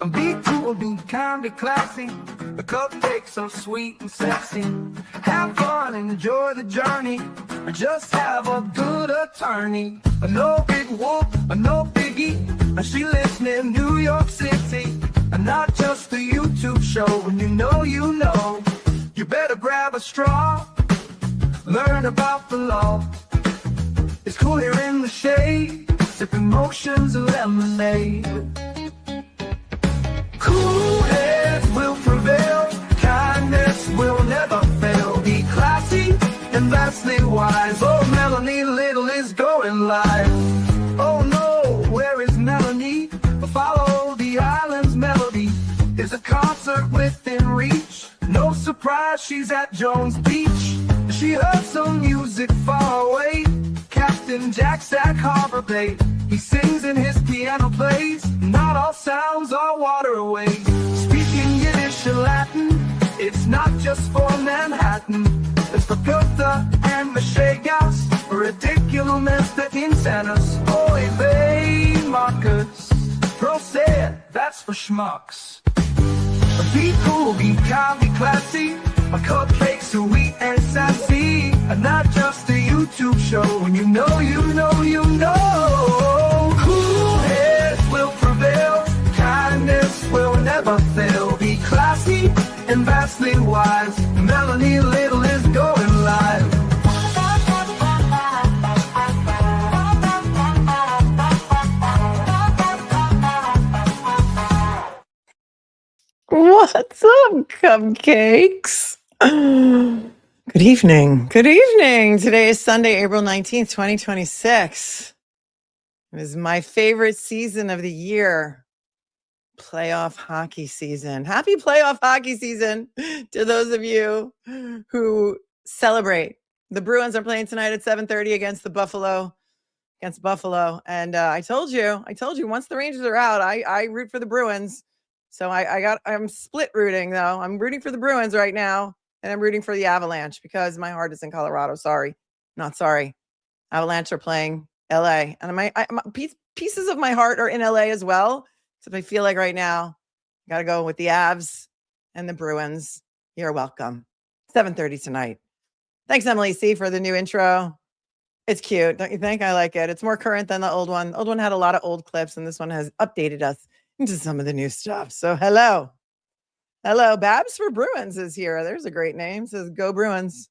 Be cool, be kind, be classy. The cupcakes are sweet and sexy. Have fun, enjoy the journey. Just have a good attorney. No big whoop, no biggie. She lives near New York City. Not just a YouTube show. When you know, you better grab a straw. Learn about the law. It's cool here in the shade, sipping motions of lemonade. Cool heads will prevail, kindness will never fail. Be classy and vastly wise. Oh, Melanie Little is going live. Oh no, where is Melanie? Follow the island's melody. Is a concert within reach. No surprise, she's at Jones Beach. She heard some music far away. Captain Jack Sack Harbor Bay. He sings and his piano plays. Not all sounds are waterways. Speaking Yiddish and Latin, it's not just for Manhattan. It's for Goethe and Michigas. Ridiculous that insanus. Oy vey, Marcus. Proset, that's for schmucks. Be cool, be kind, be classy. My cupcakes sweet and sassy. Not just a YouTube show. When you know. Cool heads will prevail. Kindness will never fail. Be classy and vastly wise. Melanie Little is going live. What's up, cupcakes? Good evening. Good evening. Today is Sunday, April 19th, 2026. It is my favorite season of the year, playoff hockey season. Happy playoff hockey season to those of you who celebrate. The Bruins are playing tonight at 7:30 against Buffalo. And I told you, once the Rangers are out, I root for the Bruins. So I'm split rooting though. I'm rooting for the Bruins right now, and I'm rooting for the Avalanche because my heart is in Colorado. Sorry, not sorry. Avalanche are playing LA, and my pieces of my heart are in LA as well. So I feel like right now, I gotta go with the Avs and the Bruins. You're welcome. 7:30 tonight. Thanks, Emily C, for the new intro. It's cute, don't you think? I like it. It's more current than the old one. The old one had a lot of old clips, and this one has updated us into some of the new stuff. So hello. Babs for Bruins is here. There's a great name. It says go Bruins.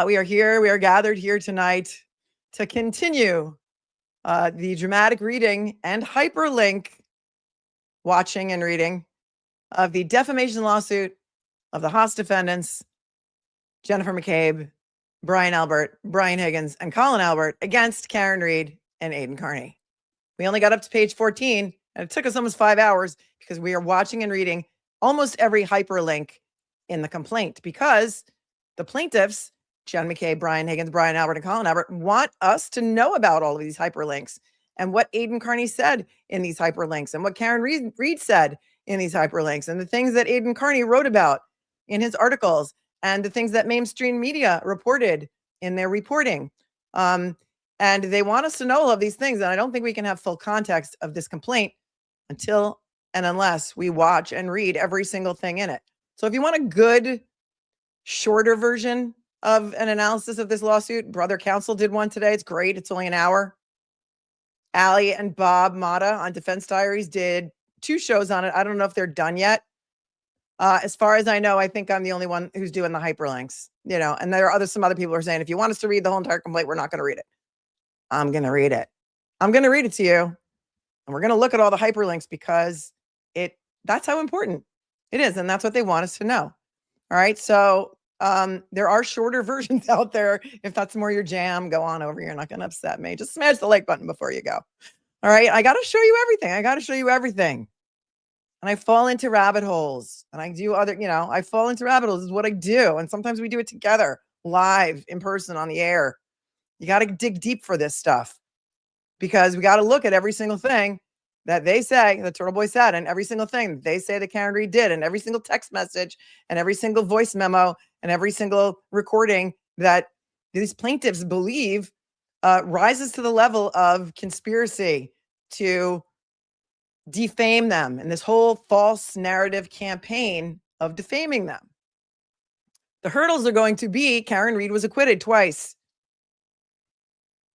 We are here. We are gathered here tonight to continue the dramatic reading and hyperlink watching and reading of the defamation lawsuit of the Haas defendants, Jennifer McCabe, Brian Albert, Brian Higgins, and Colin Albert against Karen Reed and Aidan Kearney. We only got up to page 14, and it took us almost 5 hours because we are watching and reading almost every hyperlink in the complaint because the plaintiffs, Jen McCabe, Brian Higgins, Brian Albert, and Colin Albert, want us to know about all of these hyperlinks and what Aidan Kearney said in these hyperlinks and what Karen Reed said in these hyperlinks and the things that Aidan Kearney wrote about in his articles and the things that mainstream media reported in their reporting. And they want us to know all of these things. And I don't think we can have full context of this complaint until and unless we watch and read every single thing in it. So if you want a good, shorter version of an analysis of this lawsuit, Brother Counsel did one today. It's great. It's only an hour. Allie and Bob Mata on Defense Diaries did 2 shows on it. I don't know if they're done yet. As far as I know, I think I'm the only one who's doing the hyperlinks, and there are some other people who are saying, if you want us to read the whole entire complaint, we're not going to read it. I'm going to read it. I'm going to read it to you. And we're going to look at all the hyperlinks because that's how important it is. And that's what they want us to know. All right. So there are shorter versions out there. If that's more your jam, go on over. You're not going to upset me. Just smash the like button before you go. All right. I got to show you everything. And I fall into rabbit holes and I do I fall into rabbit holes. This is what I do. And sometimes we do it together, live, in person, on the air. You got to dig deep for this stuff because we got to look at every single thing that they say, the TURTLEBOY said, and every single thing they say that Karen Reed did, and every single text message, and every single voice memo, and every single recording that these plaintiffs believe rises to the level of conspiracy to defame them in this whole false narrative campaign of defaming them. The hurdles are going to be Karen Read was acquitted twice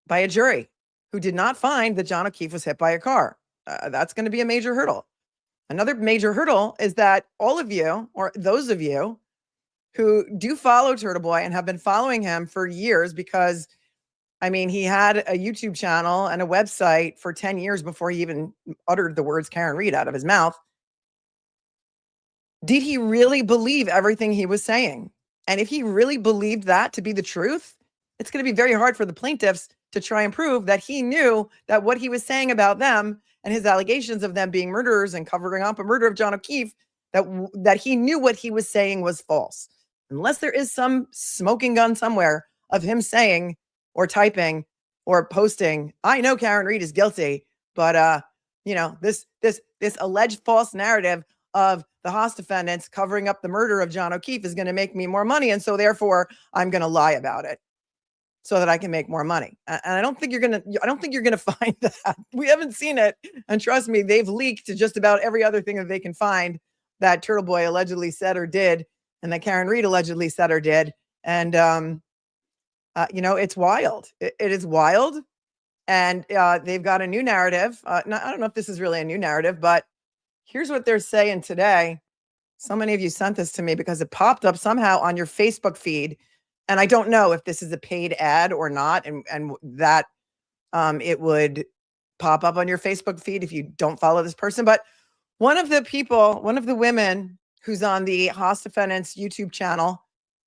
by a jury who did not find that John O'Keefe was hit by a car. That's going to be a major hurdle. Another major hurdle is that all of you, or those of you who do follow TURTLEBOY and have been following him for years, because I mean, he had a YouTube channel and a website for 10 years before he even uttered the words Karen Read out of his mouth. Did he really believe everything he was saying? And if he really believed that to be the truth, it's going to be very hard for the plaintiffs to try and prove that he knew that what he was saying about them and his allegations of them being murderers and covering up a murder of John O'Keefe, that he knew what he was saying was false. Unless there is some smoking gun somewhere of him saying or typing or posting, I know Karen Read is guilty, but this alleged false narrative of the Haas defendants covering up the murder of John O'Keefe is going to make me more money, and so therefore I'm going to lie about it so that I can make more money. And I don't think you're going to find that. We haven't seen it, and trust me, they've leaked to just about every other thing that they can find that TURTLEBOY allegedly said or did, and that Karen Read allegedly said or did, and it's wild. It is wild. And they've got a new narrative. I don't know if this is really a new narrative, but here's what they're saying today. So many of you sent this to me because it popped up somehow on your Facebook feed. And I don't know if this is a paid ad or not, and that it would pop up on your Facebook feed if you don't follow this person. But one of the women who's on the Haas defendants YouTube channel,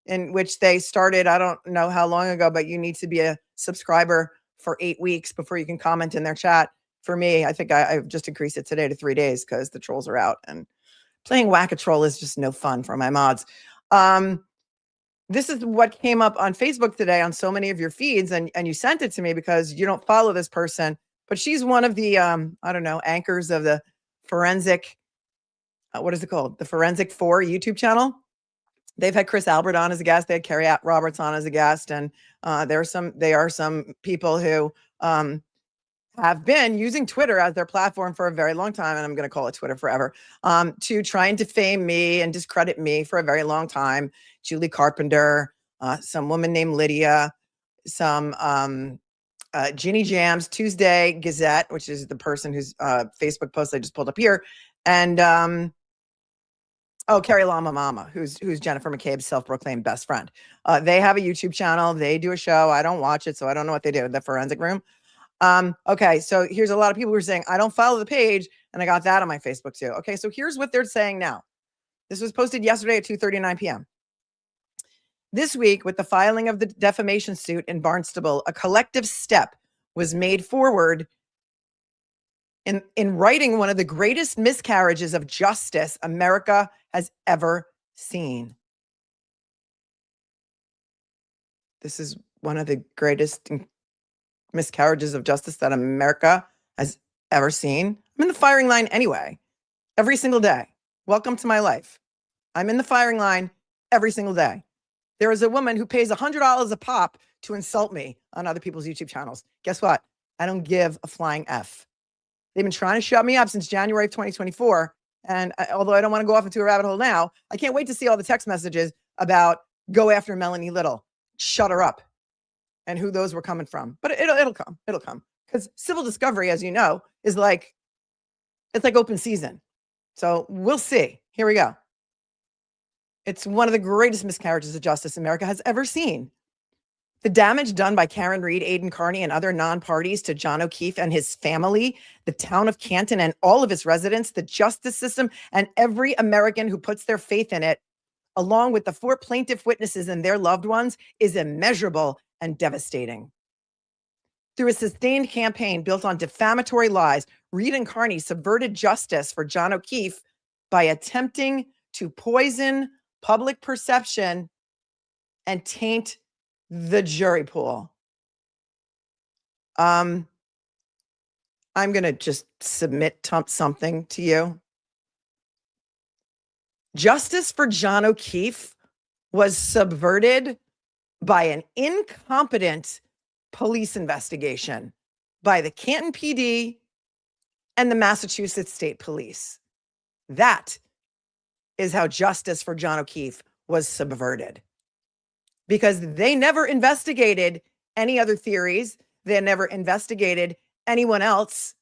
in which they started, I don't know how long ago, but you need to be a subscriber for 8 weeks before you can comment in their chat. For me, I think I've just increased it today to 3 days because the trolls are out, and playing whack-a-troll is just no fun for my mods. This is what came up on Facebook today on so many of your feeds, and you sent it to me because you don't follow this person, but she's one of the, anchors of the forensic, what is it called? The Forensic 4 YouTube channel. They've had Chris Albert on as a guest. They had Carrie Roberts on as a guest. And there are some people who have been using Twitter as their platform for a very long time. And I'm going to call it Twitter forever, to try and defame me and discredit me for a very long time. Julie Carpenter, some woman named Lydia, some Ginny Jams, Tuesday Gazette, which is the person whose Facebook post I just pulled up here. And Carrie Lama Mama, who's Jennifer McCabe's self-proclaimed best friend. They have a YouTube channel. They do a show. I don't watch it, so I don't know what they do. The Forensic Room. Okay, so here's a lot of people who are saying, I don't follow the page, and I got that on my Facebook too. Okay, so here's what they're saying now. This was posted yesterday at 2:39 p.m. This week, with the filing of the defamation suit in Barnstable, a collective step was made forward in righting one of the greatest miscarriages of justice America has ever seen. This is one of the greatest miscarriages of justice that America has ever seen. I'm in the firing line anyway, every single day. Welcome to my life. I'm in the firing line every single day. There is a woman who pays $100 a pop to insult me on other people's YouTube channels. Guess what? I don't give a flying F. They've been trying to shut me up since January of 2024. And although I don't want to go off into a rabbit hole now, I can't wait to see all the text messages about go after Melanie Little, shut her up, and who those were coming from. But it'll come. It'll come. Because civil discovery, as you know, is like, it's like open season. So we'll see. Here we go. It's one of the greatest miscarriages of justice America has ever seen. The damage done by Karen Read, Aidan Kearney, and other non-parties to John O'Keefe and his family, the town of Canton and all of its residents, the justice system, and every American who puts their faith in it, along with the 4 plaintiff witnesses and their loved ones, is immeasurable and devastating. Through a sustained campaign built on defamatory lies, Read and Kearney subverted justice for John O'Keefe by attempting to poison public perception and taint the jury pool. I'm going to just submit something to you. Justice for John O'Keefe was subverted by an incompetent police investigation by the Canton PD and the Massachusetts State Police. That is how justice for John O'Keefe was subverted, because they never investigated any other theories. They never investigated anyone else.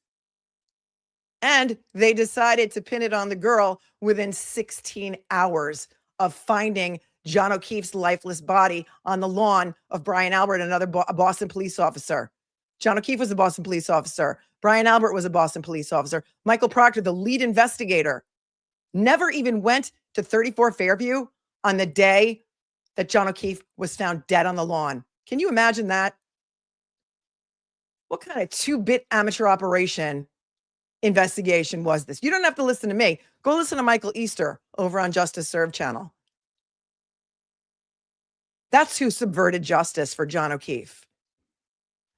And they decided to pin it on the girl within 16 hours of finding John O'Keefe's lifeless body on the lawn of Brian Albert, another Boston police officer. John O'Keefe was a Boston police officer. Brian Albert was a Boston police officer. Michael Proctor, the lead investigator, never even went to 34 Fairview on the day that John O'Keefe was found dead on the lawn. Can you imagine that? What kind of two-bit amateur operation investigation was this? You don't have to listen to me. Go listen to Michael Easter over on Justice Served channel. That's who subverted justice for John O'Keefe.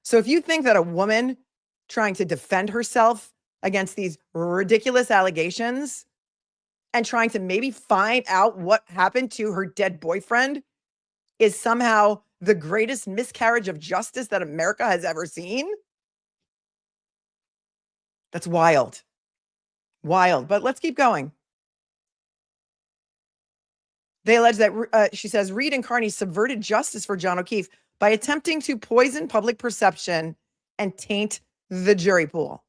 So if you think that a woman trying to defend herself against these ridiculous allegations and trying to maybe find out what happened to her dead boyfriend is somehow the greatest miscarriage of justice that America has ever seen, that's wild. Wild. But let's keep going. They allege that, she says, Reed and Kearney subverted justice for John O'Keefe by attempting to poison public perception and taint the jury pool.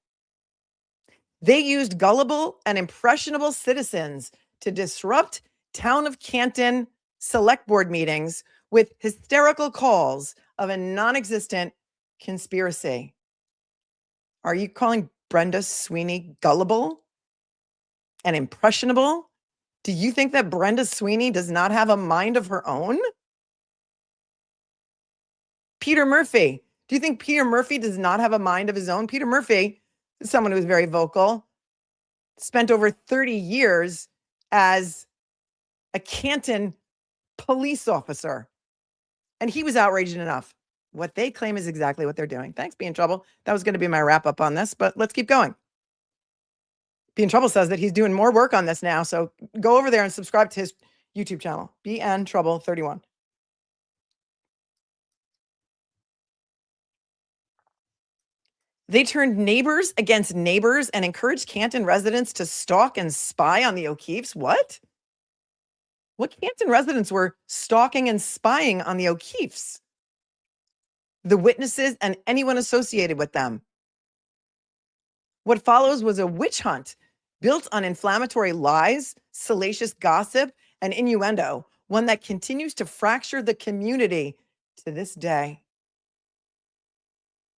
They used gullible and impressionable citizens to disrupt town of Canton select board meetings with hysterical calls of a non-existent conspiracy. Are you calling Brenda Sweeney gullible and impressionable? Do you think that Brenda Sweeney does not have a mind of her own? Peter Murphy. Do you think Peter Murphy does not have a mind of his own? Peter Murphy is someone who is very vocal, spent over 30 years as a Canton police officer, and he was outraged enough. What they claim is exactly what they're doing. Thanks, Be in Trouble. That was going to be my wrap up on this, but let's keep going. Be in Trouble says that he's doing more work on this now, so go over there and subscribe to his YouTube channel, Be in Trouble 31. They turned neighbors against neighbors and encouraged Canton residents to stalk and spy on the O'Keefes. What? What Canton residents were stalking and spying on the O'Keefes? The witnesses and anyone associated with them. What follows was a witch hunt built on inflammatory lies, salacious gossip, and innuendo, one that continues to fracture the community to this day.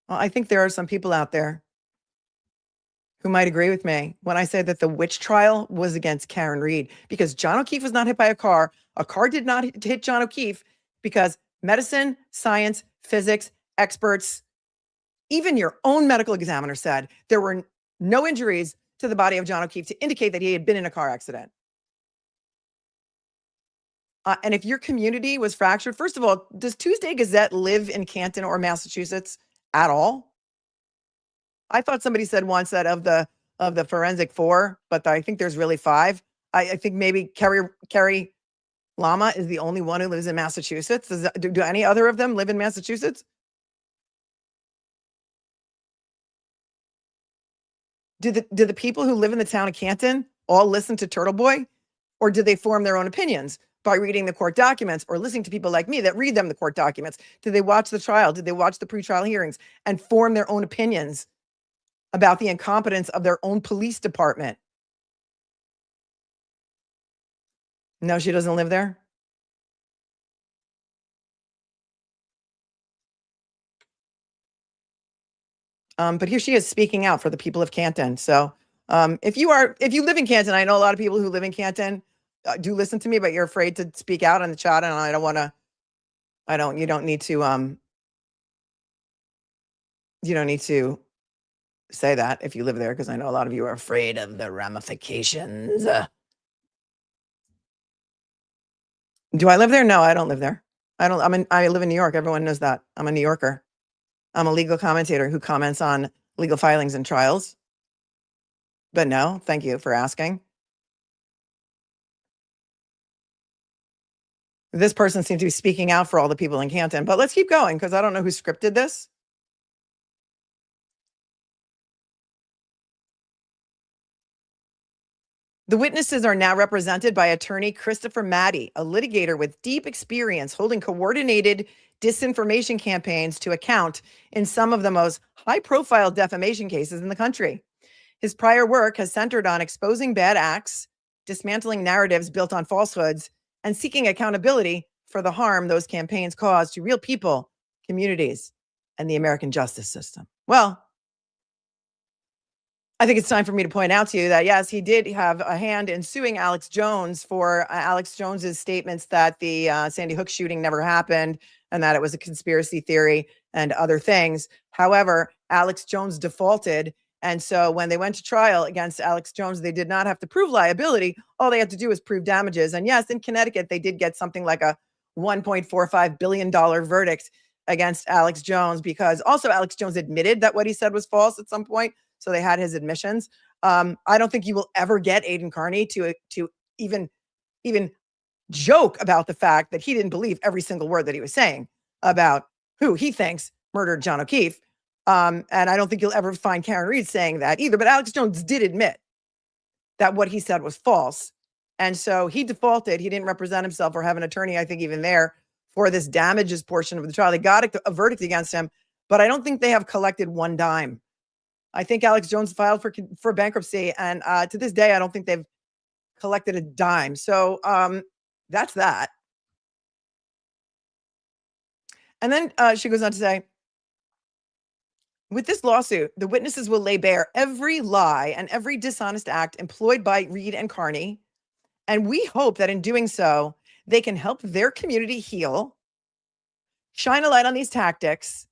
Well, I think there are some people out there who might agree with me when I say that the witch trial was against Karen Reed, because John O'Keefe was not hit by a car. A car did not hit John O'Keefe because medicine, science, physics, experts, even your own medical examiner said there were no injuries to the body of John O'Keefe to indicate that he had been in a car accident. And if your community was fractured, first of all, does Tuesday Gazette live in Canton or Massachusetts at all? I thought somebody said once that of the forensic 4, but I think there's really 5. I think maybe Carrie Lama is the only one who lives in Massachusetts. Do any other of them live in Massachusetts? Do the people who live in the town of Canton all listen to TURTLEBOY, or do they form their own opinions by reading the court documents or listening to people like me that read them the court documents? Did they watch the trial? Did they watch the pretrial hearings and form their own opinions about the incompetence of their own police department? No, she doesn't live there. But here she is speaking out for the people of Canton. So if you live in Canton, I know a lot of people who live in Canton do listen to me, but you're afraid to speak out on the chat, and you don't need to say that if you live there, because I know a lot of you are afraid of the ramifications. Do I live there? No, I don't live there. I live in New York. Everyone knows that. I'm a New Yorker. I'm a legal commentator who comments on legal filings and trials. But no, thank you for asking. This person seems to be speaking out for all the people in Canton, but let's keep going because I don't know who scripted this. The witnesses are now represented by attorney Christopher Mattei, a litigator with deep experience holding coordinated disinformation campaigns to account in some of the most high-profile defamation cases in the country. His prior work has centered on exposing bad acts, dismantling narratives built on falsehoods, and seeking accountability for the harm those campaigns cause to real people, communities, and the American justice system. Well, I think it's time for me to point out to you that, yes, he did have a hand in suing Alex Jones for Alex Jones's statements that the Sandy Hook shooting never happened and that it was a conspiracy theory and other things. However, Alex Jones defaulted. And so when they went to trial against Alex Jones, they did not have to prove liability. All they had to do was prove damages. And yes, in Connecticut, they did get something like a $1.45 billion verdict against Alex Jones, because also Alex Jones admitted that what he said was false at some point. So they had his admissions. I don't think you will ever get Aidan Kearney to even joke about the fact that he didn't believe every single word that he was saying about who he thinks murdered John O'Keefe. And I don't think you'll ever find Karen Reed saying that either. But Alex Jones did admit that what he said was false. And so he defaulted. He didn't represent himself or have an attorney, I think, even there for this damages portion of the trial. They got a verdict against him, but I don't think they have collected one dime. I think Alex Jones filed for bankruptcy, and to this day, I don't think they've collected a dime. So that's that. And then she goes on to say, with this lawsuit, the witnesses will lay bare every lie and every dishonest act employed by Reed and Kearney. And we hope that in doing so, they can help their community heal, shine a light on these tactics,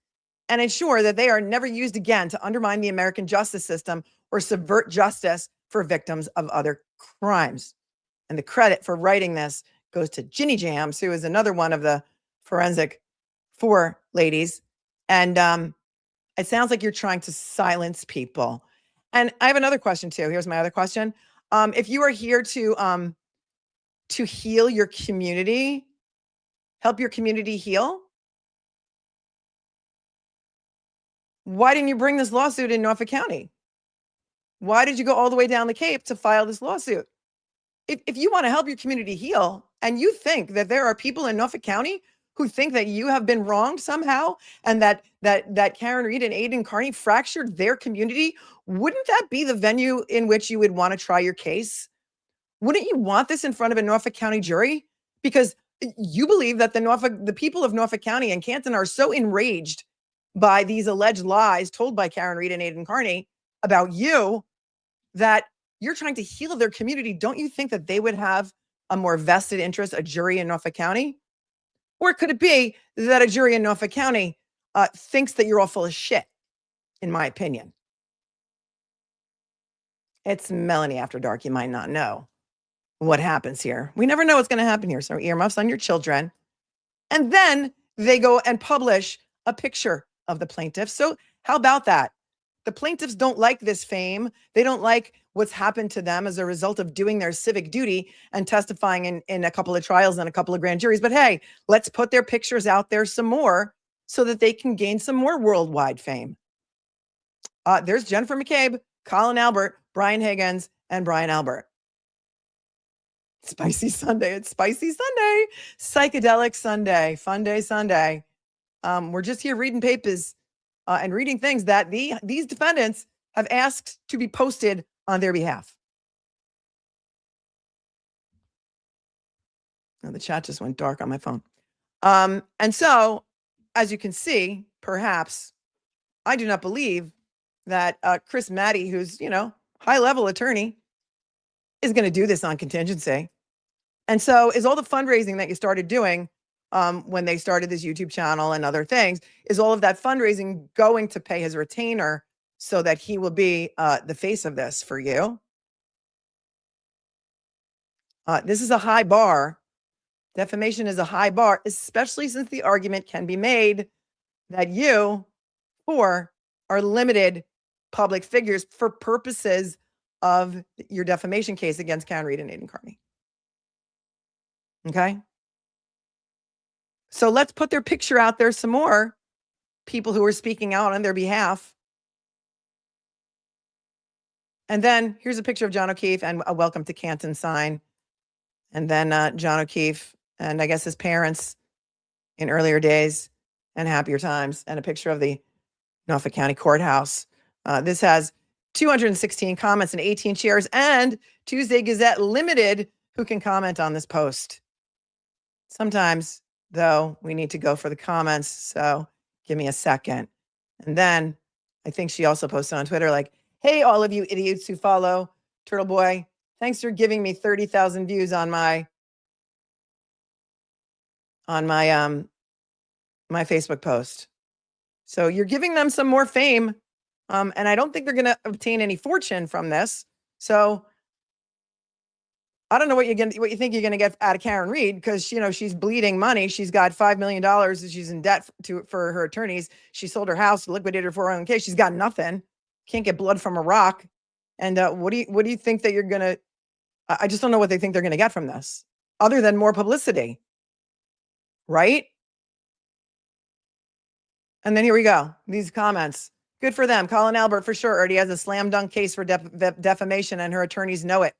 and ensure that they are never used again to undermine the American justice system or subvert justice for victims of other crimes. And the credit for writing this goes to Ginny Jams, who is another one of the forensic four ladies. And it sounds like you're trying to silence people. And I have another question too. Here's my other question. If you are here to heal your community, help your community heal, why didn't you bring this lawsuit in Norfolk County? Why did you go all the way down the Cape to file this lawsuit? If you want to help your community heal and you think that there are people in Norfolk County who think that you have been wronged somehow and that Karen Reed and Aidan Kearney fractured their community, wouldn't that be the venue in which you would want to try your case? Wouldn't you want this in front of a Norfolk County jury? Because you believe that the people of Norfolk County and Canton are so enraged by these alleged lies told by Karen Reed and Aidan Kearney about you that you're trying to heal their community. Don't you think that they would have a more vested interest, a jury in Norfolk County? Or could it be that a jury in Norfolk County thinks that you're all full of shit, in my opinion? It's Melanie After Dark. You might not know what happens here. We never know what's going to happen here. So earmuffs on your children. And then they go and publish a picture of the plaintiffs. So how about that? The plaintiffs don't like this fame. They don't like what's happened to them as a result of doing their civic duty and testifying in a couple of trials and a couple of grand juries. But hey, let's put their pictures out there some more so that they can gain some more worldwide fame. There's Jennifer McCabe, Colin Albert, Brian Higgins, and Brian Albert. Spicy Sunday. It's Spicy Sunday. Psychedelic Sunday. Fun day Sunday. We're just here reading papers and reading things that these defendants have asked to be posted on their behalf. Oh, the chat just went dark on my phone. And so, as you can see, perhaps, I do not believe that Chris Mattei, who's, high-level attorney, is going to do this on contingency. And so is all the fundraising that you started doing when they started this YouTube channel and other things, is all of that fundraising going to pay his retainer so that he will be the face of this for you? This is a high bar. Defamation is a high bar, especially since the argument can be made that you four are limited public figures for purposes of your defamation case against Karen Reed and Aidan Kearney. Okay? So let's put their picture out there some more. People who are speaking out on their behalf. And then here's a picture of John O'Keefe and a welcome to Canton sign. And then John O'Keefe and I guess his parents in earlier days and happier times, and a picture of the Norfolk County Courthouse. This has 216 comments and 18 shares, and Tuesday Gazette Limited, who can comment on this post. Sometimes, though, we need to go for the comments, so give me a second. And then I think she also posted on Twitter like, hey, all of you idiots who follow TURTLEBOY, thanks for giving me 30,000 views on my my Facebook post. So you're giving them some more fame. And I don't think they're going to obtain any fortune from this. So I don't know what you think you're going to get out of Karen Reed, because she's bleeding money. She's got $5 million. She's in debt for her attorneys. She sold her house, liquidated her 401k. She's got nothing. Can't get blood from a rock. And what do you think that you're going to? I just don't know what they think they're going to get from this, other than more publicity, right? And then here we go. These comments. Good for them. Colin Albert, for sure, already has a slam dunk case for defamation, and her attorneys know it.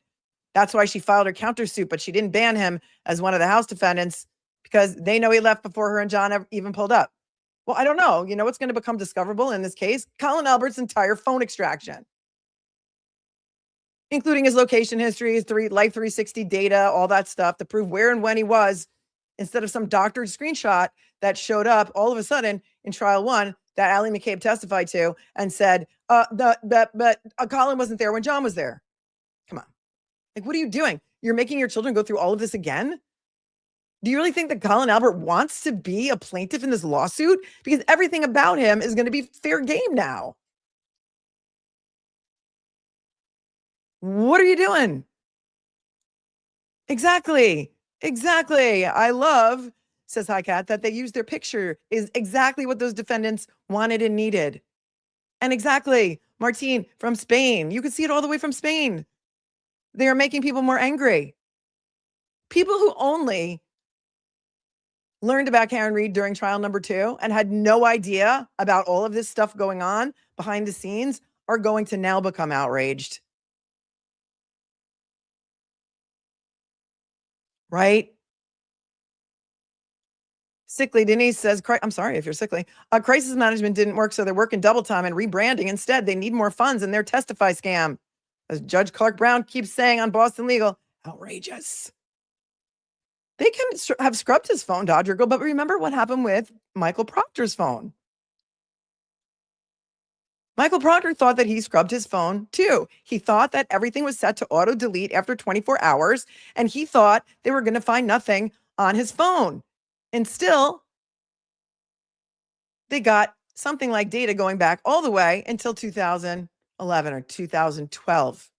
That's why she filed her countersuit, but she didn't ban him as one of the House defendants because they know he left before her and John even pulled up. Well, I don't know. You know what's going to become discoverable in this case? Colin Albert's entire phone extraction, including his location history, his Life 360 data, all that stuff to prove where and when he was, instead of some doctored screenshot that showed up all of a sudden in trial one that Allie McCabe testified to and said, Colin wasn't there when John was there. Come on. Like, what are you doing? You're making your children go through all of this again? Do you really think that Colin Albert wants to be a plaintiff in this lawsuit? Because everything about him is going to be fair game now. What are you doing? Exactly. I love, says Hi Cat, that they use their picture is exactly what those defendants wanted and needed. And exactly, Martine from Spain. You can see it all the way from Spain. They are making people more angry. People who only learned about Karen Reed during trial number 2 and had no idea about all of this stuff going on behind the scenes are going to now become outraged. Right? Sickly Denise says, I'm sorry if you're sickly. Crisis management didn't work, so they're working double time and rebranding. Instead, they need more funds in their Testify scam. As Judge Clark Brown keeps saying on Boston Legal, outrageous. They can have scrubbed his phone, Dodger Girl, but remember what happened with Michael Proctor's phone. Michael Proctor thought that he scrubbed his phone too. He thought that everything was set to auto delete after 24 hours, and he thought they were going to find nothing on his phone. And still, they got something like data going back all the way until 2011 or 2012.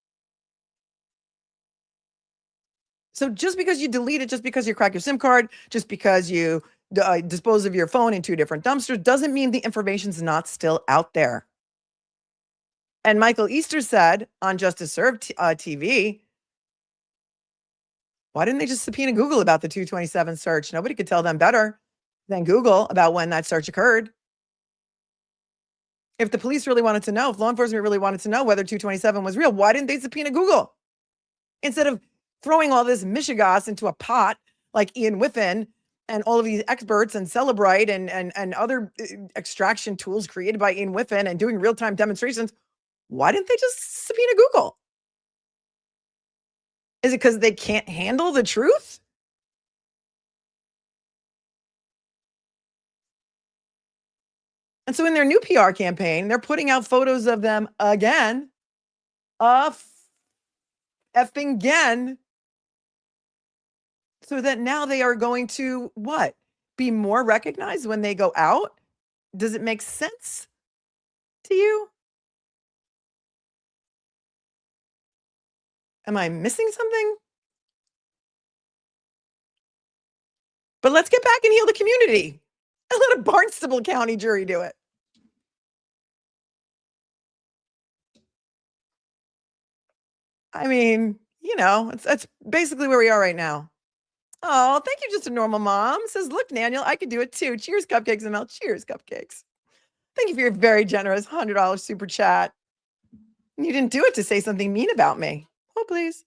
So just because you delete it, just because you crack your SIM card, just because you dispose of your phone in 2 different dumpsters, doesn't mean the information's not still out there. And Michael Easter said on Justice Served TV, why didn't they just subpoena Google about the 227 search? Nobody could tell them better than Google about when that search occurred. If the police really wanted to know, if law enforcement really wanted to know whether 227 was real, why didn't they subpoena Google? Instead of throwing all this mishigas into a pot like Ian Whiffen and all of these experts and Celebrite and other extraction tools created by Ian Whiffen and doing real-time demonstrations, why didn't they just subpoena Google? Is it because they can't handle the truth? And so in their new PR campaign, they're putting out photos of them again, effing again, so that now they are going to what? Be more recognized when they go out? Does it make sense to you? Am I missing something? But let's get back and heal the community and let a Barnstable County jury do it. I mean, it's basically where we are right now. Oh, thank you, Just a Normal Mom. Says, look, Daniel, I could do it too. Cheers, Cupcakes ML. Cheers, Cupcakes. Thank you for your very generous $100 super chat. You didn't do it to say something mean about me. Oh, please.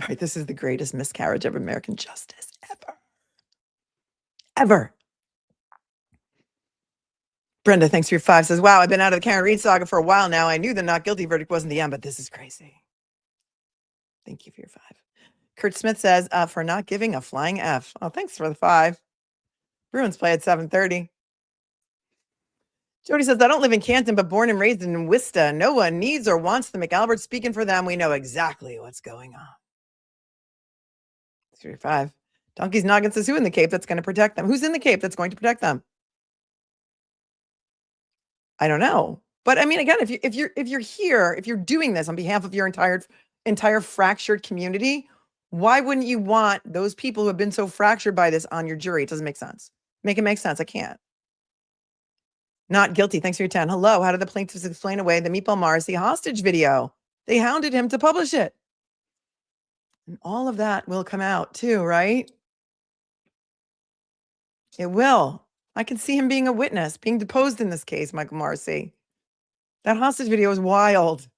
All right, this is the greatest miscarriage of American justice ever. Ever. Brenda, thanks for your 5, says, wow, I've been out of the Karen Reed saga for a while now. I knew the not guilty verdict wasn't the end, but this is crazy. Thank you for your 5. Kurt Smith says, for not giving a flying F. Oh, thanks for the 5. Bruins play at 7:30. Jody says, I don't live in Canton, but born and raised in Worcester. No one needs or wants the McAlberts. Speaking for them, we know exactly what's going on. 3-5. Donkey's Noggin says, who in the Cape that's going to protect them? Who's in the Cape that's going to protect them? I don't know. But I mean, again, if you're here, if you're doing this on behalf of your entire fractured community, why wouldn't you want those people who have been so fractured by this on your jury? It doesn't make sense. Make it make sense. I can't. Not guilty. Thanks for your 10. Hello. How did the plaintiffs explain away the Meatball Morrissey hostage video? They hounded him to publish it. And all of that will come out too, right? It will. I can see him being a witness, being deposed in this case, Michael Morrissey. That hostage video is wild.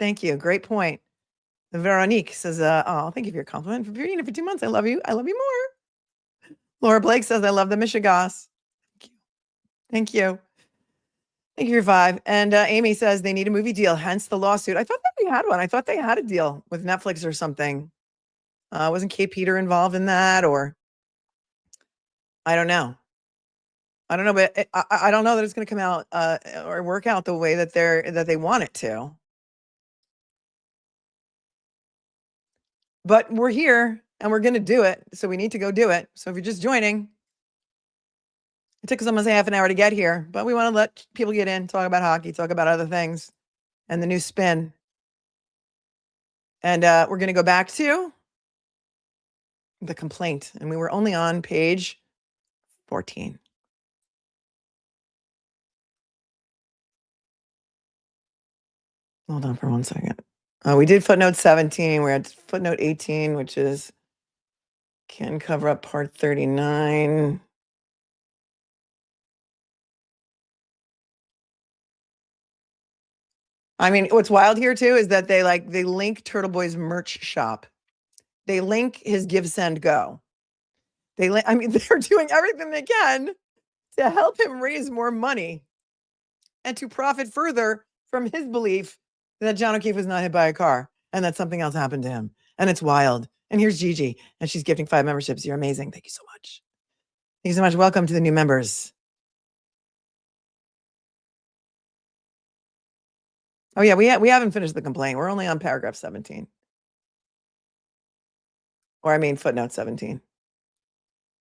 Thank you. Great point. Veronique says, oh, thank you for your compliment. For being here for 2 months. I love you. I love you more. Laura Blake says, I love the Michigas. Thank you. Thank you for your 5. And Amy says they need a movie deal, hence the lawsuit. I thought that they had one. I thought they had a deal with Netflix or something. Wasn't Kate Peter involved in that, or I don't know. I don't know, but I don't know that it's going to come out or work out the way that they want it to. But we're here and we're going to do it, so we need to go do it. So if you're just joining, it took us almost half an hour to get here, but we want to let people get in, talk about hockey, talk about other things, and the new spin. And we're going to go back to the complaint, and we were only on page 14. Hold on for 1 second. We did footnote 17. We're at footnote 18, which is can cover up part 39. I mean, what's wild here too is that they link TURTLEBOY's merch shop. They link his Give, Send, Go. They're doing everything they can to help him raise more money and to profit further from his belief that John O'Keefe was not hit by a car and that something else happened to him. And it's wild. And here's Gigi, and she's gifting 5 memberships. You're amazing. Thank you so much. Thank you so much. Welcome to the new members. Oh yeah, we haven't finished the complaint. We're only on paragraph 17. Or I mean footnote 17.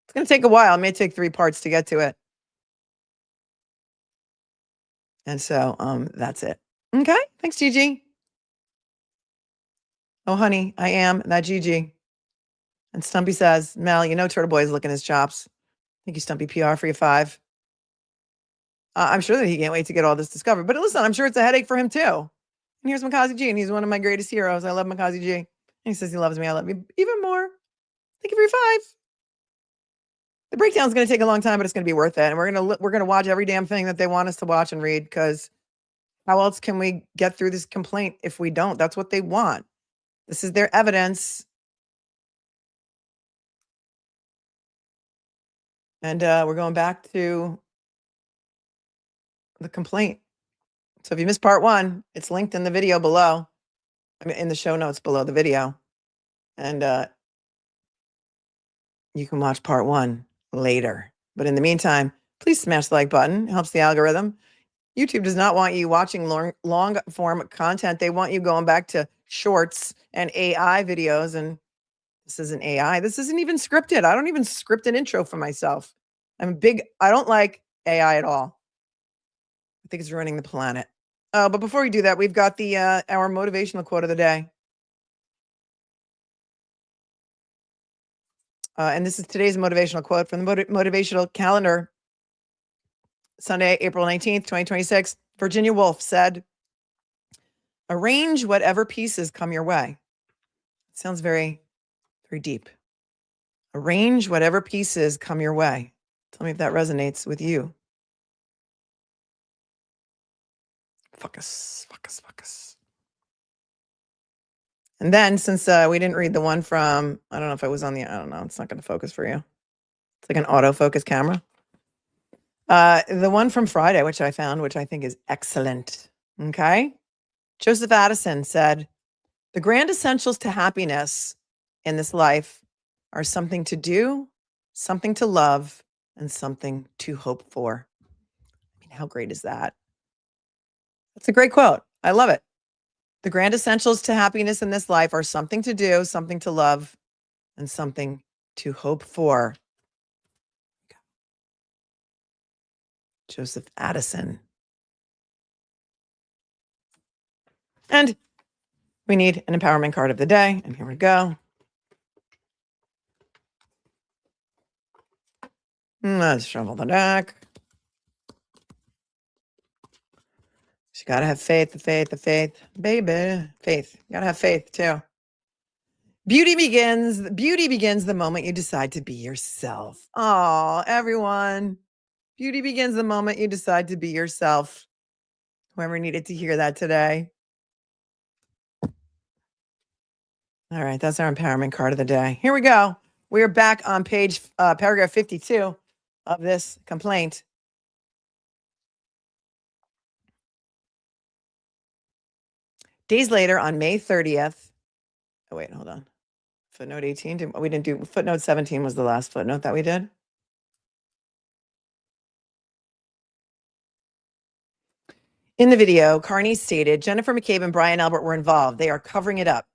It's going to take a while. It may take 3 parts to get to it. And so that's it. Okay. Thanks, Gigi. Oh, honey, I am that Gigi. And Stumpy says, Mel, you know TURTLEBOY is licking his chops. Thank you, Stumpy PR, for your 5. I'm sure that he can't wait to get all this discovered. But listen, I'm sure it's a headache for him too. And here's Makazi G, and he's one of my greatest heroes. I love Makazi G. And he says he loves me. I love you even more. Thank you for your 5. The breakdown is going to take a long time, but it's going to be worth it. And we're going to watch every damn thing that they want us to watch and read, because how else can we get through this complaint if we don't? That's what they want. This is their evidence. And we're going back to the complaint. So if you missed part 1, it's linked in the video below. I mean, in the show notes below the video. And you can watch part 1 later. But in the meantime, please smash the like button. It helps the algorithm. YouTube does not want you watching long form content. They want you going back to shorts and AI videos. And this isn't AI. This isn't even scripted. I don't even script an intro for myself. I don't like AI at all. I think it's ruining the planet. But before we do that, we've got the our motivational quote of the day. And this is today's motivational quote from the motivational calendar. Sunday, April 19th, 2026. Virginia Woolf said, arrange whatever pieces come your way. It sounds very, very deep. Arrange whatever pieces come your way. Tell me if that resonates with you. Focus. And then since we didn't read the one from, I don't know if it was on the, I don't know, it's not going to focus for you. It's like an autofocus camera. The one from Friday, which I found, which I think is excellent. Okay. Joseph Addison said, the grand essentials to happiness in this life are something to do, something to love, and something to hope for. I mean, how great is that? That's a great quote. I love it. The grand essentials to happiness in this life are something to do, something to love, and something to hope for. Joseph Addison. And we need an empowerment card of the day. And here we go. Let's shuffle the deck. You got to have faith, the faith, baby. Faith. You got to have faith too. Beauty begins the moment you decide to be yourself. Oh, everyone. Beauty begins the moment you decide to be yourself. Whoever needed to hear that today. All right, that's our empowerment card of the day. Here we go. We are back on paragraph 52 of this complaint. Days later, on May 30th. Oh, wait, hold on. Footnote 18. We didn't do footnote 17 was the last footnote that we did. In the video, Kearney stated Jennifer McCabe and Brian Albert were involved. They are covering it up.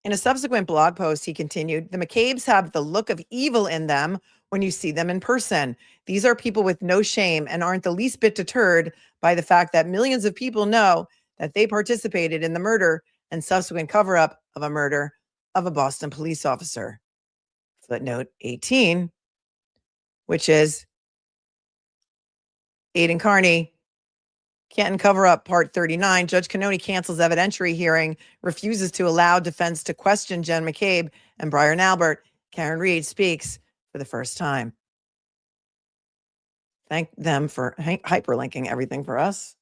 In a subsequent blog post, he continued, the McCabes have the look of evil in them when you see them in person. These are people with no shame and aren't the least bit deterred by the fact that millions of people know that they participated in the murder and subsequent cover-up of a murder of a Boston police officer. Footnote 18, which is Aiden Kearney, Canton cover-up, part 39. Judge Kearney cancels evidentiary hearing, refuses to allow defense to question Jen McCabe and Brian Albert. Karen Reed speaks for the first time. Thank them for hyperlinking everything for us.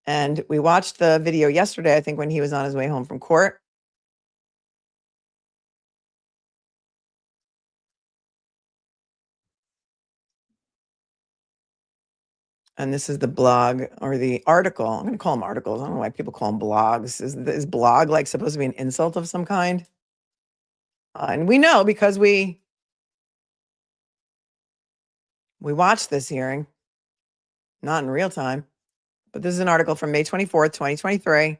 And we watched the video yesterday, I think, when he was on his way home from court. And this is the blog or the article. I'm going to call them articles. I don't know why people call them blogs. Is blog like supposed to be an insult of some kind? And we know because we watched this hearing, not in real time, but this is an article from May 24th, 2023.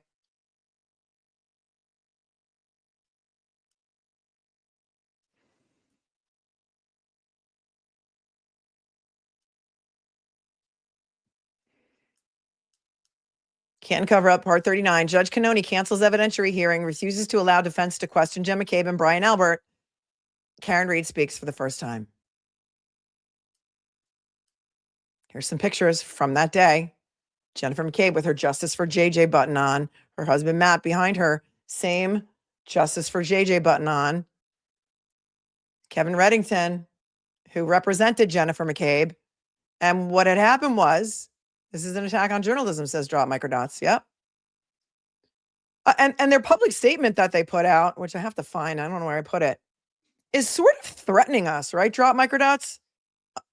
Can't cover up part 39. Judge Kearney cancels evidentiary hearing, refuses to allow defense to question Jen McCabe and Brian Albert. Karen Reed speaks for the first time. Here's some pictures from that day. Jennifer McCabe with her Justice for JJ button on. Her husband, Matt, behind her. Same Justice for JJ button on. Kevin Reddington, who represented Jennifer McCabe. And what had happened was, this is an attack on journalism, says Drop Microdots. Yep. And their public statement that they put out, which I have to find, I don't know where I put it, is sort of threatening us, right? Drop Microdots?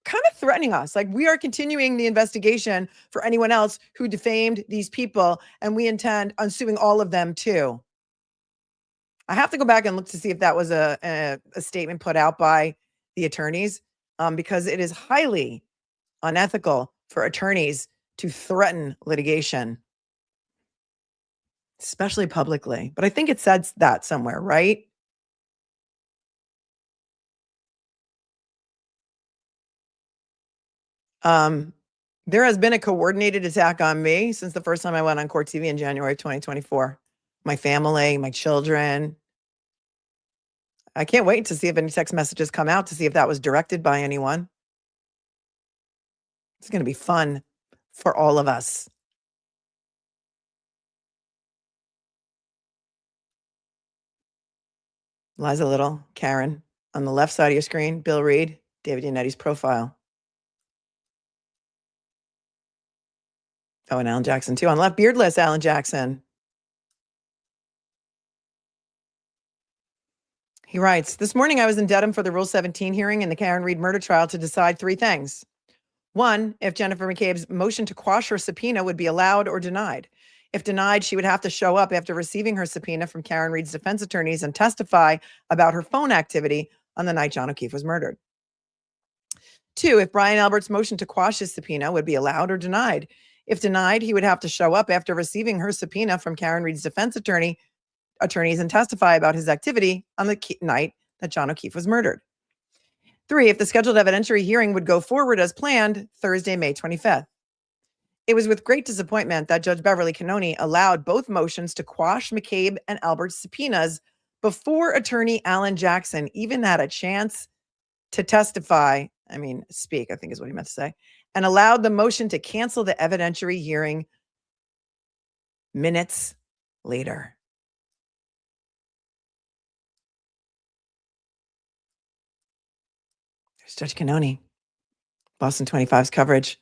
Kind of threatening us. Like, we are continuing the investigation for anyone else who defamed these people, and we intend on suing all of them too. I have to go back and look to see if that was a statement put out by the attorneys, because it is highly unethical for attorneys to threaten litigation, especially publicly. But I think it says that somewhere, right? There has been a coordinated attack on me since the first time I went on Court TV in January 2024. My family, my children. I can't wait to see if any text messages come out to see if that was directed by anyone. It's going to be fun for all of us. Liza Little, Karen. On the left side of your screen, Bill Reed, David Yanetti's profile. Oh, and Alan Jackson too. On the left, beardless Alan Jackson. He writes, this morning I was in Dedham for the Rule 17 hearing in the Karen Reed murder trial to decide three things. One, if Jennifer McCabe's motion to quash her subpoena would be allowed or denied. If denied, she would have to show up after receiving her subpoena from Karen Reed's defense attorneys and testify about her phone activity on the night John O'Keefe was murdered. Two, if Brian Albert's motion to quash his subpoena would be allowed or denied. If denied, he would have to show up after receiving her subpoena from Karen Reed's defense attorneys and testify about his activity on the night that John O'Keefe was murdered. Three, if the scheduled evidentiary hearing would go forward as planned, Thursday, May 25th. It was with great disappointment that Judge Beverly Canoni allowed both motions to quash McCabe and Albert's subpoenas before attorney Alan Jackson even had a chance to testify, speak, I think is what he meant to say, and allowed the motion to cancel the evidentiary hearing minutes later. There's Judge Canoni, Boston 25's coverage.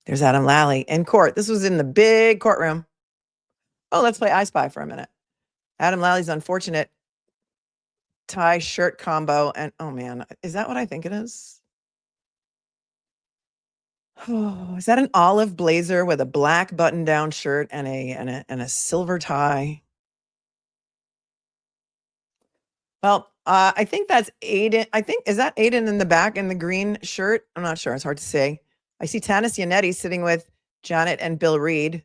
There's Adam Lally in court. This was in the big courtroom. Oh, let's play I Spy for a minute. Adam Lally's unfortunate tie shirt combo. And oh man, is that what I think it is? Oh, is that an olive blazer with a black button-down shirt and a silver tie? Well, I think that's Aiden. Is that Aiden in the back in the green shirt? I'm not sure. It's hard to say. I see Tanis Yannetti sitting with Janet and Bill Reed.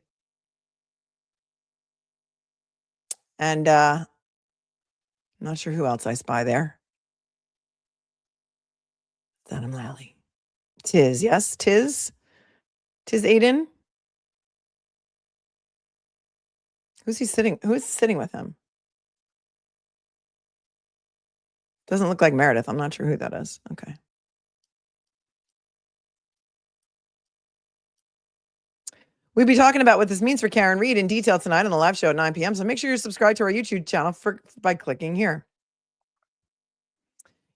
And I'm not sure who else I spy there. It's Adam Lally. Tis, yes, tis Aiden. Who's sitting with him? Doesn't look like Meredith. I'm not sure who that is. Okay. We'll be talking about what this means for Karen Reed in detail tonight on the live show at 9 p.m. So make sure you're subscribed to our YouTube channel by clicking here.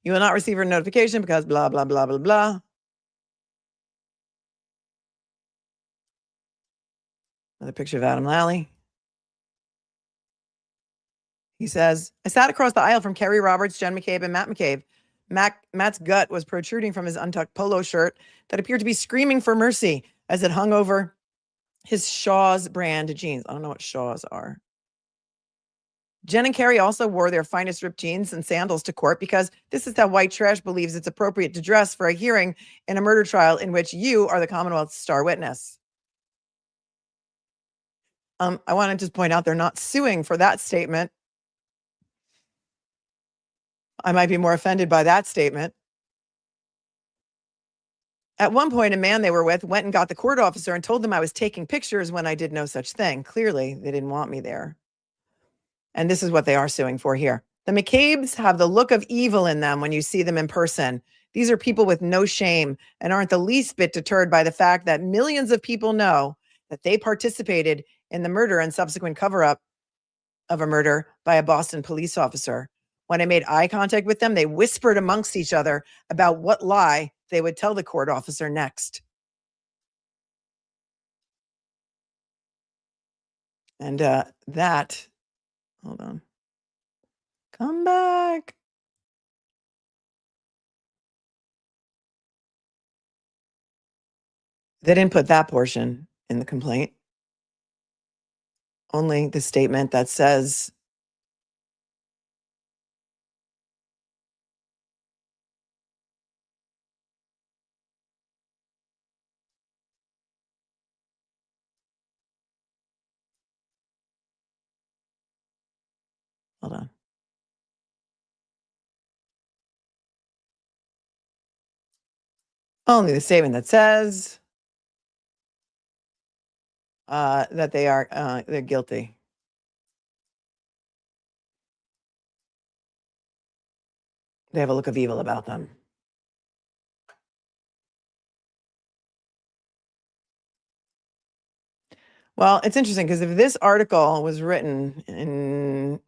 You will not receive a notification because blah, blah, blah, blah, blah. Another picture of Adam Lally. He says, I sat across the aisle from Kerry Roberts, Jen McCabe, and Matt McCabe. Matt's gut was protruding from his untucked polo shirt that appeared to be screaming for mercy as it hung over his Shaw's brand jeans. I don't know what Shaw's are. Jen and Kerry also wore their finest ripped jeans and sandals to court because this is how white trash believes it's appropriate to dress for a hearing in a murder trial in which you are the Commonwealth's star witness. I want to just point out they're not suing for that statement. I might be more offended by that statement. At one point, a man they were with went and got the court officer and told them I was taking pictures when I did no such thing. Clearly, they didn't want me there. And this is what they are suing for here. The McCabes have the look of evil in them when you see them in person. These are people with no shame and aren't the least bit deterred by the fact that millions of people know that they participated in the murder and subsequent cover-up of a murder by a Boston police officer. When I made eye contact with them, they whispered amongst each other about what lie they would tell the court officer next. And hold on. Come back. They didn't put that portion in the complaint. Only the statement that says hold on. Only the statement that says that they're guilty. They have a look of evil about them. Well, it's interesting because if this article was written in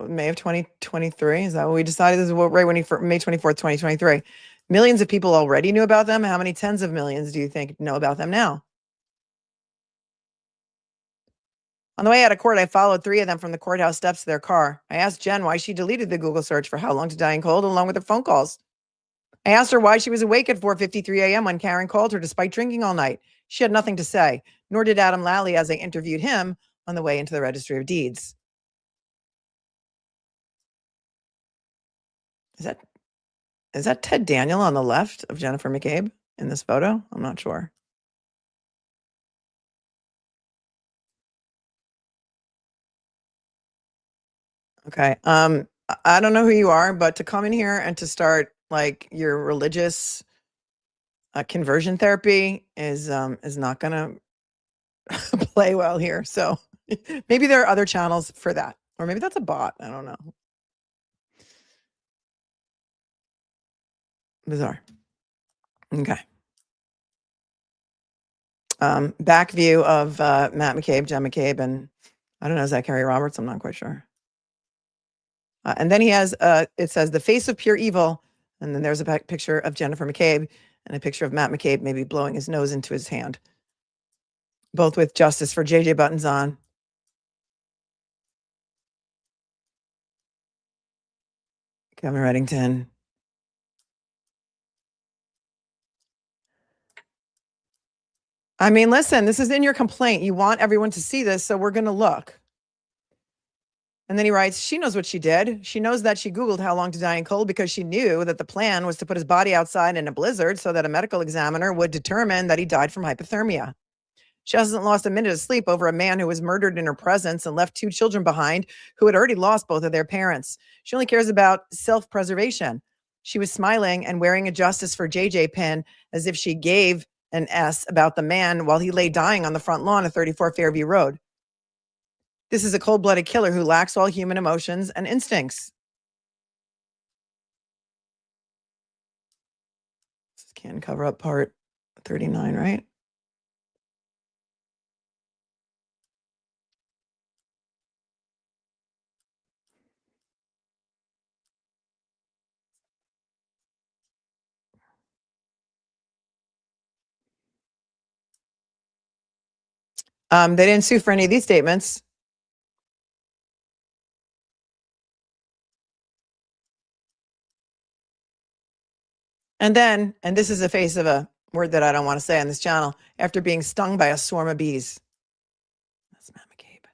May of 2023, is that what we decided? This is right when May 24th, 2023. Millions of people already knew about them. How many tens of millions do you think know about them now? On the way out of court, I followed 3 of them from the courthouse steps to their car. I asked Jen why she deleted the Google search for how long to die in cold along with her phone calls. I asked her why she was awake at 4:53 a.m. when Karen called her despite drinking all night. She had nothing to say, nor did Adam Lally as I interviewed him on the way into the Registry of Deeds. Is that Ted Daniel on the left of Jennifer McCabe in this photo? I'm not sure. Okay. I don't know who you are, but to come in here and to start like your religious conversion therapy is not going to play well here. So maybe there are other channels for that, or maybe that's a bot. I don't know. Bizarre. Okay. Back view of Matt McCabe, Jen McCabe, and I don't know, is that Carrie Roberts? I'm not quite sure. And then he has, it says the face of pure evil. And then there's a picture of Jennifer McCabe and a picture of Matt McCabe maybe blowing his nose into his hand. Both with justice for JJ buttons on. Kevin Reddington. I mean, listen, this is in your complaint. You want everyone to see this, so we're going to look. And then he writes, she knows what she did. She knows that she Googled how long to die in cold because she knew that the plan was to put his body outside in a blizzard so that a medical examiner would determine that he died from hypothermia. She hasn't lost a minute of sleep over a man who was murdered in her presence and left 2 children behind who had already lost both of their parents. She only cares about self-preservation. She was smiling and wearing a Justice for JJ pin as if she gave an S about the man while he lay dying on the front lawn of 34 Fairview Road. This is a cold-blooded killer who lacks all human emotions and instincts. This is Canton cover-up part 39, right? They didn't sue for any of these statements. And then, and this is a face of a word that I don't want to say on this channel, after being stung by a swarm of bees. That's Matt McCabe.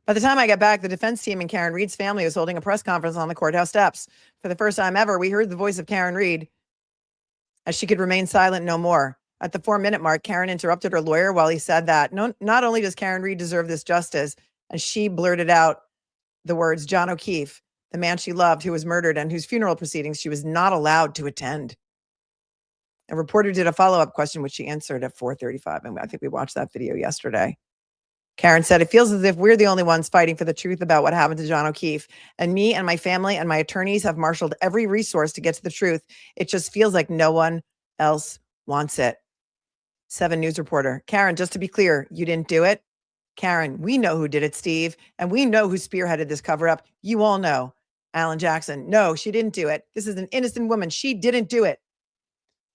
By the time I got back, the defense team and Karen Reed's family was holding a press conference on the courthouse steps. For the first time ever, we heard the voice of Karen Reed as she could remain silent no more. At the 4-minute mark, Karen interrupted her lawyer while he said that not only does Karen Reed deserve this justice, and she blurted out the words, John O'Keefe, the man she loved who was murdered and whose funeral proceedings she was not allowed to attend. A reporter did a follow-up question, which she answered at 4:35. And I think we watched that video yesterday. Karen said, it feels as if we're the only ones fighting for the truth about what happened to John O'Keefe. And me and my family and my attorneys have marshaled every resource to get to the truth. It just feels like no one else wants it. 7 News reporter. Karen, just to be clear, you didn't do it? Karen, we know who did it, Steve. And we know who spearheaded this cover-up. You all know. Alan Jackson. No, she didn't do it. This is an innocent woman. She didn't do it.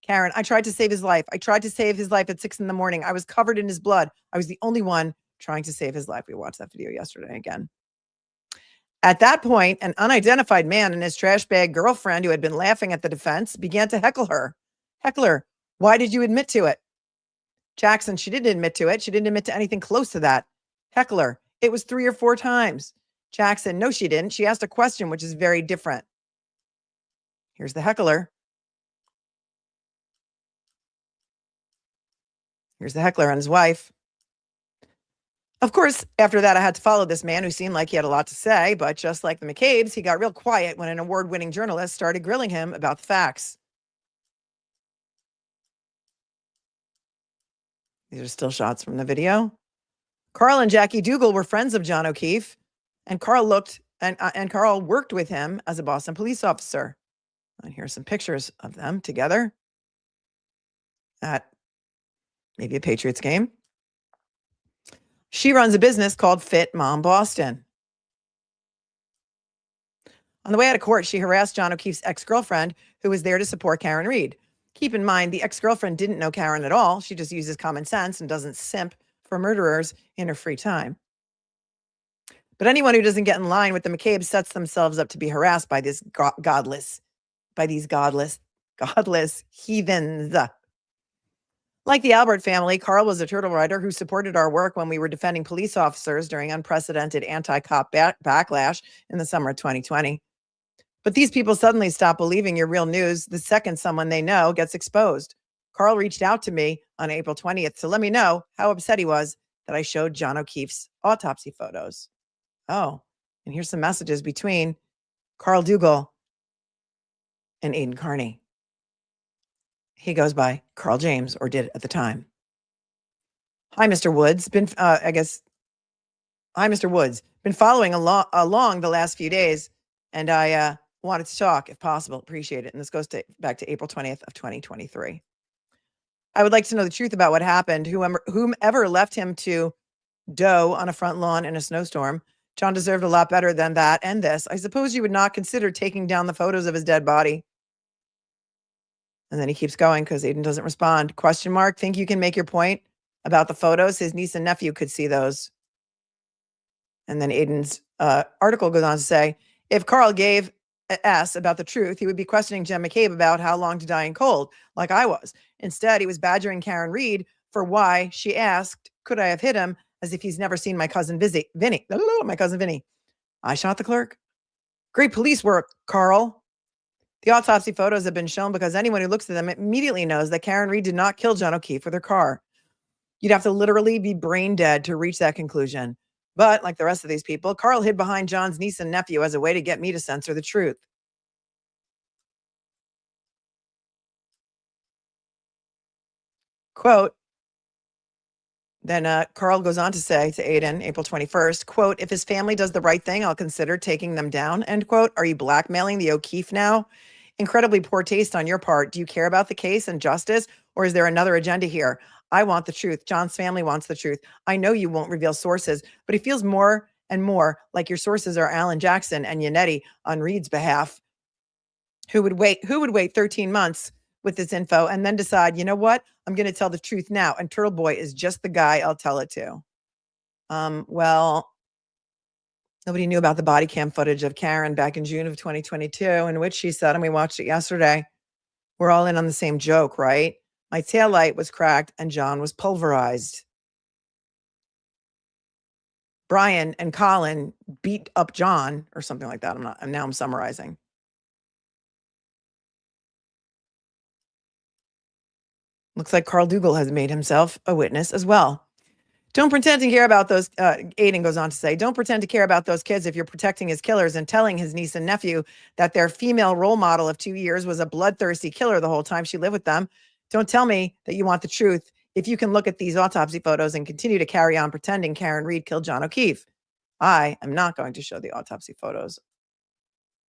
Karen, I tried to save his life. I tried to save his life at 6 a.m. I was covered in his blood. I was the only one trying to save his life. We watched that video yesterday again. At that point, an unidentified man and his trash bag girlfriend who had been laughing at the defense began to heckle her. Heckler, why did you admit to it? Jackson, she didn't admit to it. She didn't admit to anything close to that. Heckler, it was 3 or 4 times. Jackson, no, she didn't. She asked a question, which is very different. Here's the heckler. Here's the heckler and his wife. Of course, after that, I had to follow this man who seemed like he had a lot to say, but just like the McCabes, he got real quiet when an award-winning journalist started grilling him about the facts. These are still shots from the video. Carl and Jackie Dougal were friends of John O'Keefe, and Carl worked with him as a Boston police officer. And here's some pictures of them together at maybe a Patriots game. She runs a business called Fit Mom Boston. On the way out of court, she harassed John O'Keefe's ex-girlfriend, who was there to support Karen Reed. Keep in mind, the ex-girlfriend didn't know Karen at all. She just uses common sense and doesn't simp for murderers in her free time. But anyone who doesn't get in line with the McCabe's sets themselves up to be harassed by these godless heathens. Like the Albert family, Carl was a turtle rider who supported our work when we were defending police officers during unprecedented anti-cop backlash in the summer of 2020. But these people suddenly stop believing your real news the second someone they know gets exposed. Carl reached out to me on April 20th to let me know how upset he was that I showed John O'Keefe's autopsy photos. Oh, and here's some messages between Carl Dougal and Aidan Kearney. He goes by Carl James, or did at the time. Hi, Mr. Woods. Hi, Mr. Woods. Been following along the last few days, and I wanted to talk, if possible. Appreciate it. And this goes back to April 20th of 2023. I would like to know the truth about what happened. Whomever left him to doe on a front lawn in a snowstorm. John deserved a lot better than that and this. I suppose you would not consider taking down the photos of his dead body. And then he keeps going because Aidan doesn't respond. Question mark. Think you can make your point about the photos? His niece and nephew could see those. And then Aidan's article goes on to say, if Carl gave S about the truth, he would be questioning Jen McCabe about how long to die in cold, like I was. Instead, he was badgering Karen Reed for why she asked, could I have hit him, as if he's never seen my cousin Vinny. My cousin Vinny. I shot the clerk. Great police work, Carl. The autopsy photos have been shown because anyone who looks at them immediately knows that Karen Reed did not kill John O'Keefe with her car. You'd have to literally be brain dead to reach that conclusion. But like the rest of these people, Carl hid behind John's niece and nephew as a way to get me to censor the truth. Quote, then Carl goes on to say to Aidan, April 21st, quote, if his family does the right thing, I'll consider taking them down, end quote. Are you blackmailing the O'Keefe now? Incredibly poor taste on your part. Do you care about the case and justice, or is there another agenda here? I want the truth. John's family wants the truth. I know you won't reveal sources, but it feels more and more like your sources are Alan Jackson and Yannetti on Reed's behalf, who would wait 13 months with this info and then decide, you know what? I'm going to tell the truth now. And TURTLEBOY is just the guy I'll tell it to. Well, nobody knew about the body cam footage of Karen back in June of 2022, in which she said, and we watched it yesterday, we're all in on the same joke, right? My taillight was cracked and John was pulverized. Brian and Colin beat up John or something like that. I'm summarizing. Looks like Carl Dougal has made himself a witness as well. Don't pretend to care about those, Aidan goes on to say, don't pretend to care about those kids if you're protecting his killers and telling his niece and nephew that their female role model of 2 years was a bloodthirsty killer the whole time she lived with them. Don't tell me that you want the truth if you can look at these autopsy photos and continue to carry on pretending Karen Reed killed John O'Keefe. I am not going to show the autopsy photos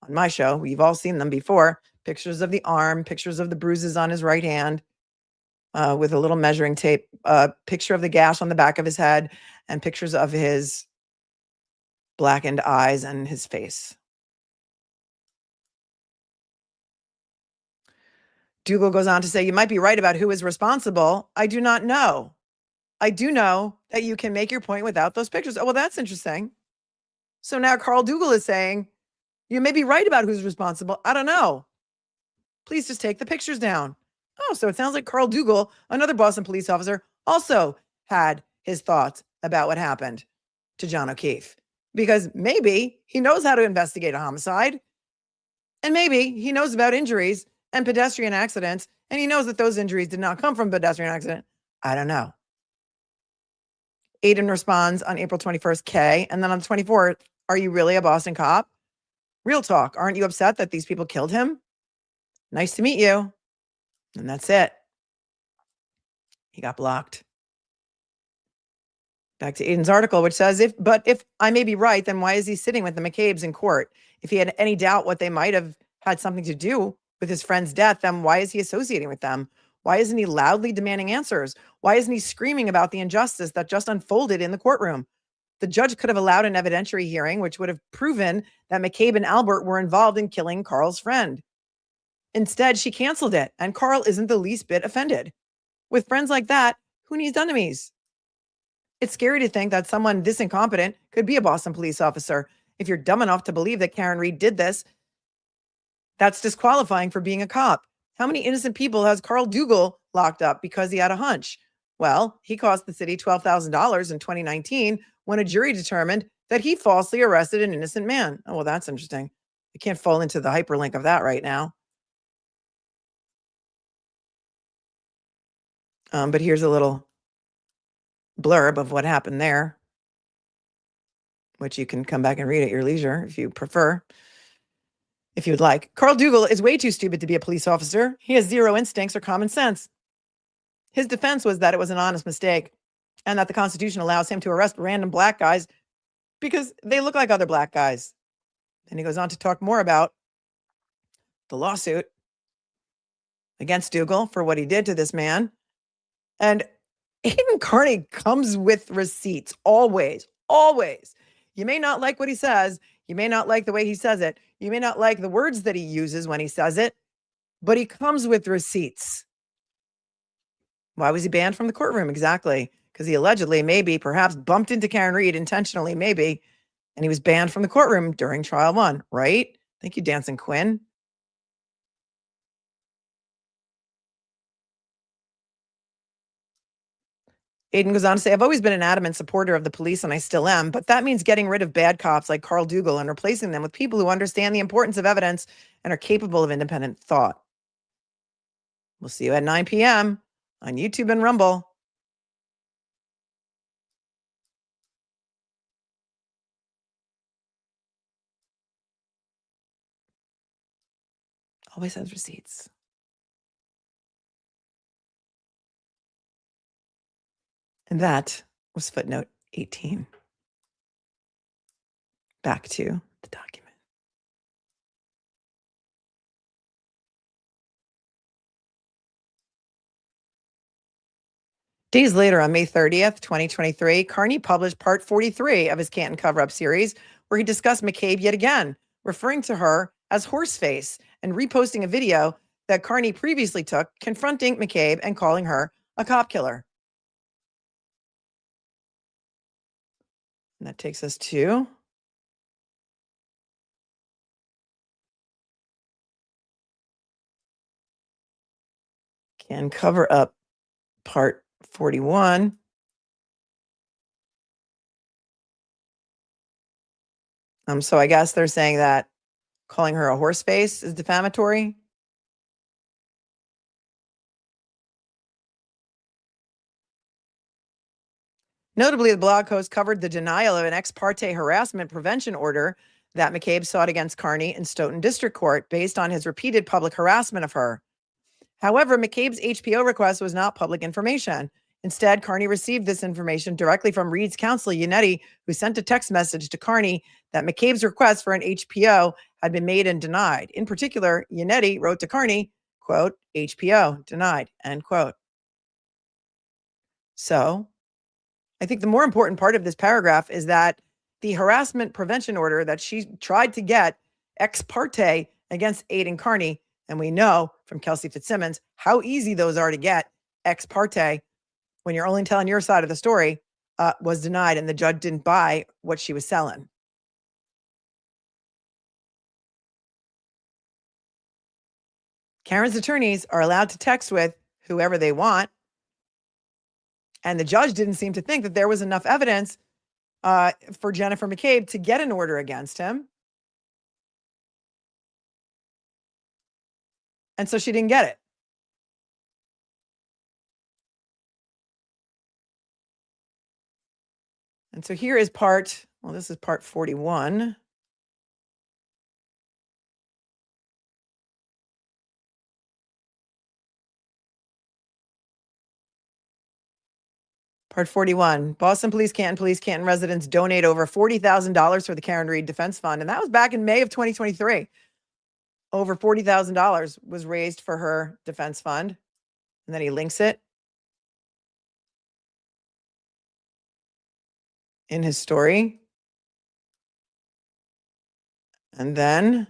on my show. We've all seen them before. Pictures of the arm, pictures of the bruises on his right hand. With a little measuring tape, picture of the gash on the back of his head, and pictures of his blackened eyes and his face. Dougal goes on to say, you might be right about who is responsible. I do not know. I do know that you can make your point without those pictures. Oh, well, that's interesting. So now Carl Dougal is saying, you may be right about who's responsible. I don't know. Please just take the pictures down. Oh, so it sounds like Carl Dougal, another Boston police officer, also had his thoughts about what happened to John O'Keefe. Because maybe he knows how to investigate a homicide. And maybe he knows about injuries and pedestrian accidents. And he knows that those injuries did not come from a pedestrian accident. I don't know. Aidan responds on April 21st, K. And then on the 24th, are you really a Boston cop? Real talk. Aren't you upset that these people killed him? Nice to meet you. And that's it. He got blocked. Back to Aidan's article, which says, if I may be right, then why is he sitting with the McCabes in court? If he had any doubt what they might have had something to do with his friend's death, then why is he associating with them? Why isn't he loudly demanding answers? Why isn't he screaming about the injustice that just unfolded in the courtroom? The judge could have allowed an evidentiary hearing, which would have proven that McCabe and Albert were involved in killing Carl's friend. Instead, she canceled it, and Carl isn't the least bit offended. With friends like that, who needs enemies? It's scary to think that someone this incompetent could be a Boston police officer. If you're dumb enough to believe that Karen Reed did this, that's disqualifying for being a cop. How many innocent people has Carl Dougal locked up because he had a hunch? Well, he cost the city $12,000 in 2019 when a jury determined that he falsely arrested an innocent man. Oh, well, that's interesting. I can't fall into the hyperlink of that right now. But here's a little blurb of what happened there, which you can come back and read at your leisure if you prefer. If you would like. Carl Dougal is way too stupid to be a police officer. He has zero instincts or common sense. His defense was that it was an honest mistake and that the Constitution allows him to arrest random black guys because they look like other black guys. And he goes on to talk more about the lawsuit against Dougal for what he did to this man. And Aiden Kearney comes with receipts, always, always. You may not like what he says. You may not like the way he says it. You may not like the words that he uses when he says it, but he comes with receipts. Why was he banned from the courtroom? Exactly. Because he allegedly, maybe, perhaps bumped into Karen Reed intentionally, maybe, and he was banned from the courtroom during trial 1, right? Thank you, Dancing Quinn. Aiden goes on to say, I've always been an adamant supporter of the police, and I still am, but that means getting rid of bad cops like Carl Dougal and replacing them with people who understand the importance of evidence and are capable of independent thought. We'll see you at 9 p.m. on YouTube and Rumble. Always has receipts. And that was footnote 18. Back to the document. Days later, on May 30th, 2023, Kearney published part 43 of his Canton cover-up series, where he discussed McCabe yet again, referring to her as Horseface and reposting a video that Kearney previously took confronting McCabe and calling her a cop killer. And that takes us to Can Cover Up part 41. So I guess they're saying that calling her a horse face is defamatory. Notably, the blog post covered the denial of an ex parte harassment prevention order that McCabe sought against Kearney in Stoughton District Court based on his repeated public harassment of her. However, McCabe's HPO request was not public information. Instead, Kearney received this information directly from Reed's counsel, Yannetti, who sent a text message to Kearney that McCabe's request for an HPO had been made and denied. In particular, Yannetti wrote to Kearney, quote, HPO denied, end quote. So I think the more important part of this paragraph is that the harassment prevention order that she tried to get ex parte against Aiden Kearney, and we know from Kelsey Fitzsimmons how easy those are to get ex parte when you're only telling your side of the story, was denied, and the judge didn't buy what she was selling. Karen's attorneys are allowed to text with whoever they want. And the judge didn't seem to think that there was enough evidence for Jennifer McCabe to get an order against him. And so she didn't get it. And so here is this is part 41. Part 41, Boston Canton residents donate over $40,000 for the Karen Reed Defense Fund. And that was back in May of 2023. Over $40,000 was raised for her defense fund. And then he links it in his story. And then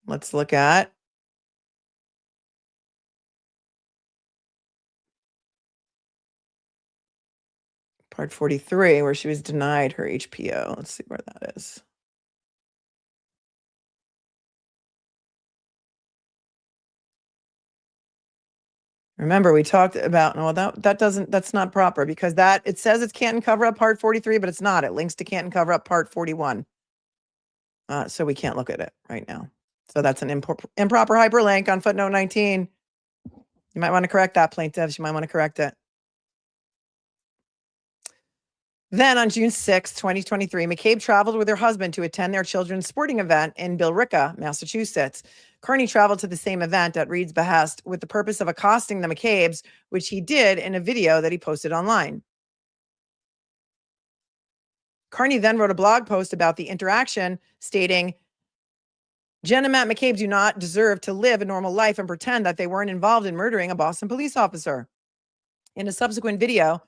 let's look at part 43, where she was denied her HPO. Let's see where that is. Remember, we talked about, no, that's not proper, because it says it's Canton cover up part 43, but it's not. It links to Canton cover up part 41. So we can't look at it right now. So that's an improper hyperlink on footnote 19. You might want to correct that, plaintiffs. You might want to correct it. Then on June 6, 2023, McCabe traveled with her husband to attend their children's sporting event in Billerica, Massachusetts. Kearney traveled to the same event at Reed's behest with the purpose of accosting the McCabes, which he did in a video that he posted online. Kearney then wrote a blog post about the interaction, stating, Jen and Matt McCabe do not deserve to live a normal life and pretend that they weren't involved in murdering a Boston police officer. In a subsequent video,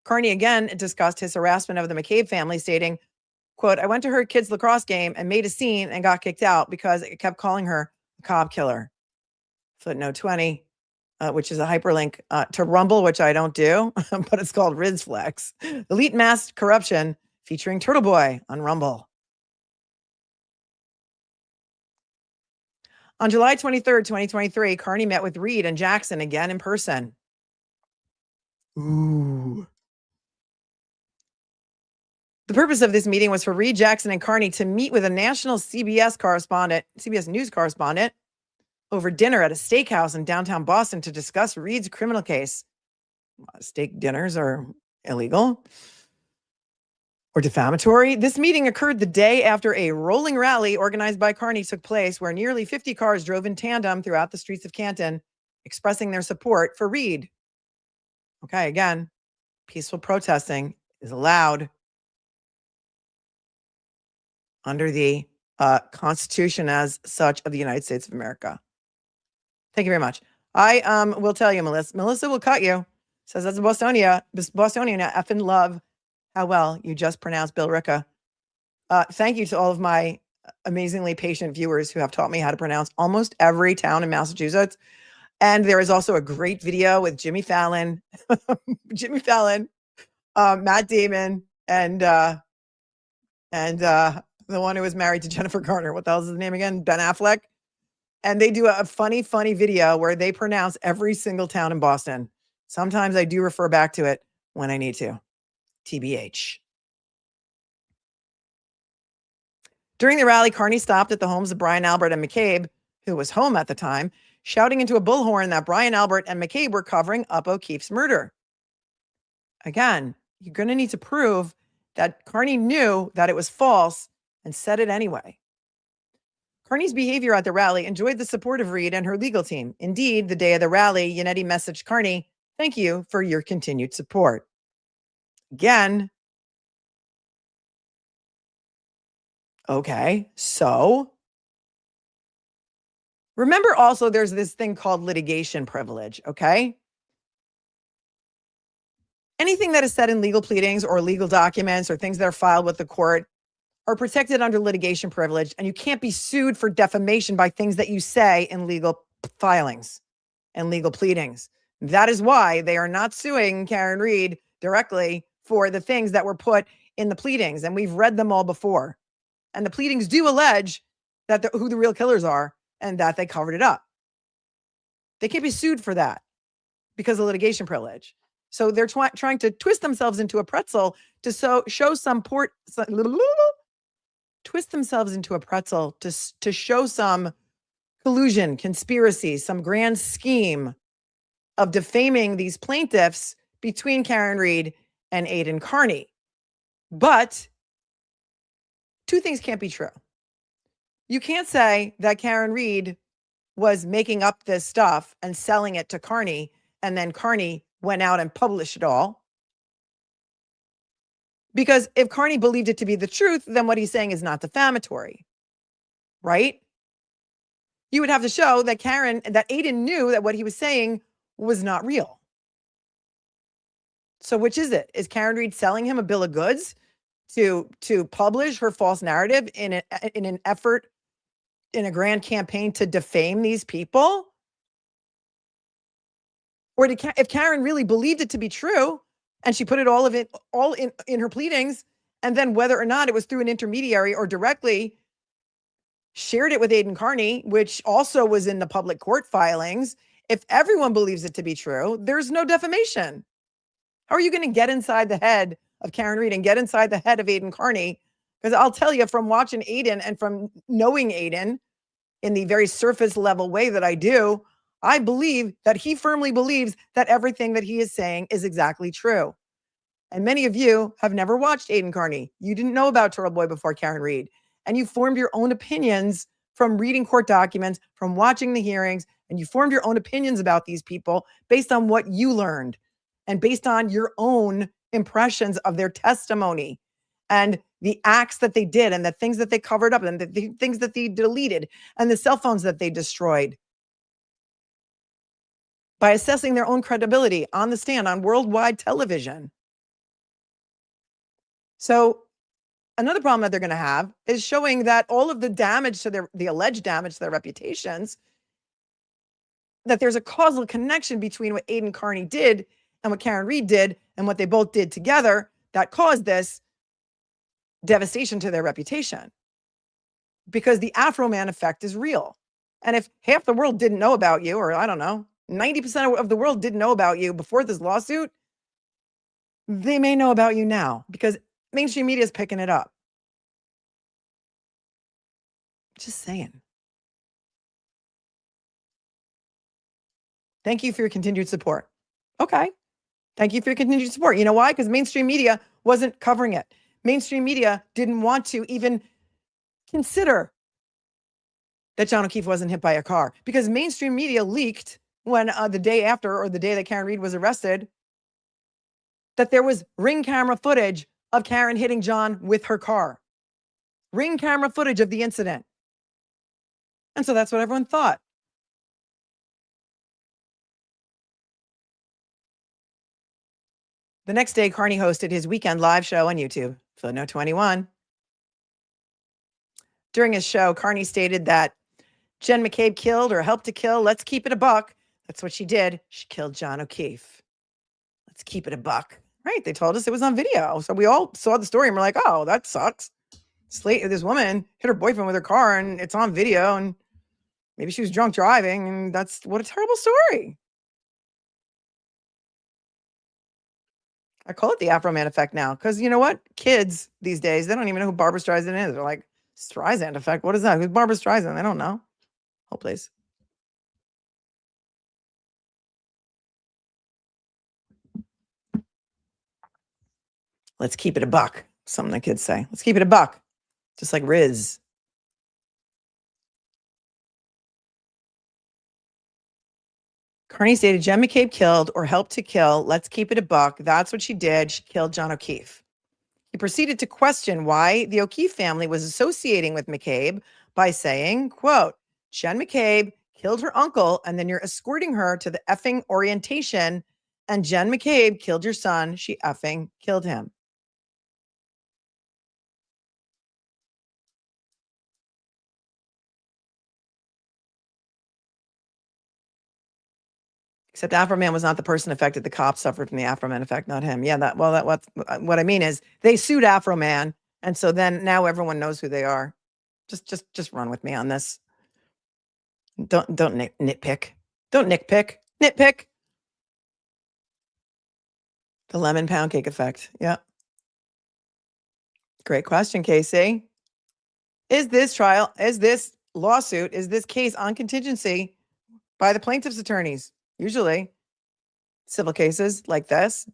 Kearney again discussed his harassment of the McCabe family, stating, quote, I went to her kid's lacrosse game and made a scene and got kicked out because it kept calling her a cop killer. Footnote 20, which is a hyperlink to Rumble, which I don't do, but it's called Rizflex. Elite Mass Corruption featuring TURTLEBOY on Rumble. On July 23rd, 2023, Kearney met with Reed and Jackson again in person. Ooh. The purpose of this meeting was for Reed, Jackson, and Kearney to meet with a national CBS News correspondent, over dinner at a steakhouse in downtown Boston to discuss Reed's criminal case. Steak dinners are illegal or defamatory. This meeting occurred the day after a rolling rally organized by Kearney took place, where nearly 50 cars drove in tandem throughout the streets of Canton, expressing their support for Reed. Okay, again, peaceful protesting is allowed under the Constitution as such of the United States of America. Thank you very much. I will tell you, Melissa. Melissa will cut you. Says, as a Bostonian, I effing love how well you just pronounced Billerica. Thank you to all of my amazingly patient viewers who have taught me how to pronounce almost every town in Massachusetts. And there is also a great video with Jimmy Fallon, Matt Damon, and the one who was married to Jennifer Garner. What the hell is his name again? Ben Affleck. And they do a funny video where they pronounce every single town in Boston. Sometimes I do refer back to it when I need to. TBH. During the rally, Kearney stopped at the homes of Brian Albert and McCabe, who was home at the time, shouting into a bullhorn that Brian Albert and McCabe were covering up O'Keefe's murder. Again, you're going to need to prove that Kearney knew that it was false and said it anyway. Kearney's behavior at the rally enjoyed the support of Reed and her legal team. Indeed, the day of the rally, Yannetti messaged Kearney, thank you for your continued support. Again, okay, so remember also there's this thing called litigation privilege, okay? Anything that is said in legal pleadings or legal documents or things that are filed with the court are protected under litigation privilege, and you can't be sued for defamation by things that you say in legal filings and legal pleadings. That is why they are not suing Karen Reed directly for the things that were put in the pleadings, and we've read them all before. And the pleadings do allege that who the real killers are and that they covered it up. They can't be sued for that because of litigation privilege. So they're trying to twist themselves into a pretzel to show some twist themselves into a pretzel to show some collusion, conspiracy, some grand scheme of defaming these plaintiffs between Karen Reed and Aidan Kearney. But two things can't be true. You can't say that Karen Reed was making up this stuff and selling it to Kearney, and then Kearney went out and published it all. Because if Kearney believed it to be the truth, then what he's saying is not defamatory, right? You would have to show that Aidan knew that what he was saying was not real. So which is it? Is Karen Read selling him a bill of goods to publish her false narrative in an effort, in a grand campaign to defame these people? Or if Karen really believed it to be true and she put it all in her pleadings, and then whether or not it was through an intermediary or directly shared it with Aidan Kearney, which also was in the public court filings, if everyone believes it to be true, there's no defamation. How are you going to get inside the head of Karen Read and get inside the head of Aidan Kearney? Because I'll tell you, from watching Aidan and from knowing Aidan in the very surface level way that I do, I believe that he firmly believes that everything that he is saying is exactly true. And many of you have never watched Aidan Kearney. You didn't know about TURTLEBOY before Karen Read. And you formed your own opinions from reading court documents, from watching the hearings, and you formed your own opinions about these people based on what you learned and based on your own impressions of their testimony and the acts that they did and the things that they covered up and the things that they deleted and the cell phones that they destroyed. By assessing their own credibility on the stand on worldwide television. So another problem that they're going to have is showing that all of the damage to the alleged damage to their reputations, that there's a causal connection between what Aidan Kearney did and what Karen Read did and what they both did together that caused this devastation to their reputation. Because the Afro Man effect is real. And if half the world didn't know about you, or I don't know, 90% of the world didn't know about you before this lawsuit, they may know about you now because mainstream media is picking it up. Just saying. Thank you for your continued support. Okay. Thank you for your continued support. You know why? Because mainstream media wasn't covering it. Mainstream media didn't want to even consider that John O'Keefe wasn't hit by a car because mainstream media leaked when the day after, or the day that Karen Read was arrested, that there was ring camera footage of Karen hitting John with her car. Ring camera footage of the incident. And so that's what everyone thought. The next day, Kearney hosted his weekend live show on YouTube, footnote 21. During his show, Kearney stated that Jen McCabe killed or helped to kill, let's keep it a buck. That's what she did. She killed John O'Keefe. Let's keep it a buck. Right. They told us it was on video. So we all saw the story and we're like, oh, that sucks. This woman hit her boyfriend with her car and it's on video and maybe she was drunk driving and what a terrible story. I call it the Afro Man effect now because you know what? Kids these days, they don't even know who Barbra Streisand is. They're like, Streisand effect? What is that? Who's Barbra Streisand? They don't know. Hold please. Let's keep it a buck. Something the kids say. Let's keep it a buck. Just like Riz. Kearney stated Jen McCabe killed or helped to kill. Let's keep it a buck. That's what she did. She killed John O'Keefe. He proceeded to question why the O'Keefe family was associating with McCabe by saying, quote, Jen McCabe killed her uncle and then you're escorting her to the effing orientation and Jen McCabe killed your son. She effing killed him. Except Afro Man was not the person affected. The cops suffered from the Afro Man effect, not him. Yeah, what I mean is they sued Afro Man, and so then now everyone knows who they are. Just run with me on this. Don't nitpick. Don't nitpick. Nitpick. The lemon pound cake effect. Yeah. Great question, Casey. Is this lawsuit, is this case on contingency by the plaintiff's attorneys? Usually, civil cases like this,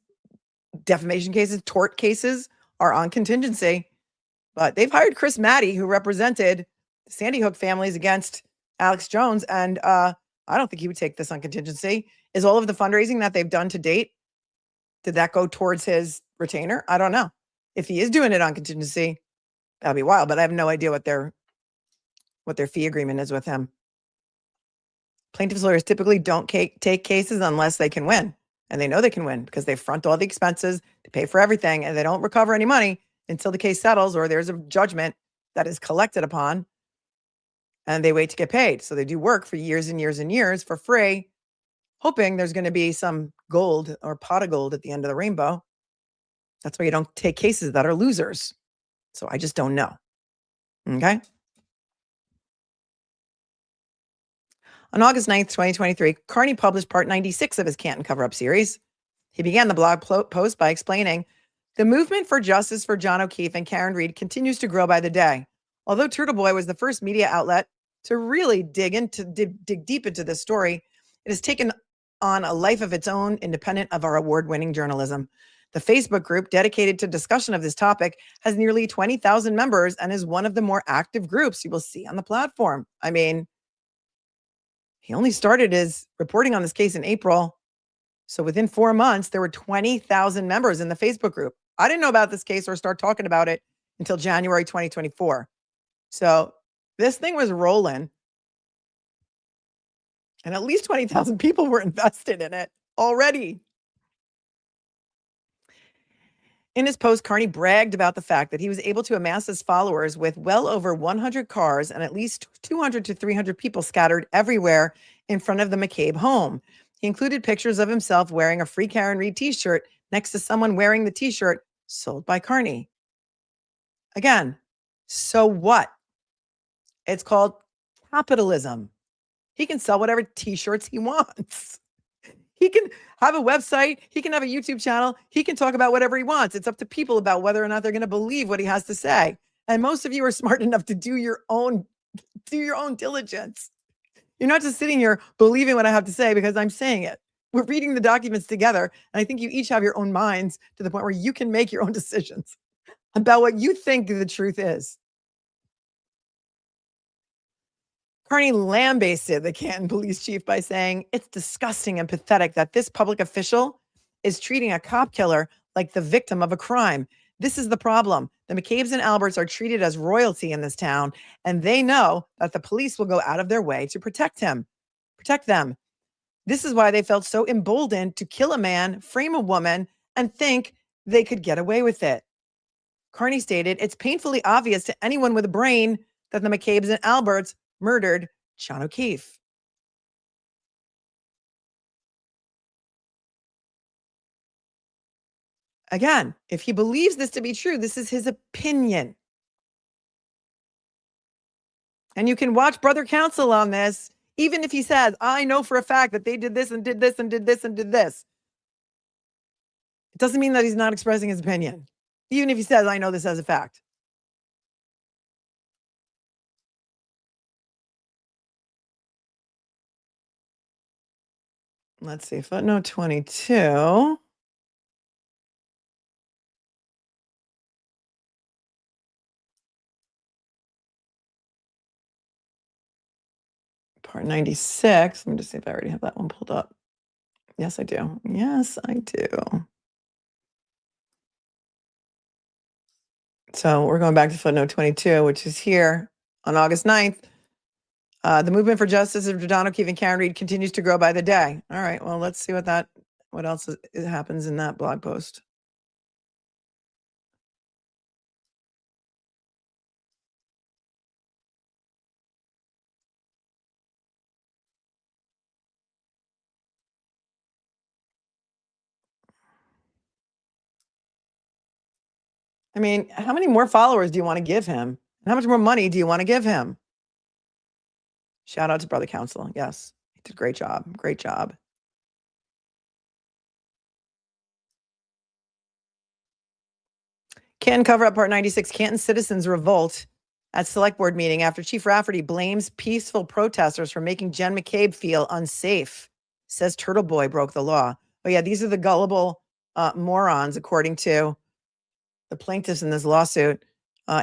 defamation cases, tort cases are on contingency. But they've hired Chris Mattei, who represented the Sandy Hook families against Alex Jones. And I don't think he would take this on contingency. Is all of the fundraising that they've done to date, did that go towards his retainer? I don't know. If he is doing it on contingency, that'd be wild. But I have no idea what their fee agreement is with him. Plaintiffs' lawyers typically don't take cases unless they can win. And they know they can win because they front all the expenses, they pay for everything, and they don't recover any money until the case settles or there's a judgment that is collected upon, and they wait to get paid. So they do work for years and years and years for free, hoping there's going to be some gold or pot of gold at the end of the rainbow. That's why you don't take cases that are losers. So I just don't know. Okay. On August 9th, 2023, Kearney published part 96 of his Canton cover-up series. He began the blog post by explaining, the movement for justice for John O'Keefe and Karen Reed continues to grow by the day. Although TURTLEBOY was the first media outlet to really dig deep into this story, it has taken on a life of its own, independent of our award-winning journalism. The Facebook group dedicated to discussion of this topic has nearly 20,000 members and is one of the more active groups you will see on the platform. I mean, he only started his reporting on this case in April. So within 4 months, there were 20,000 members in the Facebook group. I didn't know about this case or start talking about it until January 2024. So this thing was rolling. And at least 20,000 people were invested in it already. In his post, Kearney bragged about the fact that he was able to amass his followers with well over 100 cars and at least 200 to 300 people scattered everywhere in front of the McCabe home. He included pictures of himself wearing a Free Karen Reed t-shirt next to someone wearing the t-shirt sold by Kearney. Again, so what? It's called capitalism. He can sell whatever t-shirts he wants. He can have a website. He can have a YouTube channel. He can talk about whatever he wants. It's up to people about whether or not they're going to believe what he has to say. And most of you are smart enough to do your own diligence. You're not just sitting here believing what I have to say because I'm saying it. We're reading the documents together. And I think you each have your own minds to the point where you can make your own decisions about what you think the truth is. Kearney lambasted the Canton police chief by saying, it's disgusting and pathetic that this public official is treating a cop killer like the victim of a crime. This is the problem. The McCabe's and Alberts are treated as royalty in this town, and they know that the police will go out of their way to protect them. This is why they felt so emboldened to kill a man, frame a woman, and think they could get away with it. Kearney stated, it's painfully obvious to anyone with a brain that the McCabe's and Alberts murdered John O'Keefe. Again, if he believes this to be true, this is his opinion. And you can watch Brother Counsel on this, even if he says, I know for a fact that they did this and did this and did this and did this. It doesn't mean that he's not expressing his opinion, even if he says, I know this as a fact. Let's see, footnote 22. Part 96. Let me just see if I already have that one pulled up. Yes, I do. Yes, I do. So we're going back to footnote 22, which is here on August 9th. The movement for justice of John O'Keefe and Karen Reed continues to grow by the day. All right, well, let's see what else happens in that blog post. I mean, how many more followers do you want to give him? And how much more money do you want to give him? Shout out to Brother Counsel. Yes, he did a great job. Great job. Canton cover up part 96. Canton citizens revolt at select board meeting after Chief Rafferty blames peaceful protesters for making Jen McCabe feel unsafe. Says TURTLEBOY broke the law. Oh yeah, these are the gullible morons, according to the plaintiffs in this lawsuit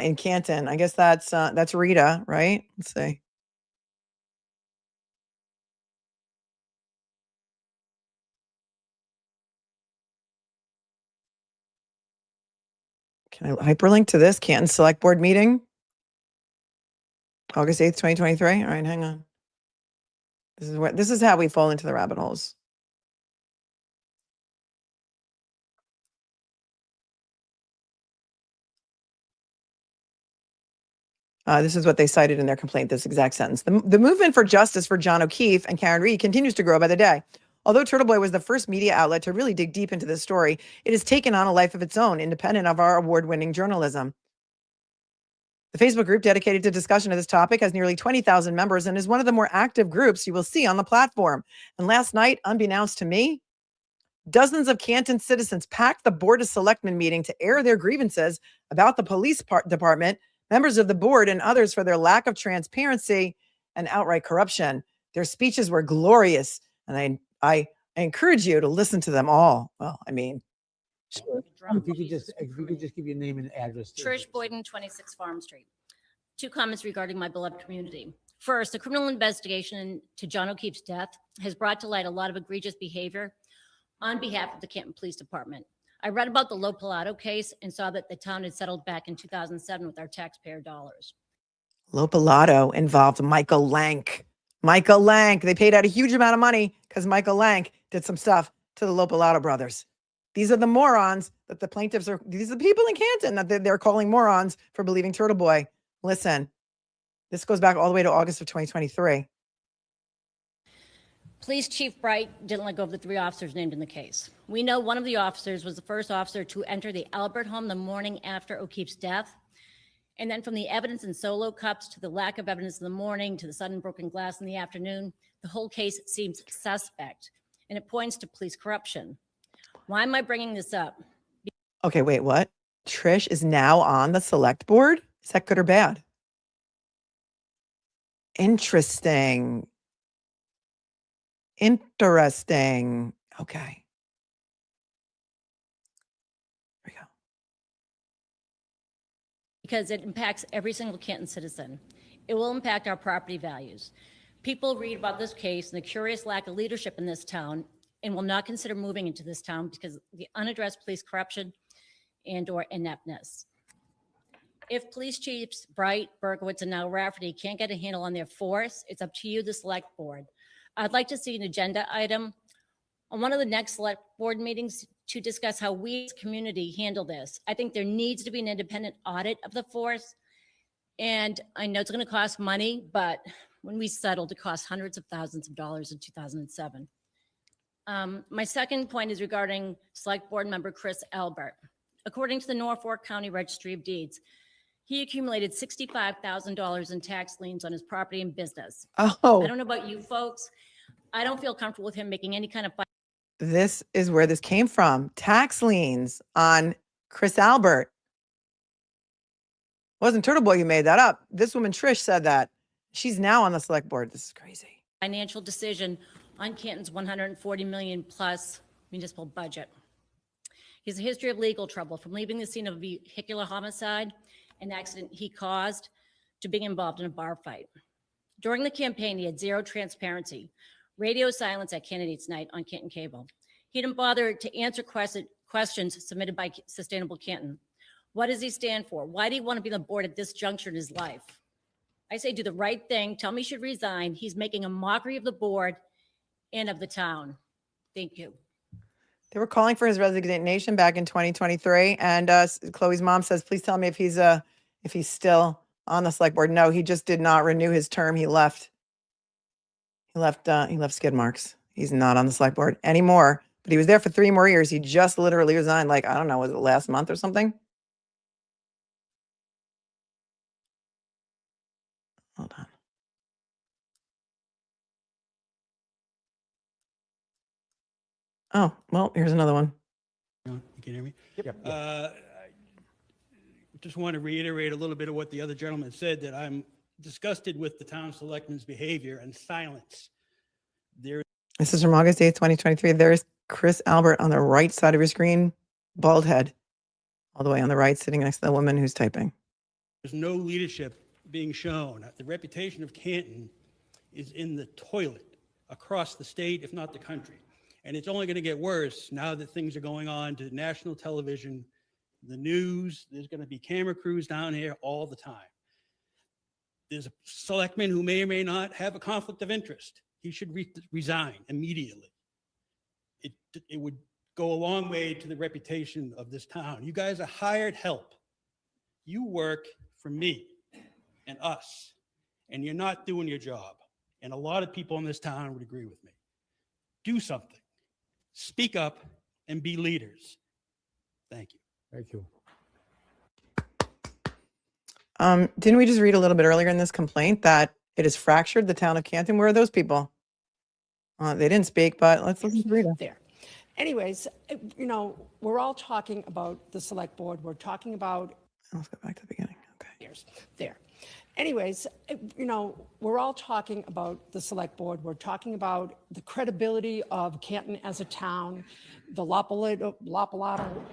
in Canton. I guess that's Rita, right? Let's see. Can I hyperlink to this Canton Select Board meeting? August 8th, 2023. All right, hang on. This is how we fall into the rabbit holes. This is what they cited in their complaint, this exact sentence. The movement for justice for John O'Keefe and Karen Reed continues to grow by the day. Although TURTLEBOY was the first media outlet to really dig deep into this story, it has taken on a life of its own, independent of our award-winning journalism. The Facebook group dedicated to discussion of this topic has nearly 20,000 members and is one of the more active groups you will see on the platform. And last night, unbeknownst to me, dozens of Canton citizens packed the Board of Selectmen meeting to air their grievances about the police department, members of the board, and others for their lack of transparency and outright corruption. Their speeches were glorious, and I encourage you to listen to them all. Well, I mean, Sure. If you could just give your name and address. Trish Boyden, 26 Farm Street. 2 comments regarding my beloved community. First, the criminal investigation into John O'Keefe's death has brought to light a lot of egregious behavior on behalf of the Canton Police Department. I read about the Lo Pilato case and saw that the town had settled back in 2007 with our taxpayer dollars. Lo Pilato involved Michael Lank. Michael Lank. They paid out a huge amount of money because Michael Lank did some stuff to the Lo Pilato brothers. These are the morons that the plaintiffs are, these are the people in Canton that they're calling morons for believing TURTLEBOY. Listen, this goes back all the way to August of 2023. Police Chief Bright didn't let go of the 3 officers named in the case. We know one of the officers was the first officer to enter the Albert home the morning after O'Keefe's death. And then from the evidence in solo cups to the lack of evidence in the morning to the sudden broken glass in the afternoon, the whole case seems suspect and it points to police corruption. Why am I bringing this up? Okay, wait, what? Trish is now on the select board? Is that good or bad? Interesting. Interesting. Okay. Here we go. Because it impacts every single Canton citizen. It will impact our property values. People read about this case and the curious lack of leadership in this town and will not consider moving into this town because of the unaddressed police corruption and or ineptness. If police chiefs Bright, Berkowitz, and now Rafferty can't get a handle on their force, it's up to you, the select board. I'd like to see an agenda item on one of the next select board meetings to discuss how we as a community handle this. I think there needs to be an independent audit of the force. And I know it's going to cost money, but when we settled, it cost hundreds of thousands of dollars in 2007. My second point is regarding select board member Chris Albert. According to the Norfolk County Registry of Deeds, he accumulated $65,000 in tax liens on his property and business. Oh, I don't know about you folks. I don't feel comfortable with him making any kind of. this is where this came from. Tax liens on Chris Albert. It wasn't TURTLEBOY who made that up. This woman, Trish, said that. She's now on the select board. This is crazy. Financial decision on Canton's $140 million plus municipal budget. He has a history of legal trouble, from leaving the scene of a vehicular homicide, an accident he caused, to being involved in a bar fight. During the campaign, he had zero transparency, radio silence at candidates night on Canton Cable. He didn't bother to answer questions submitted by Sustainable Canton. What does he stand for? Why do you want to be on the board at this juncture in his life? I say do the right thing. Tell me he should resign. He's making a mockery of the board and of the town. Thank you. They were calling for his resignation back in 2023. And Chloe's mom says, please tell me if he's still on the select board. No, he just did not renew his term. He left. He left skid marks. He's not on the select board anymore, but he was there for 3 more years. He just literally resigned, like, I don't know, was it last month or something? Hold on. Oh, well, here's another one. You can hear me? Yep. Just want to reiterate a little bit of what the other gentleman said, that I'm disgusted with the town selectmen's behavior and silence. This is from August 8th, 2023. There's Chris Albert on the right side of your screen, bald head, all the way on the right, sitting next to the woman who's typing. There's no leadership being shown. The reputation of Canton is in the toilet across the state, if not the country. And it's only going to get worse now that things are going on to national television, the news. There's going to be camera crews down here all the time. There's a selectman who may or may not have a conflict of interest. he should resign immediately. It would go a long way to the reputation of this town. You guys are hired help. You work for me and us, and you're not doing your job. And a lot of people in this town would agree with me. Do something. Speak up and be leaders. Thank you. Thank you. Didn't we just read a little bit earlier in this complaint that it has fractured the town of Canton? Where are those people? They didn't speak, but let's listen to Rita. There. Anyways, you know, we're all talking about the select board. We're talking about Let's go back to the beginning. Okay. years there. Anyways, you know, we're all talking about the select board. We're talking about the credibility of Canton as a town, the Lapalato,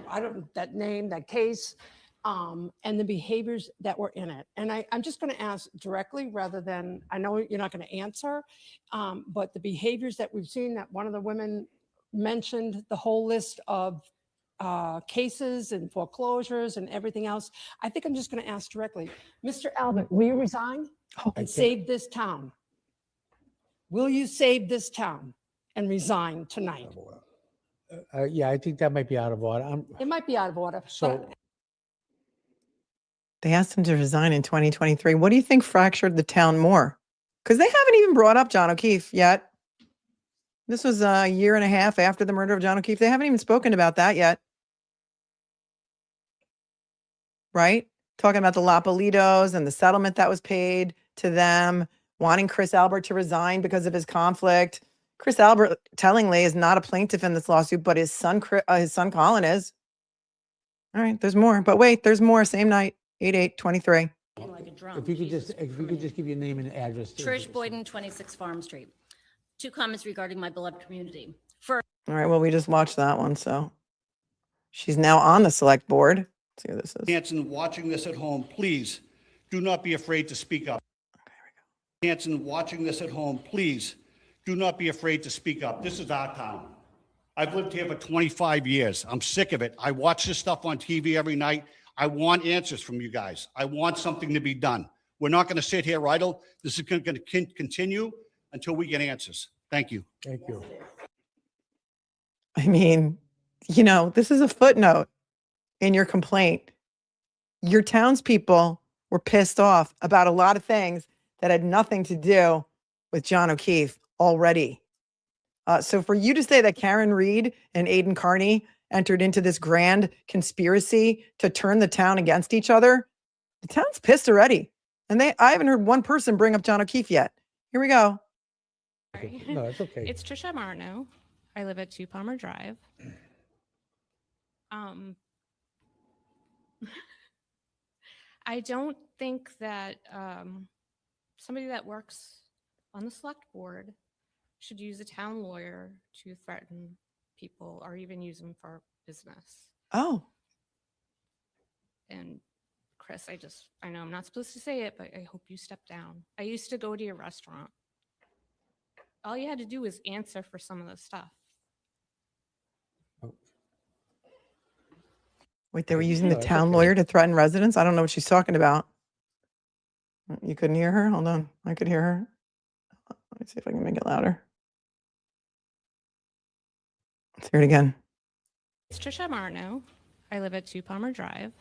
I don't know that name, that case, and the behaviors that were in it. And I'm just going to ask directly rather than, I know you're not going to answer, but the behaviors that we've seen, that one of the women mentioned the whole list of cases and foreclosures and everything else. I think I'm just going to ask directly, Mr. Albert, will you resign and save this town? Will you save this town and resign tonight? Yeah, I think that might be out of order. It might be out of order. So They asked him to resign in 2023. What do you think fractured the town more? Because they haven't even brought up John O'Keefe yet. This was a year and a half after the murder of John O'Keefe. They haven't even spoken about that yet. Right? Talking about the Lapalitos and the settlement that was paid to them, wanting Chris Albert to resign because of his conflict. Chris Albert, tellingly, is not a plaintiff in this lawsuit, but his son Colin is. All right, there's more. But wait, there's more. Same night, 8/8/23. Like a drum. if you could Jesus just give your name and address. Trish Boyden, 26 Farm Street. 2 comments regarding my beloved community. First, All right, well, we just watched that one, so she's now on the select board. Let's see what this is. Canton, watching this at home, please do not be afraid to speak up. Canton, watching this at home, please do not be afraid to speak up. This is our town. I've lived here for 25 years. I'm sick of it. I watch this stuff on TV every night. I want answers from you guys. I want something to be done. We're not going to sit here idle. This is going to continue until we get answers. Thank you. Thank you. I mean, you know, this is a footnote in your complaint. Your townspeople were pissed off about a lot of things that had nothing to do with John O'Keefe already. So for you to say that Karen Reed and Aidan Kearney entered into this grand conspiracy to turn the town against each other, the town's pissed already. And I haven't heard one person bring up John O'Keefe yet. Here we go. Sorry. No, it's okay. It's Trisha Marno. I live at 2 Palmer Drive. I don't think that somebody that works on the select board should use a town lawyer to threaten people or even use them for business. Oh, And Chris, I know I'm not supposed to say it, but I hope you step down. I used to go to your restaurant. All you had to do was answer for some of the stuff. wait, they were using the No, it's town okay. lawyer to threaten residents? I don't know what she's talking about. You couldn't hear her? Hold on. I could hear her. Let me see if I can make it louder. Let's hear it again. It's Trisha Marno. I live at 2 Palmer Drive.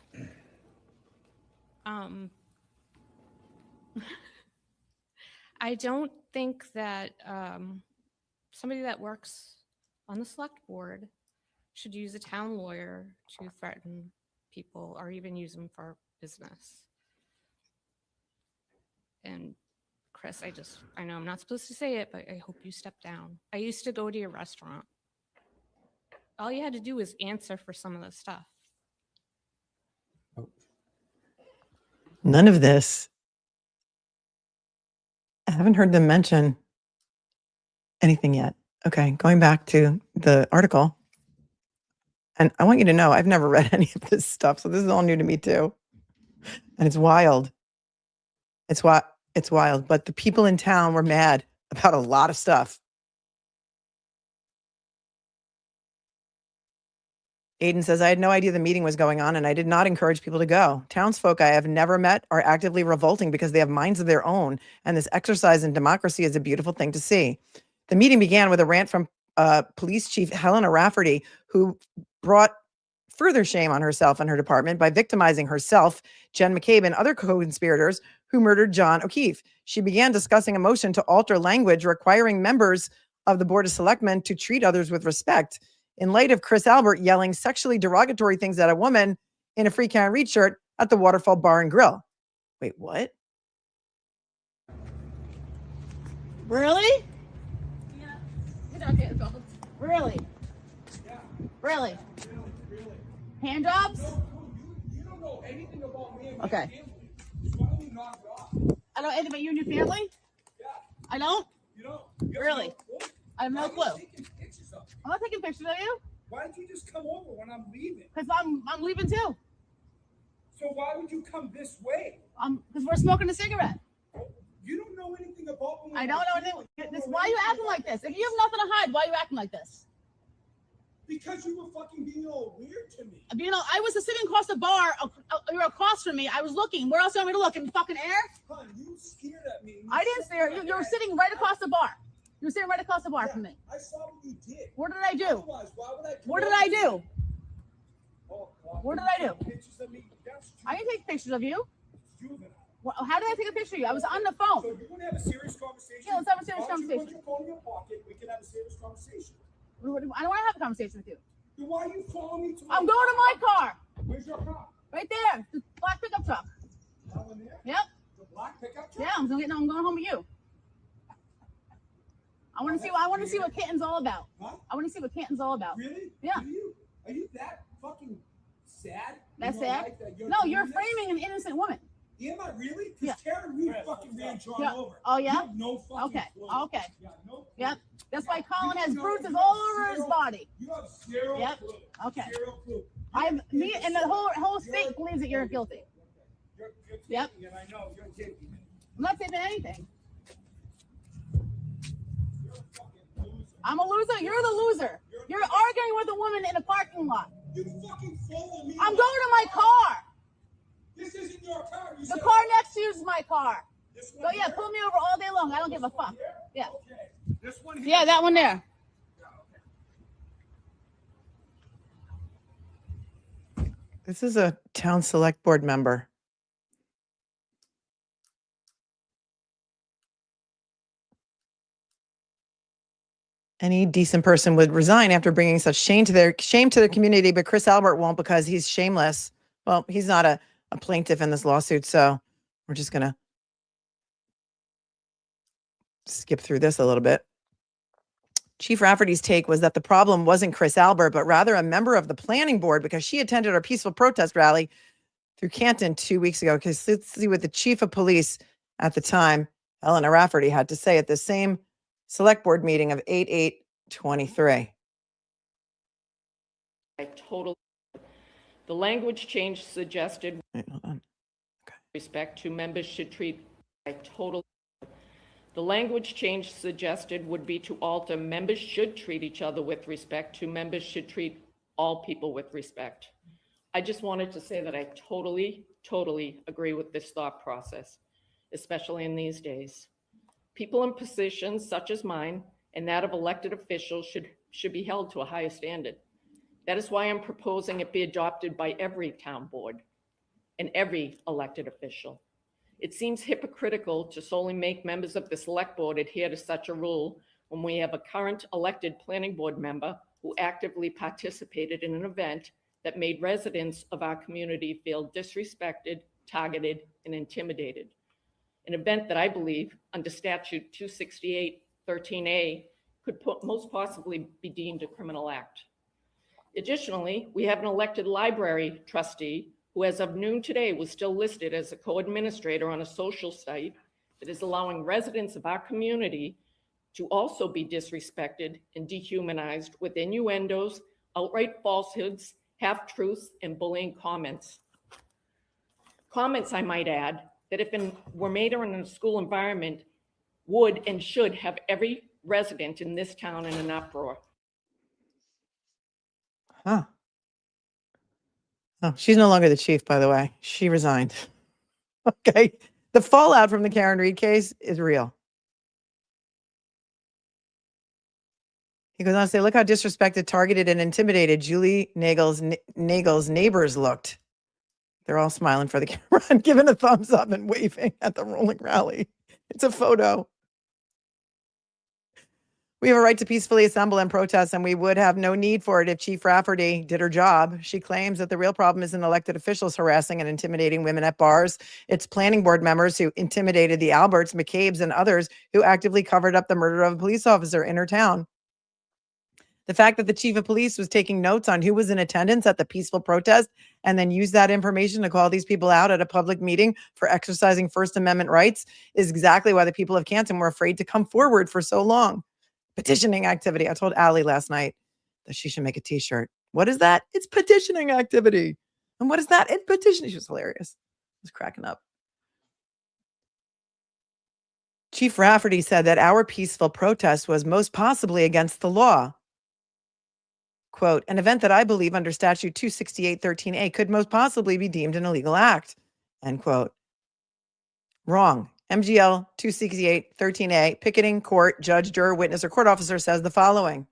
I don't think that somebody that works on the select board should use a town lawyer to threaten people or even use them for business. And Chris, I know I'm not supposed to say it, but I hope you step down. I used to go to your restaurant. All you had to do was answer for some of the stuff. None of this. I haven't heard them mention anything yet. Okay, going back to the article. And I want you to know, I've never read any of this stuff, so this is all new to me too. And it's wild. It's wild. But the people in town were mad about a lot of stuff. Aiden says, I had no idea the meeting was going on and I did not encourage people to go. Townsfolk I have never met are actively revolting because they have minds of their own. And this exercise in democracy is a beautiful thing to see. The meeting began with a rant from Police Chief Helena Rafferty, who brought further shame on herself and her department by victimizing herself, Jen McCabe, and other co-conspirators who murdered John O'Keefe. She began discussing a motion to alter language requiring members of the Board of Selectmen to treat others with respect in light of Chris Albert yelling sexually derogatory things at a woman in a Free Karen Reed shirt at the Waterfall Bar and Grill. Wait, what? Really? Yeah. We don't get involved. Really? Yeah. Really? Hand jobs? No, you don't know anything about me and my Okay. family. Why don't you knock it off? I don't know anything about you and your family? Yeah. I don't? You don't. You have Really? no clue. I have no Why are you clue. taking pictures of me? I'm not taking pictures of you Why did you just come over when I'm leaving? because I'm leaving too. So why would you come this way? Because we're smoking a cigarette. You don't know anything about me. I don't know anything. Why are you acting like this? If you have nothing to hide, why are you acting like this? Because you were fucking being all weird to me. You know, I was sitting across the bar. You're across from me. I was looking. Where else do you want me to look? In the fucking air? Hon, you stared at me. I didn't stare. You were sitting right across the bar. You were sitting right across the bar from me. I saw what you did. What did I do? Otherwise, why would I come What did over I to do? you? Oh, God. What did I do? Pictures of me. That's I didn't take pictures of you. juvenile. How did I take a picture of you? I was on the phone. So you want to have a serious conversation? Yeah, let's have a serious Why don't you conversation. put your phone in your pocket? We can have a serious conversation. I don't want to have a conversation with you. Then why are you calling me? I'm going to my car. Where's your car? Right there. The black pickup truck. That one there? Yep. The black pickup truck? Yeah, I'm going home with you. I want to see what Canton's all about. Huh? I want to see what Canton's all about. Really? Yeah. Are you that fucking sad? That's in your sad? life that No, you're doing this? framing an innocent woman. Am I really? Yeah. Because Karen Reed fucking ran John Yeah. over. Oh, yeah? You have no fucking Okay. clue. Okay. Yeah, no clue. Yep. That's why Colin has You bruises have all over his zero- body. You have zero Yep. clue. Okay. Zero clue. Me and the whole state believes that you're guilty. You're taking Yep. it, I know. You're taking it. I'm not taking anything. You're a fucking loser. I'm a loser. You're the loser. You're arguing with a woman in a parking lot. You fucking follow me. I'm going to my car. This isn't your car. You The said- car next to you is my car. This So one yeah, here? pull me over all day long. I don't give a fuck. Here? Yeah. Okay. This one here? Yeah, that one there. This is a town select board member. Any decent person would resign after bringing such shame to their community, but Chris Albert won't because he's shameless. Well, he's not a plaintiff in this lawsuit, so we're just gonna skip through this a little bit. Chief Rafferty's take was that the problem wasn't Chris Albert, but rather a member of the planning board because she attended our peaceful protest rally through Canton 2 weeks ago. Because let's see what the chief of police at the time, Helena Rafferty, had to say at the same select board meeting of 8/8/23. I totally, the language change suggested Wait, hold on. respect to members should treat, the language change suggested would be to alter members should treat each other with respect to members should treat all people with respect. I just wanted to say that I totally agree with this thought process, especially in these days. People in positions such as mine and that of elected officials should be held to a higher standard. That is why I'm proposing it be adopted by every town board and every elected official. It seems hypocritical to solely make members of the select board adhere to such a rule when we have a current elected planning board member who actively participated in an event that made residents of our community feel disrespected, targeted, and intimidated. An event that I believe under statute 268-13A could most possibly be deemed a criminal act. Additionally, we have an elected library trustee who as of noon today was still listed as a co-administrator on a social site that is allowing residents of our community to also be disrespected and dehumanized with innuendos, outright falsehoods, half-truths, and bullying comments. Comments, I might add, that if were made in a school environment would and should have every resident in this town in an uproar. Huh. Oh, she's no longer the chief, by the way. She resigned. Okay. The fallout from the Karen Reed case is real. He goes on to say, look how disrespected, targeted, and intimidated Julie Nagel's neighbors looked. They're all smiling for the camera and giving a thumbs up and waving at the rolling rally. It's a photo. We have a right to peacefully assemble and protest, and we would have no need for it if Chief Rafferty did her job. She claims that the real problem isn't elected officials harassing and intimidating women at bars. It's planning board members who intimidated the Alberts, McCabe's, and others who actively covered up the murder of a police officer in her town. The fact that the chief of police was taking notes on who was in attendance at the peaceful protest and then used that information to call these people out at a public meeting for exercising First Amendment rights is exactly why the people of Canton were afraid to come forward for so long. Petitioning activity. I told Allie last night that she should make a t-shirt. What is that? It's petitioning activity. And what is that? It's petitioning. She was hilarious. I was cracking up. Chief Rafferty said that our peaceful protest was most possibly against the law. Quote, an event that I believe under statute 268.13a could most possibly be deemed an illegal act. End quote. Wrong. MGL 268.13a, picketing, court, judge, juror, witness, or court officer says the following.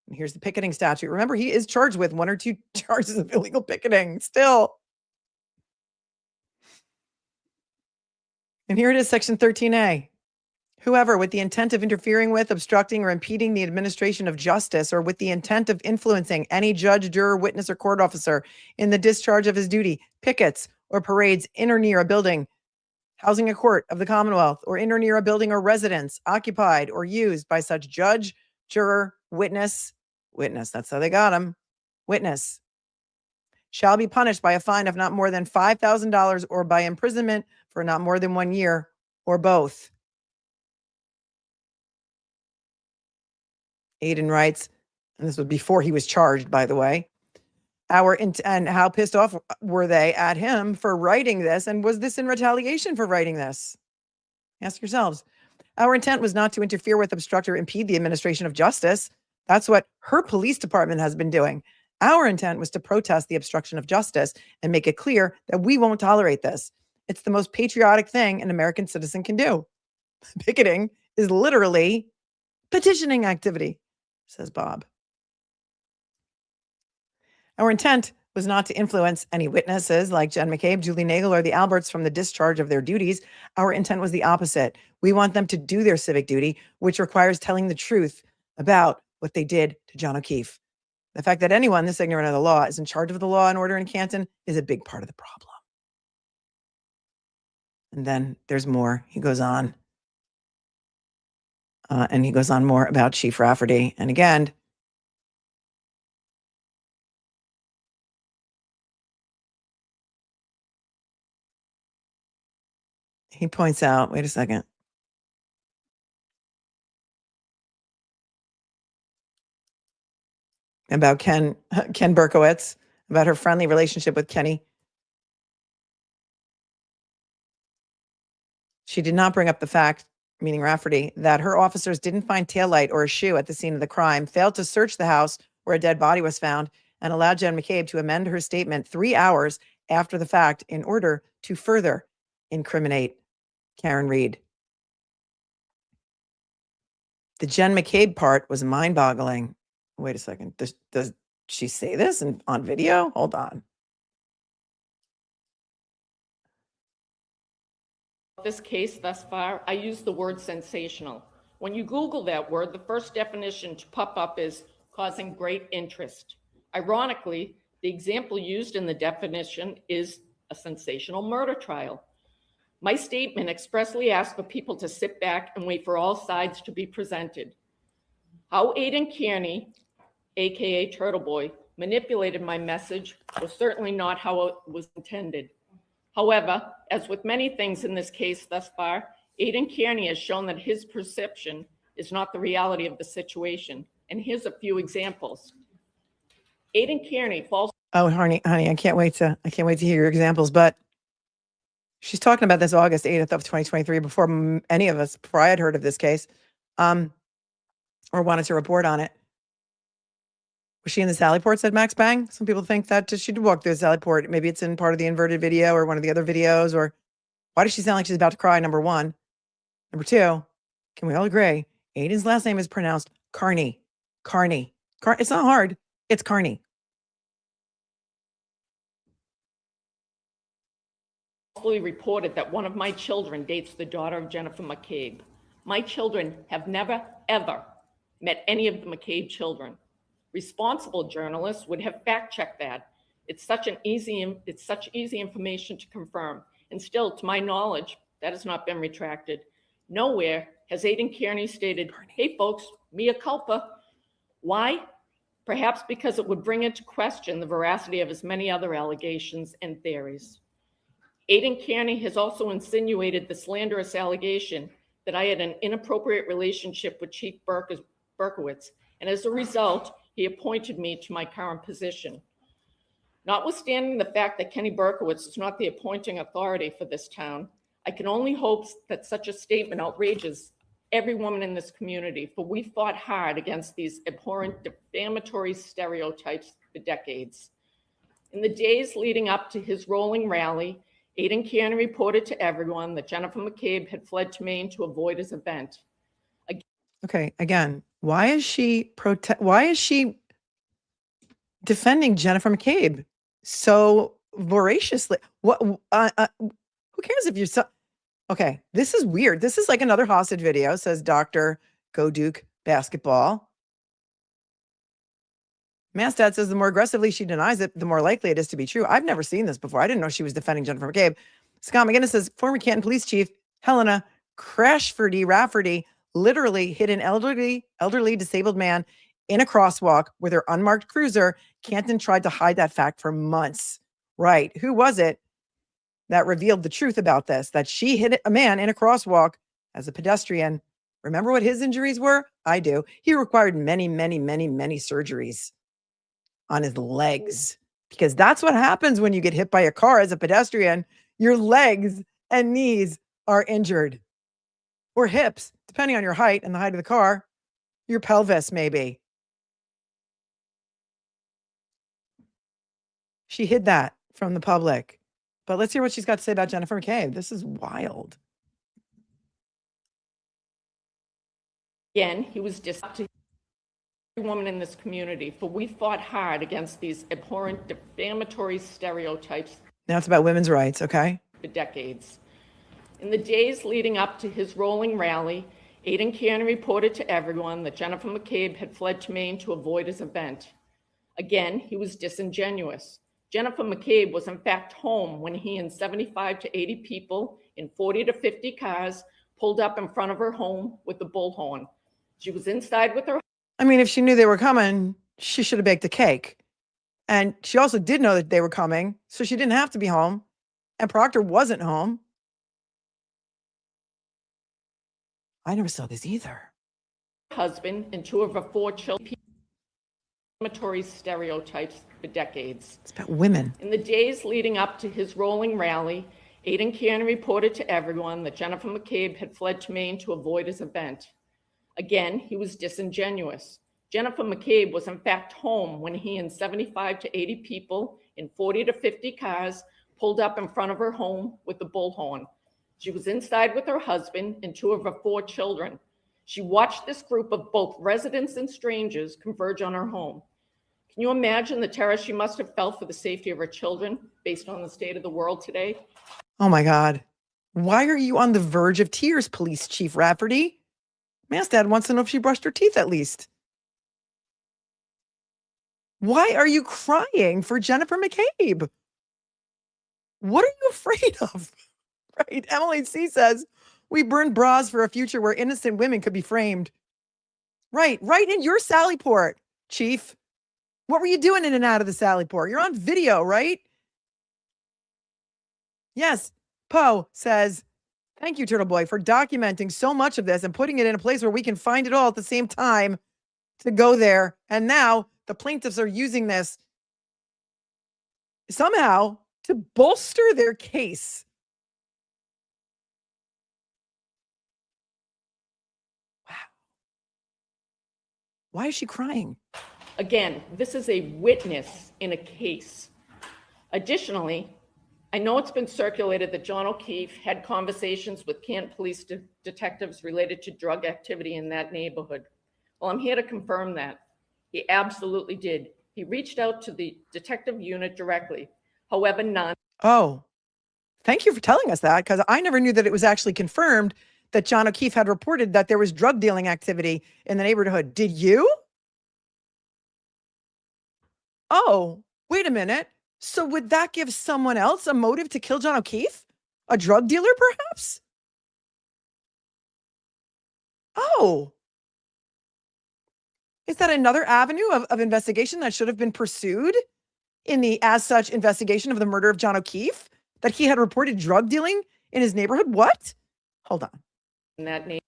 And here's the picketing statute. Remember, he is charged with 1 or 2 charges of illegal picketing still. And here it is, section 13a. Whoever, with the intent of interfering with, obstructing, or impeding the administration of justice, or with the intent of influencing any judge, juror, witness, or court officer in the discharge of his duty, pickets or parades in or near a building, housing a court of the Commonwealth, or in or near a building or residence occupied or used by such judge, juror, witness, that's how they got him, witness, shall be punished by a fine of not more than $5,000 or by imprisonment for not more than 1 year, or both. Aiden writes, and this was before he was charged, by the way, and how pissed off were they at him for writing this? And was this in retaliation for writing this? Ask yourselves. Our intent was not to interfere with, obstruct, or impede the administration of justice. That's what her police department has been doing. Our intent was to protest the obstruction of justice and make it clear that we won't tolerate this. It's the most patriotic thing an American citizen can do. Picketing is literally petitioning activity, says Bob. Our intent was not to influence any witnesses like Jen McCabe, Julie Nagel, or the Alberts from the discharge of their duties. Our intent was the opposite. We want them to do their civic duty, which requires telling the truth about what they did to John O'Keefe. The fact that anyone this ignorant of the law is in charge of the law and order in Canton is a big part of the problem. And then there's more. He goes on. And he goes on more about Chief Rafferty. And again, he points out, wait a second. About Ken Berkowitz, about her friendly relationship with Kenny. She did not bring up the fact, meaning Rafferty, that her officers didn't find taillight or a shoe at the scene of the crime, failed to search the house where a dead body was found, and allowed Jen McCabe to amend her statement 3 hours after the fact in order to further incriminate Karen Reed. The Jen McCabe part was mind-boggling. Wait a second. Does she say this on video? Hold on. This case thus far, I use the word sensational. When you Google that word, the first definition to pop up is causing great interest. Ironically, the example used in the definition is a sensational murder trial. My statement expressly asked for people to sit back and wait for all sides to be presented. How Aiden Kearney, AKA TURTLEBOY, manipulated my message was certainly not how it was intended. However, as with many things in this case thus far, Aiden Kearney has shown that his perception is not the reality of the situation. And here's a few examples. Aiden Kearney falls. Oh, honey, I can't wait to hear your examples. But she's talking about this August 8th of 2023 before any of us probably had heard of this case, or wanted to report on it. Was she in the Sally Port, said Max Bang? Some people think that she did walk through the Sally Port. Maybe it's in part of the inverted video or one of the other videos. Or why does she sound like she's about to cry, number one? Number two, can we all agree? Aiden's last name is pronounced Kearney. Kearney. It's not hard. It's Kearney. Falsely reported that one of my children dates the daughter of Jennifer McCabe. My children have never, ever met any of the McCabe children. Responsible journalists would have fact-checked that. It's such easy information to confirm. And still, to my knowledge, that has not been retracted. Nowhere has Aiden Kearney stated, hey folks, mea culpa. Why? Perhaps because it would bring into question the veracity of his many other allegations and theories. Aiden Kearney has also insinuated the slanderous allegation that I had an inappropriate relationship with Chief Berkowitz, and as a result, he appointed me to my current position. Notwithstanding the fact that Kenny Berkowitz is not the appointing authority for this town, I can only hope that such a statement outrages every woman in this community, for we fought hard against these abhorrent defamatory stereotypes for decades. In the days leading up to his rolling rally, Aiden Kearney reported to everyone that Jennifer McCabe had fled to Maine to avoid his event. Okay, again, why is she defending Jennifer McCabe so voraciously? What? Who cares if you're so? Okay, this is weird. This is like another hostage video. Says Dr. Go Duke Basketball. Mastad says the more aggressively she denies it, the more likely it is to be true. I've never seen this before. I didn't know she was defending Jennifer McCabe. Scott McGinnis says former Canton Police Chief Helena Rafferty literally hit an elderly disabled man in a crosswalk with her unmarked cruiser. Canton tried to hide that fact for months. Right. Who was it that revealed the truth about this? That she hit a man in a crosswalk as a pedestrian. Remember what his injuries were? I do. He required many surgeries on his legs, because that's what happens when you get hit by a car as a pedestrian. Your legs and knees are injured, or hips, depending on your height and the height of the car, your pelvis maybe. She hid that from the public. But let's hear what she's got to say about Jennifer McCabe. This is wild. Again, he was just to every woman in this community, for we fought hard against these abhorrent defamatory stereotypes. Now it's about women's rights, okay? For decades. In the days leading up to his rolling rally, Aiden Kearney reported to everyone that Jennifer McCabe had fled to Maine to avoid his event. Again, he was disingenuous. Jennifer McCabe was in fact home when he and 75 to 80 people in 40 to 50 cars pulled up in front of her home with the bullhorn. She was inside with her. I mean, if she knew they were coming, she should have baked a cake. And she also did know that they were coming, so she didn't have to be home. And Proctor wasn't home. I never saw this either. Husband and two of her 4 children. Defamatory stereotypes for decades. It's about women. In the days leading up to his rolling rally, Aiden Kearney reported to everyone that Jennifer McCabe had fled to Maine to avoid his event. Again, he was disingenuous. Jennifer McCabe was in fact home when he and 75 to 80 people in 40 to 50 cars pulled up in front of her home with the bullhorn. She was inside with her husband and 2 of her 4 children. She watched this group of both residents and strangers converge on her home. Can you imagine the terror she must have felt for the safety of her children based on the state of the world today? Oh my God. Why are you on the verge of tears, Police Chief Rafferty? Mastad wants to know if she brushed her teeth at least. Why are you crying for Jennifer McCabe? What are you afraid of? Right? Emily C says, we burned bras for a future where innocent women could be framed. Right in your Sally Port, Chief. What were you doing in and out of the Sally Port? You're on video, right? Yes. Poe says, thank you, TURTLEBOY, for documenting so much of this and putting it in a place where we can find it all at the same time to go there. And now the plaintiffs are using this somehow to bolster their case. Wow. Why is she crying? Again, this is a witness in a case. Additionally, I know it's been circulated that John O'Keefe had conversations with Canton police detectives related to drug activity in that neighborhood. Well, I'm here to confirm that. He absolutely did. He reached out to the detective unit directly. However, none. Oh, thank you for telling us that, because I never knew that it was actually confirmed that John O'Keefe had reported that there was drug dealing activity in the neighborhood. Did you? Oh, wait a minute. So would that give someone else a motive to kill John O'Keefe? A drug dealer, perhaps? Oh, is that another avenue of investigation that should have been pursued in the as such investigation of the murder of John O'Keefe? That he had reported drug dealing in his neighborhood? What? Hold on. In that neighborhood.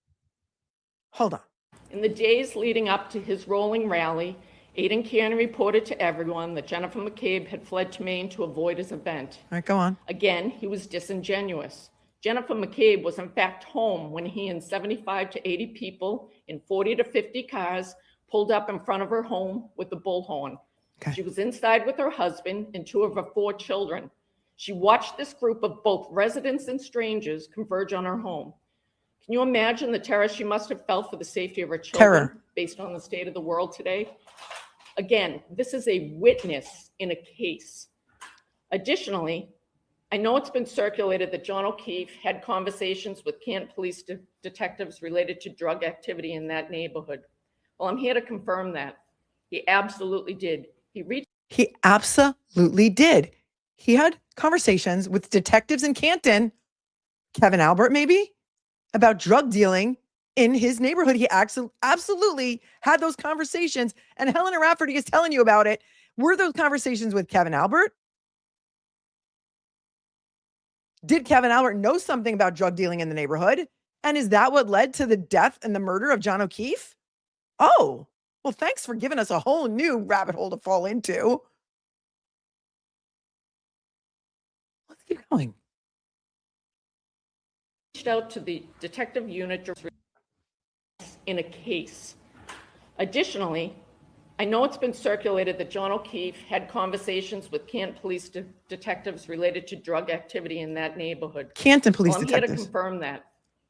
Hold on. In the days leading up to his rolling rally, Aidan Kearney reported to everyone that Jennifer McCabe had fled to Maine to avoid his event. All right, go on. Again, he was disingenuous. Jennifer McCabe was in fact home when he and 75 to 80 people in 40 to 50 cars pulled up in front of her home with the bullhorn. Okay. She was inside with her husband and 2 of her 4 children. She watched this group of both residents and strangers converge on her home. Can you imagine the terror she must have felt for the safety of her children based on the state of the world today? Again, this is a witness in a case. Additionally, I know it's been circulated that John O'Keefe had conversations with Canton police detectives related to drug activity in that neighborhood. Well, I'm here to confirm that. He absolutely did. He absolutely did. He had conversations with detectives in Canton, Kevin Albert maybe, about drug dealing in his neighborhood. He absolutely had those conversations, and Helena Rafferty is telling you about it. Were those conversations with Kevin Albert? Did Kevin Albert know something about drug dealing in the neighborhood? And is that what led to the death and the murder of John O'Keefe? Oh, well, thanks for giving us a whole new rabbit hole to fall into. Let's keep going. Reached out to the detective unit in a case. Additionally, I know it's been circulated that John O'Keefe had conversations with Canton police detectives related to drug activity in that neighborhood. Canton police well, I'm detectives. here to confirm that.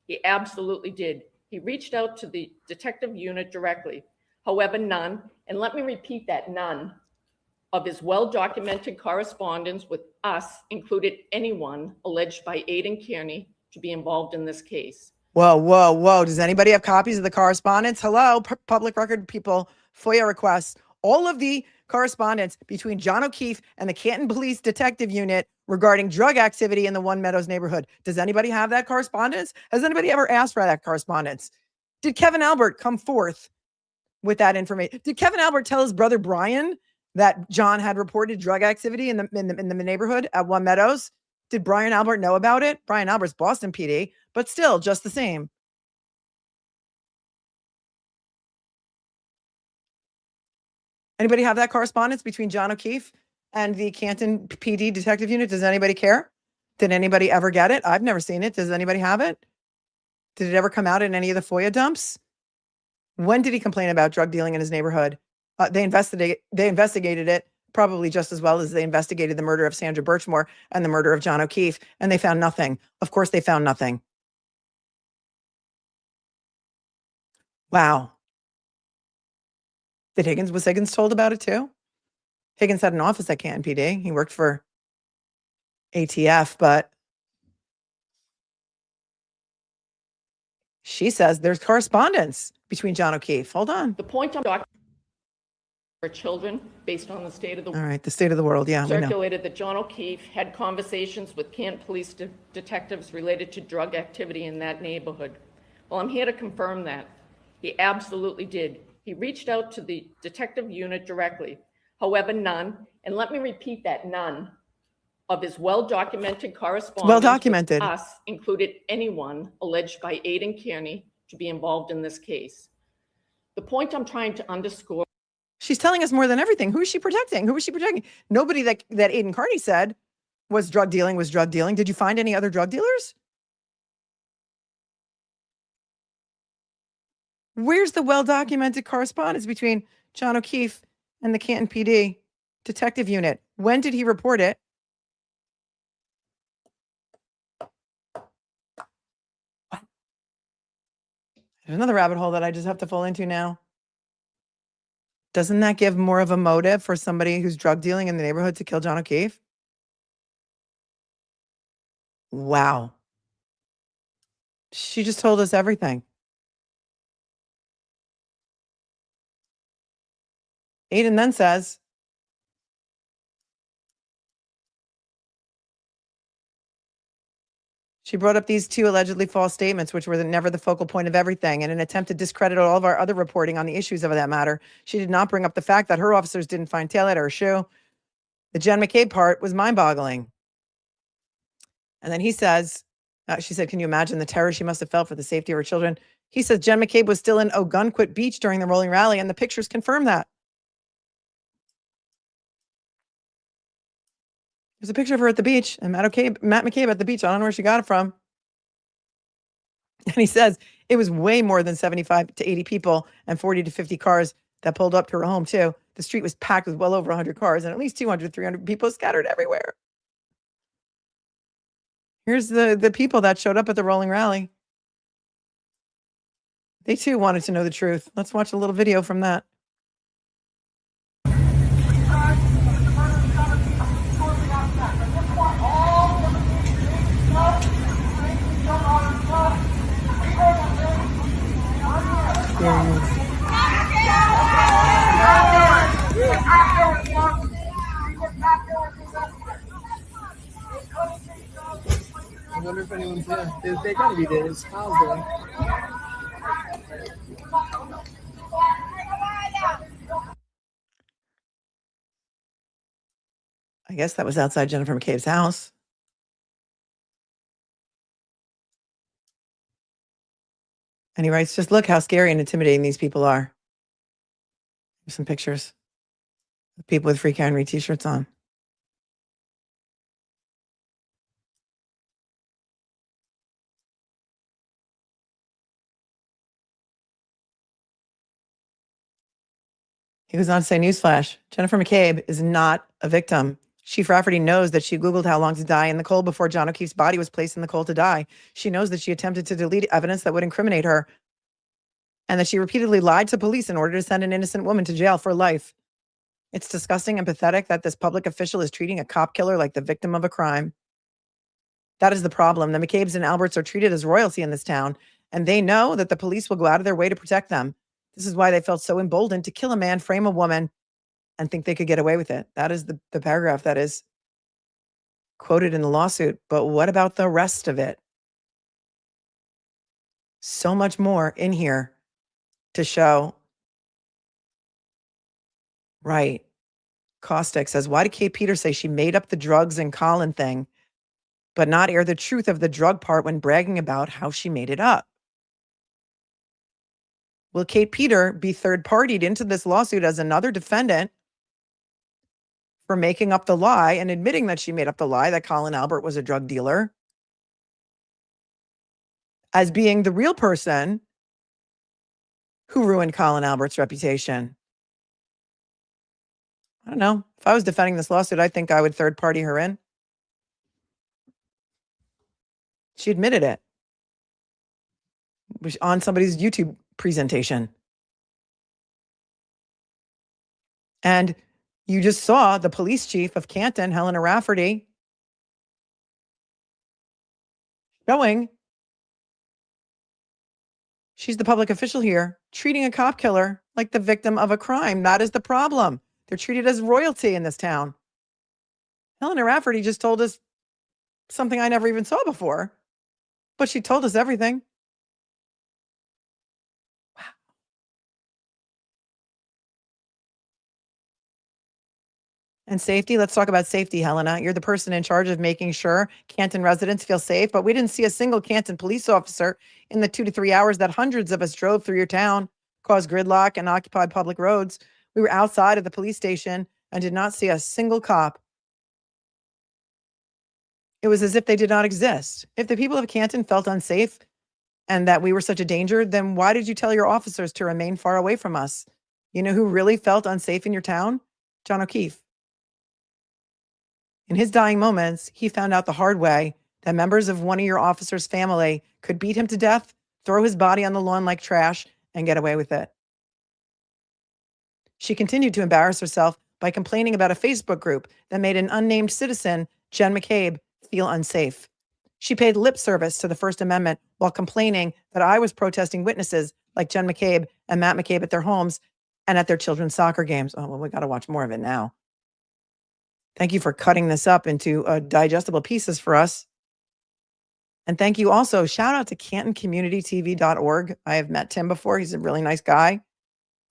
He absolutely did. He reached out to the detective unit directly. However, none, and let me repeat that, none of his well-documented correspondence with us included anyone alleged by Aidan Kearney to be involved in this case. Whoa, whoa, whoa. Does anybody have copies of the correspondence? Hello, public record people, FOIA requests. All of the correspondence between John O'Keefe and the Canton Police Detective Unit regarding drug activity in the One Meadows neighborhood. Does anybody have that correspondence? Has anybody ever asked for that correspondence? Did Kevin Albert come forth with that information? Did Kevin Albert tell his brother Brian that John had reported drug activity in the neighborhood at One Meadows? Did Brian Albert know about it? Brian Albert's Boston PD, but still just the same. Anybody have that correspondence between John O'Keefe and the Canton PD Detective Unit? Does anybody care? Did anybody ever get it? I've never seen it. Does anybody have it? Did it ever come out in any of the FOIA dumps? When did he complain about drug dealing in his neighborhood? They investigated it probably just as well as they investigated the murder of Sandra Birchmore and the murder of John O'Keefe, and they found nothing. Of course, they found nothing. Wow. Was Higgins told about it too? Higgins had an office at Canton PD. He worked for ATF, but she says there's correspondence between John O'Keefe. Hold on. The point I'm talking for children based on the state of the All right, the state of the world. Yeah, circulated that John O'Keefe had conversations with Canton police detectives related to drug activity in that neighborhood. Well, I'm here to confirm that. He absolutely did. He reached out to the detective unit directly. However, none, and let me repeat that, none of his well-documented correspondence with us included anyone alleged by Aidan Kearney to be involved in this case. The point I'm trying to underscore. She's telling us more than everything. Who is she protecting? Who is she protecting? Nobody that Aidan Kearney said was drug dealing. Did you find any other drug dealers? Where's the well-documented correspondence between John O'Keefe and the Canton PD detective unit. When did he report it? There's another rabbit hole that I just have to fall into now. Doesn't that give more of a motive for somebody who's drug dealing in the neighborhood to kill John O'Keefe? Wow. She just told us everything. Aiden then says, she brought up these two allegedly false statements, which were never the focal point of everything. In an attempt to discredit all of our other reporting on the issues of that matter, she did not bring up the fact that her officers didn't find taillight or her shoe. The Jen McCabe part was mind-boggling. And then he says, she said, can you imagine the terror she must have felt for the safety of her children? He says Jen McCabe was still in Ogunquit Beach during the rolling rally, and the pictures confirm that. There's a picture of her at the beach, and Matt McCabe at the beach. I don't know where she got it from. And he says it was way more than 75 to 80 people and 40 to 50 cars that pulled up to her home, too. The street was packed with well over 100 cars and at least 200, 300 people scattered everywhere. Here's the people that showed up at the rolling rally. They, too, wanted to know the truth. Let's watch a little video from that. I wonder if anyone's there. They gotta be there. It's Kyle's there. I guess that was outside Jennifer McCabe's house. And he writes, just look how scary and intimidating these people are. Here's some pictures of people with Free Kearney t-shirts on. He goes on to say, newsflash, Jennifer McCabe is not a victim. Chief Rafferty knows that she Googled how long to die in the coal before John O'Keefe's body was placed in the coal to die. She knows that she attempted to delete evidence that would incriminate her and that she repeatedly lied to police in order to send an innocent woman to jail for life. It's disgusting and pathetic that this public official is treating a cop killer like the victim of a crime. That is the problem. The McCabes and Alberts are treated as royalty in this town, and they know that the police will go out of their way to protect them. This is why they felt so emboldened to kill a man, frame a woman, and think they could get away with it. That is the paragraph that is quoted in the lawsuit. But what about the rest of it? So much more in here to show. Right. Caustic says, why did Kate Peters say she made up the drugs and Colin thing, but not air the truth of the drug part when bragging about how she made it up? Will Kate Peter be third-partied into this lawsuit as another defendant for making up the lie and admitting that she made up the lie that Colin Albert was a drug dealer, as being the real person who ruined Colin Albert's reputation? I don't know. If I was defending this lawsuit, I think I would third-party her in. She admitted it on somebody's YouTube presentation. And you just saw the police chief of Canton, Helena Rafferty, showing she's the public official here, treating a cop killer like the victim of a crime. That is the problem. They're treated as royalty in this town. Helena Rafferty just told us something I never even saw before, but she told us everything. Wow. And safety, let's talk about safety, Helena. You're the person in charge of making sure Canton residents feel safe, but we didn't see a single Canton police officer in the 2 to 3 hours that hundreds of us drove through your town, caused gridlock and occupied public roads. We were outside of the police station and did not see a single cop. It was as if they did not exist. If the people of Canton felt unsafe and that we were such a danger, then why did you tell your officers to remain far away from us? You know who really felt unsafe in your town? John O'Keefe. In his dying moments, he found out the hard way that members of one of your officers' family could beat him to death, throw his body on the lawn like trash, and get away with it. She continued to embarrass herself by complaining about a Facebook group that made an unnamed citizen, Jen McCabe, feel unsafe. She paid lip service to the First Amendment while complaining that I was protesting witnesses like Jen McCabe and Matt McCabe at their homes and at their children's soccer games. Oh, well, we got to watch more of it now. Thank you for cutting this up into digestible pieces for us. And thank you also, shout out to CantonCommunityTV.org. I have met Tim before. He's a really nice guy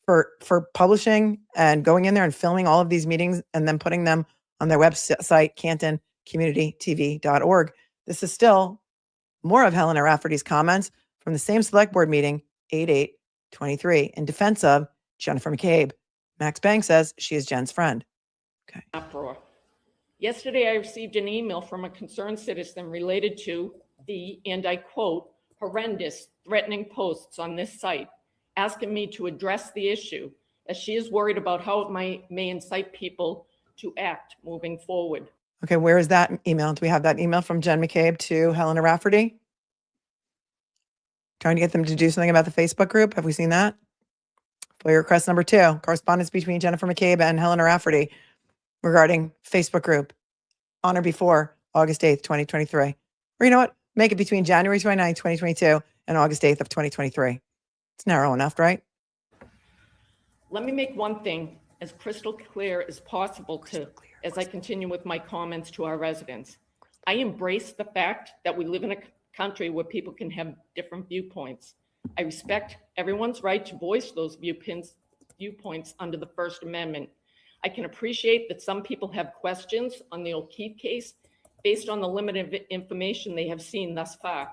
for publishing and going in there and filming all of these meetings and then putting them on their website, CantonCommunityTV.org. This is still more of Helena Rafferty's comments from the same select board meeting, 8/8/23, in defense of Jennifer McCabe. Max Bank says she is Jen's friend. Okay. Uproar. Yesterday, I received an email from a concerned citizen related to the, and I quote, horrendous threatening posts on this site, asking me to address the issue as she is worried about how it may incite people to act moving forward. Okay, where is that email? Do we have that email from Jen McCabe to Helena Rafferty? Trying to get them to do something about the Facebook group. Have we seen that? FOIA request number 2, correspondence between Jennifer McCabe and Helena Rafferty regarding Facebook group on or before August 8th, 2023. Or you know what? Make it between January 29th, 2022 and August 8th of 2023. It's narrow enough, right? Let me make one thing as crystal clear as possible as I continue with my comments to our residents. I embrace the fact that we live in a country where people can have different viewpoints. I respect everyone's right to voice those viewpoints under the First Amendment. I can appreciate that some people have questions on the O'Keefe case based on the limited information they have seen thus far.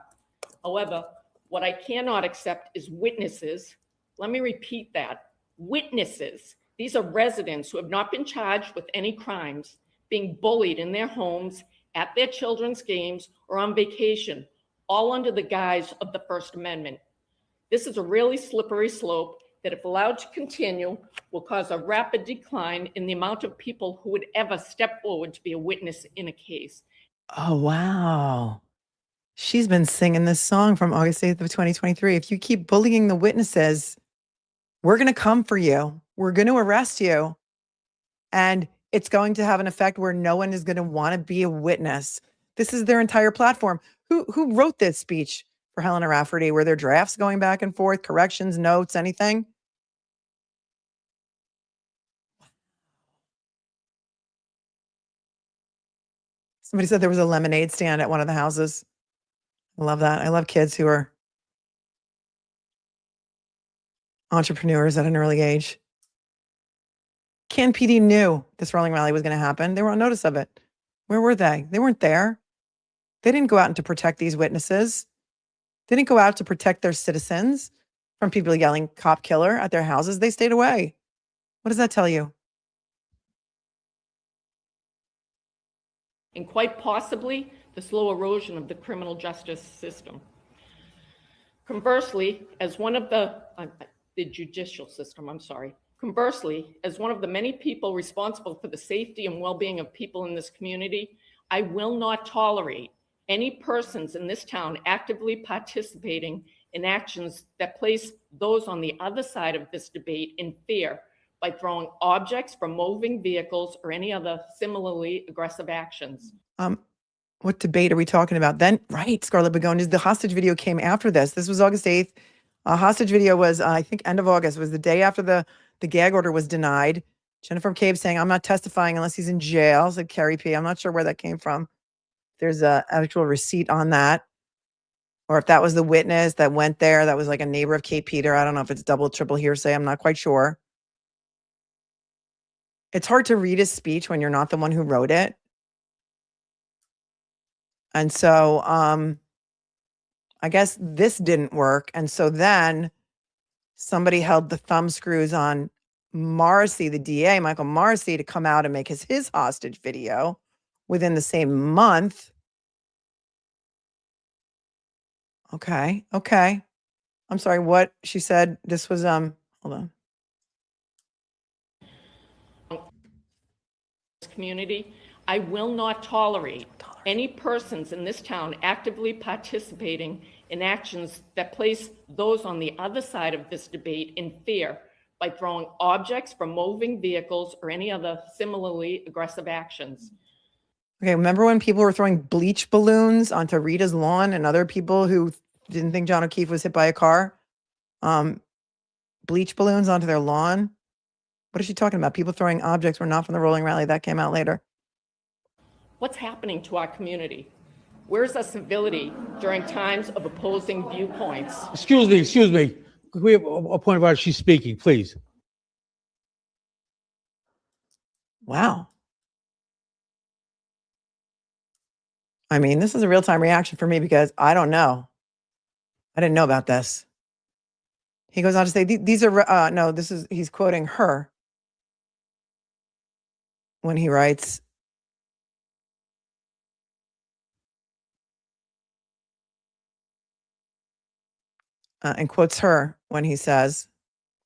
However, what I cannot accept is witnesses. Let me repeat that. Witnesses. These are residents who have not been charged with any crimes, being bullied in their homes, at their children's games, or on vacation, all under the guise of the First Amendment. This is a really slippery slope that, if allowed to continue, will cause a rapid decline in the amount of people who would ever step forward to be a witness in a case. Oh, wow. She's been singing this song from August 8th of 2023. If you keep bullying the witnesses, we're going to come for you. We're going to arrest you. And it's going to have an effect where no one is going to want to be a witness. This is their entire platform. Who wrote this speech for Helena Rafferty? Were there drafts going back and forth, corrections, notes, anything? Somebody said there was a lemonade stand at one of the houses. I love that. I love kids who are entrepreneurs at an early age. Canton PD knew this rolling rally was going to happen. They were on notice of it. Where were they? They weren't there. They didn't go out to protect these witnesses. They didn't go out to protect their citizens from people yelling cop killer at their houses. They stayed away. What does that tell you? And quite possibly the slow erosion of the criminal justice system. Conversely, as one of the judicial system, I'm sorry. Conversely, as one of the many people responsible for the safety and well-being of people in this community, I will not tolerate any persons in this town actively participating in actions that place those on the other side of this debate in fear by throwing objects from moving vehicles or any other similarly aggressive actions. What debate are we talking about then? Right, Scarlett Begonias. The hostage video came after this. This was August 8th. Hostage video was, I think, end of August. It was the day after the gag order was denied. Jennifer McCabe saying, I'm not testifying unless he's in jail, said Carrie P. I'm not sure where that came from. There's an actual receipt on that. Or if that was the witness that went there, that was like a neighbor of Kate Peter. I don't know if it's double, triple hearsay. I'm not quite sure. It's hard to read his speech when you're not the one who wrote it. And so I guess this didn't work. And so then somebody held the thumb screws on Morrissey, the DA, Michael Morrissey, to come out and make his hostage video within the same month. Okay. I'm sorry, what she said, this was, hold on. community. I will not tolerate any persons in this town actively participating in actions that place those on the other side of this debate in fear by throwing objects from moving vehicles or any other similarly aggressive actions. Okay, remember when people were throwing bleach balloons onto Rita's lawn and other people who didn't think John O'Keefe was hit by a car? Bleach balloons onto their lawn? What is she talking about? People throwing objects were not from the rolling rally. That came out later. What's happening to our community? Where's the civility during times of opposing viewpoints? Excuse me. Could we have a point of order? She's speaking, please. Wow. I mean, this is a real-time reaction for me because I don't know. I didn't know about this. He goes on to say, these are, no, he's quoting her when he writes, and quotes her when he says,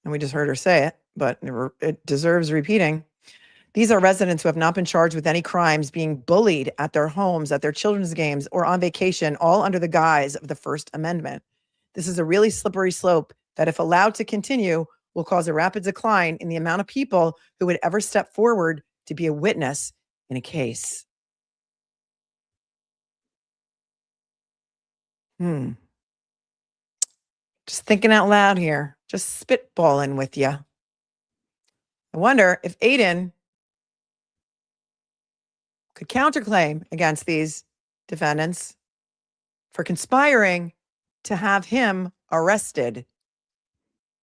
and we just heard her say it, but it deserves repeating. These are residents who have not been charged with any crimes being bullied at their homes, at their children's games, or on vacation, all under the guise of the First Amendment. This is a really slippery slope that, if allowed to continue, will cause a rapid decline in the amount of people who would ever step forward to be a witness in a case. Just thinking out loud here, just spitballing with you. I wonder if Aiden could counterclaim against these defendants for conspiring to have him arrested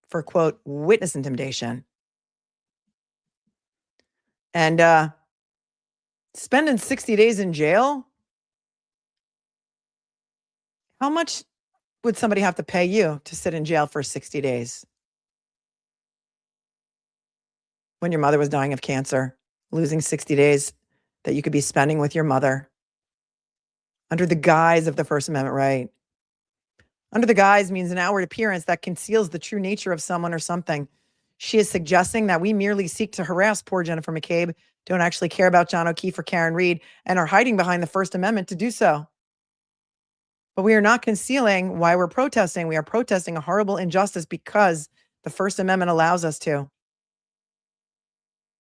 for, quote, witness intimidation. And spending 60 days in jail? How much would somebody have to pay you to sit in jail for 60 days? When your mother was dying of cancer, losing 60 days that you could be spending with your mother under the guise of the First Amendment right. Under the guise means an outward appearance that conceals the true nature of someone or something. She is suggesting that we merely seek to harass poor Jennifer McCabe, don't actually care about John O'Keefe or Karen Reed, and are hiding behind the First Amendment to do so. But we are not concealing why we're protesting. We are protesting a horrible injustice because the First Amendment allows us to.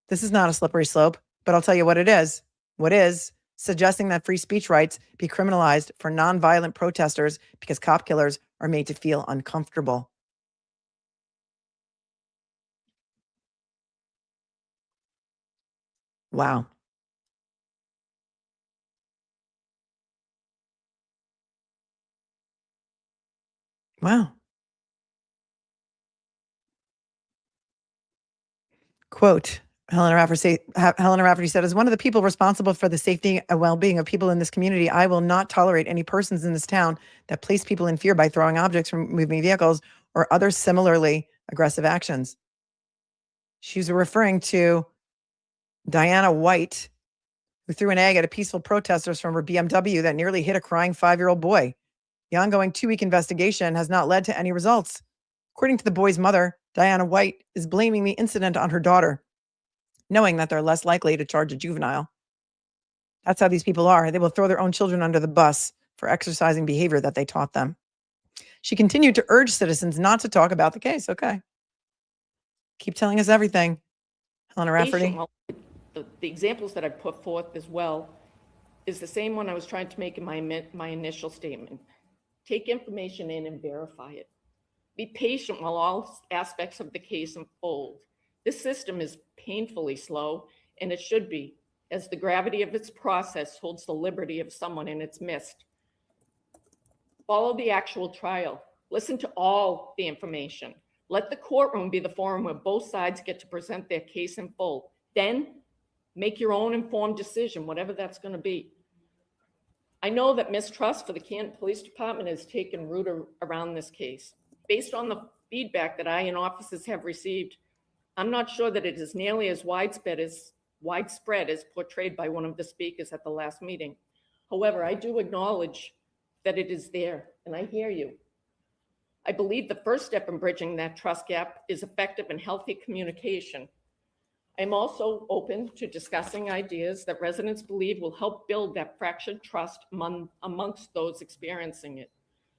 This is not a slippery slope, but I'll tell you what it is. What is suggesting that free speech rights be criminalized for nonviolent protesters because cop killers are made to feel uncomfortable. Wow. Wow. Quote, Helena Rafferty said, as one of the people responsible for the safety and well-being of people in this community, I will not tolerate any persons in this town that place people in fear by throwing objects from moving vehicles or other similarly aggressive actions. She was referring to Diana White, who threw an egg at a peaceful protesters from her BMW that nearly hit a crying 5-year-old boy. The ongoing 2-week investigation has not led to any results. According to the boy's mother, Diana White is blaming the incident on her daughter, knowing that they're less likely to charge a juvenile. That's how these people are. They will throw their own children under the bus for exercising behavior that they taught them. She continued to urge citizens not to talk about the case. Okay. Keep telling us everything. Helena Rafferty. The examples that I put forth as well is the same one I was trying to make in my initial statement. Take information in and verify it. Be patient while all aspects of the case unfold. This system is painfully slow, and it should be, as the gravity of its process holds the liberty of someone in its midst. Follow the actual trial. Listen to all the information. Let the courtroom be the forum where both sides get to present their case in full. Then make your own informed decision, whatever that's going to be. I know that mistrust for the Canton Police Department has taken root around this case. Based on the feedback that I and officers have received, I'm not sure that it is nearly as widespread as portrayed by one of the speakers at the last meeting. However, I do acknowledge that it is there, and I hear you. I believe the first step in bridging that trust gap is effective and healthy communication. I'm also open to discussing ideas that residents believe will help build that fractured trust amongst those experiencing it.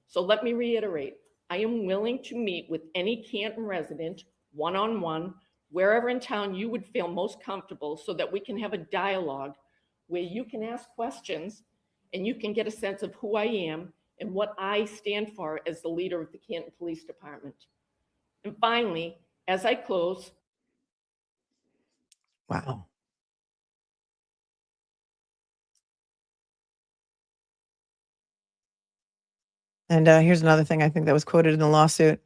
So let me reiterate, I am willing to meet with any Canton resident one-on-one, wherever in town you would feel most comfortable, so that we can have a dialogue where you can ask questions and you can get a sense of who I am and what I stand for as the leader of the Canton Police Department. And finally, as I close, Wow. And here's another thing I think that was quoted in the lawsuit.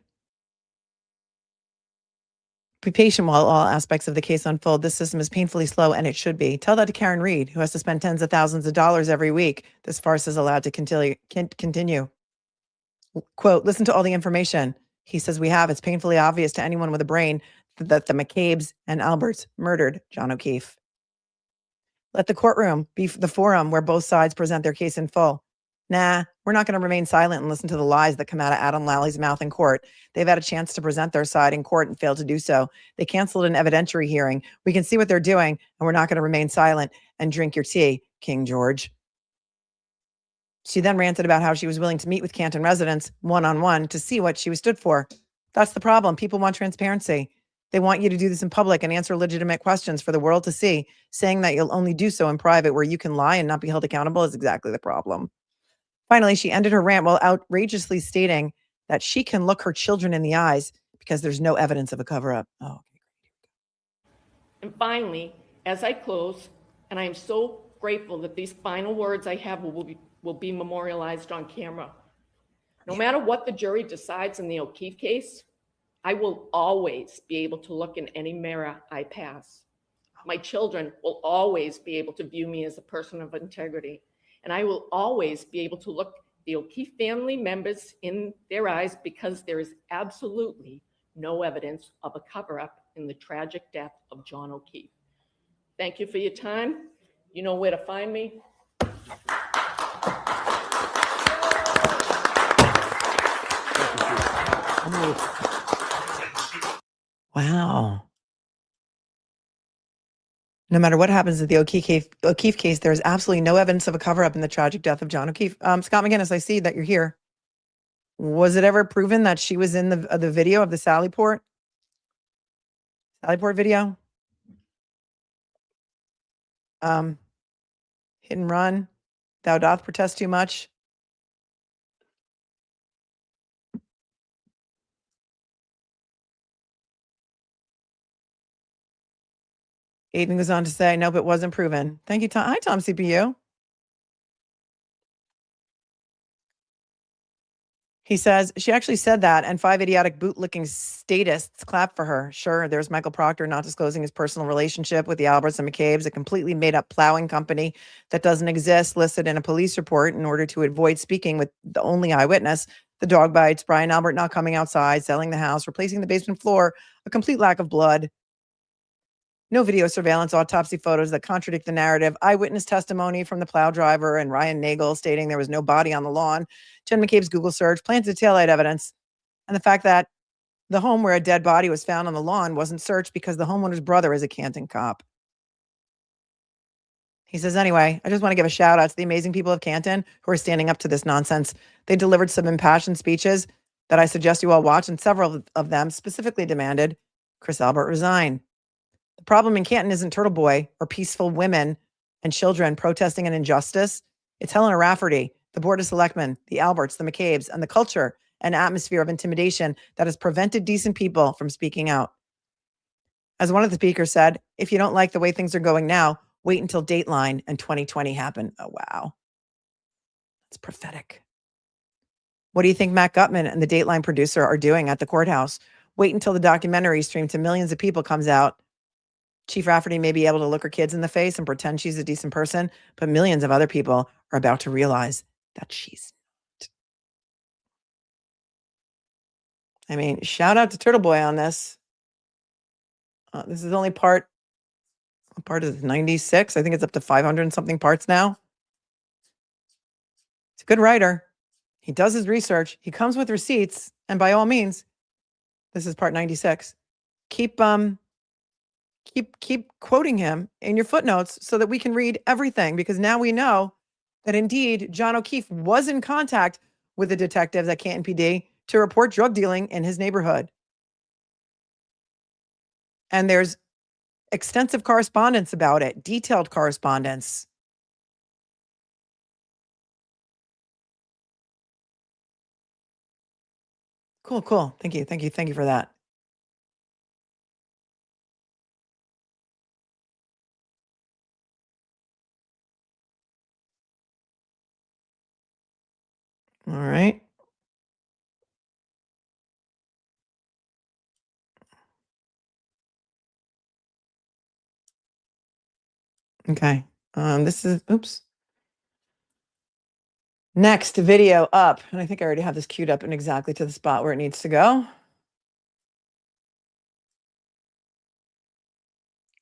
Be patient while all aspects of the case unfold. This system is painfully slow, and it should be. Tell that to Karen Reed, who has to spend tens of thousands of dollars every week. This farce is allowed to continue. Quote, listen to all the information. He says we have. It's painfully obvious to anyone with a brain that the McCabe's and Alberts murdered John O'Keefe. Let the courtroom be the forum where both sides present their case in full. Nah, we're not going to remain silent and listen to the lies that come out of Adam Lally's mouth in court. They've had a chance to present their side in court and failed to do so. They canceled an evidentiary hearing. We can see what they're doing, and we're not going to remain silent and drink your tea, King George. She then ranted about how she was willing to meet with Canton residents one-on-one to see what she was stood for. That's the problem. People want transparency. They want you to do this in public and answer legitimate questions for the world to see. Saying that you'll only do so in private where you can lie and not be held accountable is exactly the problem. Finally, she ended her rant while outrageously stating that she can look her children in the eyes because there's no evidence of a cover-up. Oh, okay. and finally, as I close, and I am so grateful that these final words I have will be memorialized on camera. No matter what the jury decides in the O'Keefe case, I will always be able to look in any mirror I pass. My children will always be able to view me as a person of integrity. And I will always be able to look the O'Keefe family members in their eyes because there is absolutely no evidence of a cover-up in the tragic death of John O'Keefe. Thank you for your time. You know where to find me. Wow. No matter what happens at the O'Keefe case, there is absolutely no evidence of a cover-up in the tragic death of John O'Keefe. Scott McGinnis, I see that you're here. Was it ever proven that she was in the video of the Sallyport video? Hit and run. Thou doth protest too much. Aiden goes on to say, nope, it wasn't proven. Thank you, Tom. Hi, Tom CPU. He says, she actually said that, and 5 idiotic bootlicking statists clapped for her. Sure, there's Michael Proctor not disclosing his personal relationship with the Alberts and McCabe's, a completely made-up plowing company that doesn't exist, listed in a police report in order to avoid speaking with the only eyewitness. The dog bites, Brian Albert not coming outside, selling the house, replacing the basement floor, a complete lack of blood. No video surveillance, autopsy photos that contradict the narrative, eyewitness testimony from the plow driver and Ryan Nagel stating there was no body on the lawn, Jen McCabe's Google search, planted taillight evidence, and the fact that the home where a dead body was found on the lawn wasn't searched because the homeowner's brother is a Canton cop. He says, anyway, I just want to give a shout out to the amazing people of Canton who are standing up to this nonsense. They delivered some impassioned speeches that I suggest you all watch, and several of them specifically demanded Chris Albert resign. The problem in Canton isn't TURTLEBOY or peaceful women and children protesting an injustice. It's Helena Rafferty, the Board of Selectmen, the Alberts, the McCabe's, and the culture and atmosphere of intimidation that has prevented decent people from speaking out. As one of the speakers said, if you don't like the way things are going now, wait until Dateline and 2020 happen. Oh, wow. That's prophetic. What do you think Matt Gutman and the Dateline producer are doing at the courthouse? Wait until the documentary streamed to millions of people comes out. Chief Rafferty may be able to look her kids in the face and pretend she's a decent person, but millions of other people are about to realize that she's not. I mean, shout out to TURTLEBOY on this. This is only part is 96. I think it's up to 500 and something parts now. He's a good writer. He does his research. He comes with receipts. And by all means, this is part 96. Keep keep quoting him in your footnotes so that we can read everything, because now we know that indeed John O'Keefe was in contact with the detectives at Canton PD to report drug dealing in his neighborhood. And there's extensive correspondence about it, detailed correspondence. Cool, cool. Thank you. Thank you. Thank you for that. All right. Okay. This is, oops. Next video up. And I think I already have this queued up and exactly to the spot where it needs to go,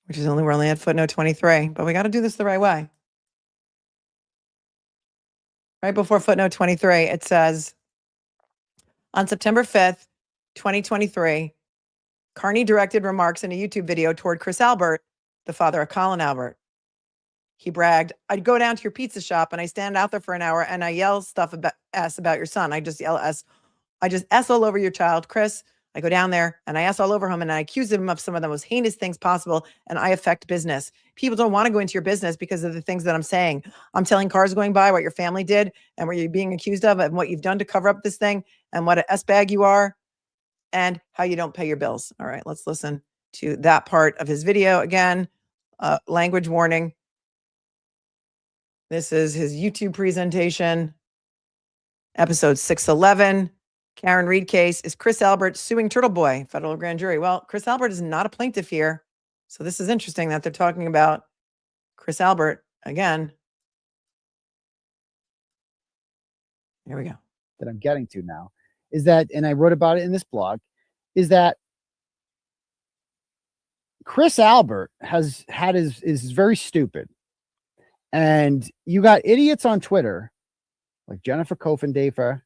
which is we're only at footnote 23, but we got to do this the right way. Right before footnote 23, it says, on September 5th, 2023, Kearney directed remarks in a YouTube video toward Chris Albert, the father of Colin Albert. He bragged, I'd go down to your pizza shop and I stand out there for an hour and I yell stuff about your son. I just yell S all over your child, Chris. I go down there and I S all over him and I accuse him of some of the most heinous things possible, and I affect business. People don't want to go into your business because of the things that I'm saying. I'm telling cars going by what your family did and what you're being accused of and what you've done to cover up this thing and what an S-bag you are and how you don't pay your bills. All right, let's listen to that part of his video again. Language warning. This is his YouTube presentation, episode 611. Karen Reed case. Is Chris Albert suing TURTLEBOY, federal grand jury? Well, Chris Albert is not a plaintiff here. So this is interesting that they're talking about Chris Albert again. Here we go. That I'm getting to now is that, and I wrote about it in this blog, is that Chris Albert is very stupid. And you got idiots on Twitter like Jennifer Kofindafer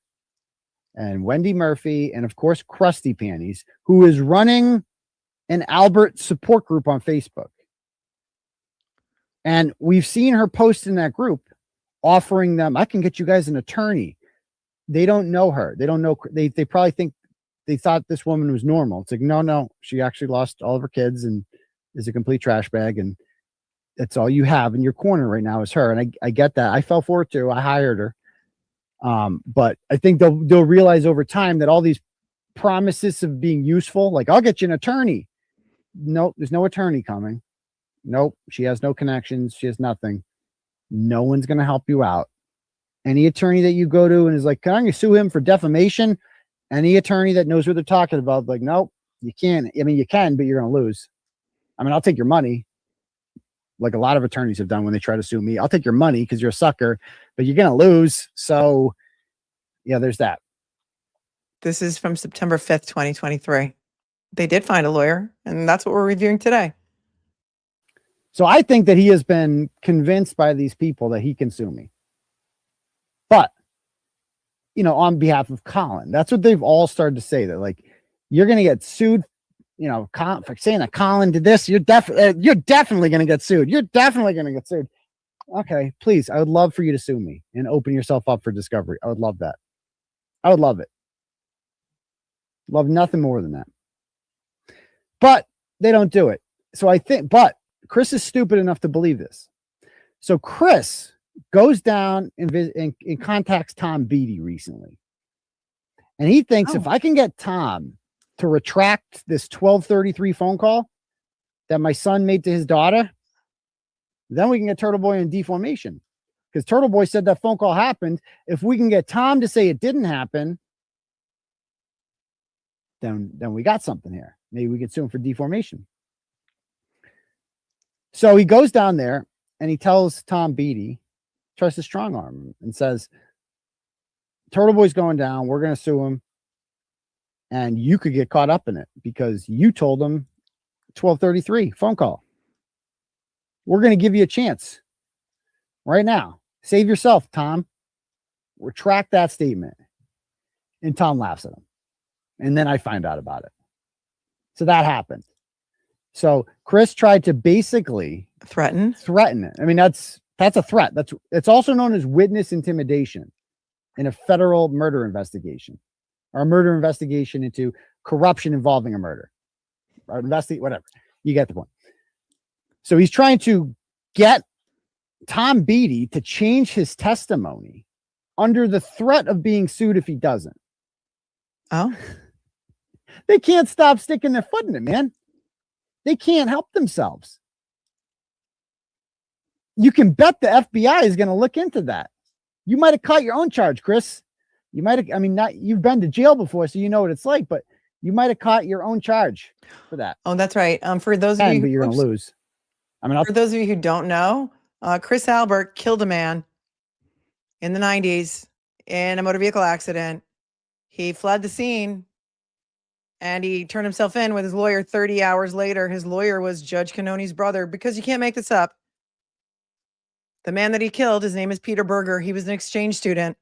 and Wendy Murphy, and of course, Krusty Panties, who is running an Albert support group on Facebook. And we've seen her post in that group offering them, I can get you guys an attorney. They don't know her. They don't know. They probably think they thought this woman was normal. It's like, no, she actually lost all of her kids and is a complete trash bag. And that's all you have in your corner right now is her. And I get that. I fell for it too. I hired her. But I think they'll realize over time that all these promises of being useful, like I'll get you an attorney. No, there's no attorney coming. Nope. She has no connections. She has nothing. No one's going to help you out. Any attorney that you go to and is like, can I sue him for defamation? Any attorney that knows what they're talking about, like, nope, you can't. I mean, you can, but you're going to lose. I mean, I'll take your money. Like a lot of attorneys have done when they try to sue me. I'll take your money because you're a sucker, but you're going to lose. So yeah, there's that. This is from September 5th, 2023. They did find a lawyer, and that's what we're reviewing today. So I think that he has been convinced by these people that he can sue me. But, on behalf of Colin, that's what they've all started to say, that like, you're going to get sued, for saying that Colin did this, you're definitely going to get sued. You're definitely going to get sued. Okay, please. I would love for you to sue me and open yourself up for discovery. I would love that. I would love it. Love nothing more than that. But they don't do it. So but Chris is stupid enough to believe this. So Chris goes down and contacts Tom Beatty recently. And he thinks if I can get Tom to retract this 1233 phone call that my son made to his daughter, then we can get TURTLEBOY in defamation. Because TURTLEBOY said that phone call happened. If we can get Tom to say it didn't happen, then we got something here. Maybe we could sue him for defamation. So he goes down there and he tells Tom Beatty, tries to strong arm him and says, TURTLEBOY's going down. We're going to sue him. And you could get caught up in it because you told him 1233 phone call. We're going to give you a chance right now. Save yourself, Tom. Retract that statement. And Tom laughs at him. And then I find out about it. So that happened. So Chris tried to basically Threaten. it. I mean, that's a threat. It's also known as witness intimidation in a federal murder investigation, or a murder investigation into corruption involving a murder, or investigate, whatever. You get the point. So he's trying to get Tom Beatty to change his testimony under the threat of being sued if he doesn't. Oh, they can't stop sticking their foot in it, man. They can't help themselves. You can bet the FBI is going to look into that. You might have caught your own charge, Chris. You might have, I mean, not, you've been to jail before, so you know what it's like, but you might have caught your own charge for that. Oh, that's right. For those of you, But you're going to lose. I mean, for those of you who don't know, Chris Albert killed a man in the 90s in a motor vehicle accident. He fled the scene and he turned himself in with his lawyer 30 hours later. His lawyer was Judge Cannoni's brother, because you can't make this up. The man that he killed, his name is Peter Berger. He was an exchange student.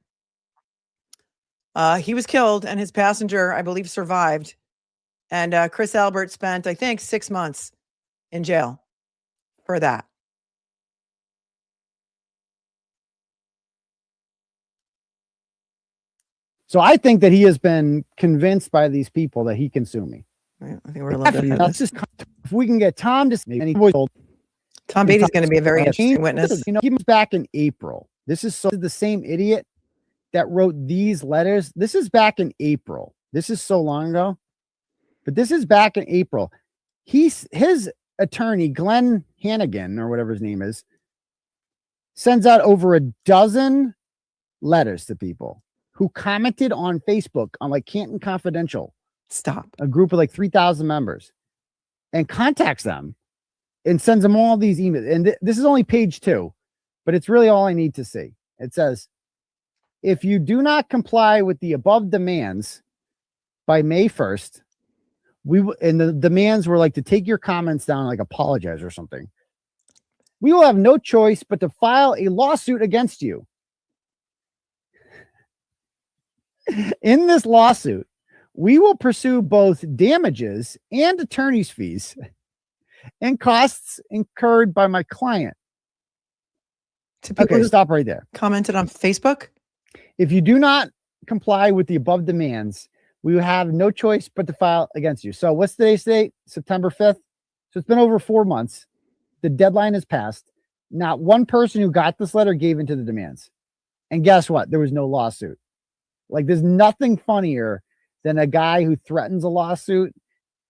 He was killed and his passenger, I believe, survived. And Chris Albert spent, I think, 6 months in jail for that. So I think that he has been convinced by these people that he can sue me. I think we're a little bit. That's just, if we can get Tom to speak, Tom Beatty's going to be a very interesting witness. You know, he was back in April. This is the same idiot that wrote these letters. This is back in April. This is so long ago, but this is back in April. His attorney, Glenn Hannigan, or whatever his name is, sends out over a dozen letters to people who commented on Facebook on like Canton Confidential. Stop. A group of like 3,000 members, and contacts them and sends them all these emails. And this is only page 2, but it's really all I need to see. It says, if you do not comply with the above demands by May 1st, and the demands were like to take your comments down, like apologize or something. We will have no choice but to file a lawsuit against you. In this lawsuit, we will pursue both damages and attorney's fees and costs incurred by my client. Okay, stop right there. Commented on Facebook. If you do not comply with the above demands, we will have no choice but to file against you. So what's today's date? September 5th. So it's been over 4 months. The deadline has passed. Not one person who got this letter gave into the demands. And guess what? There was no lawsuit. Like, there's nothing funnier than a guy who threatens a lawsuit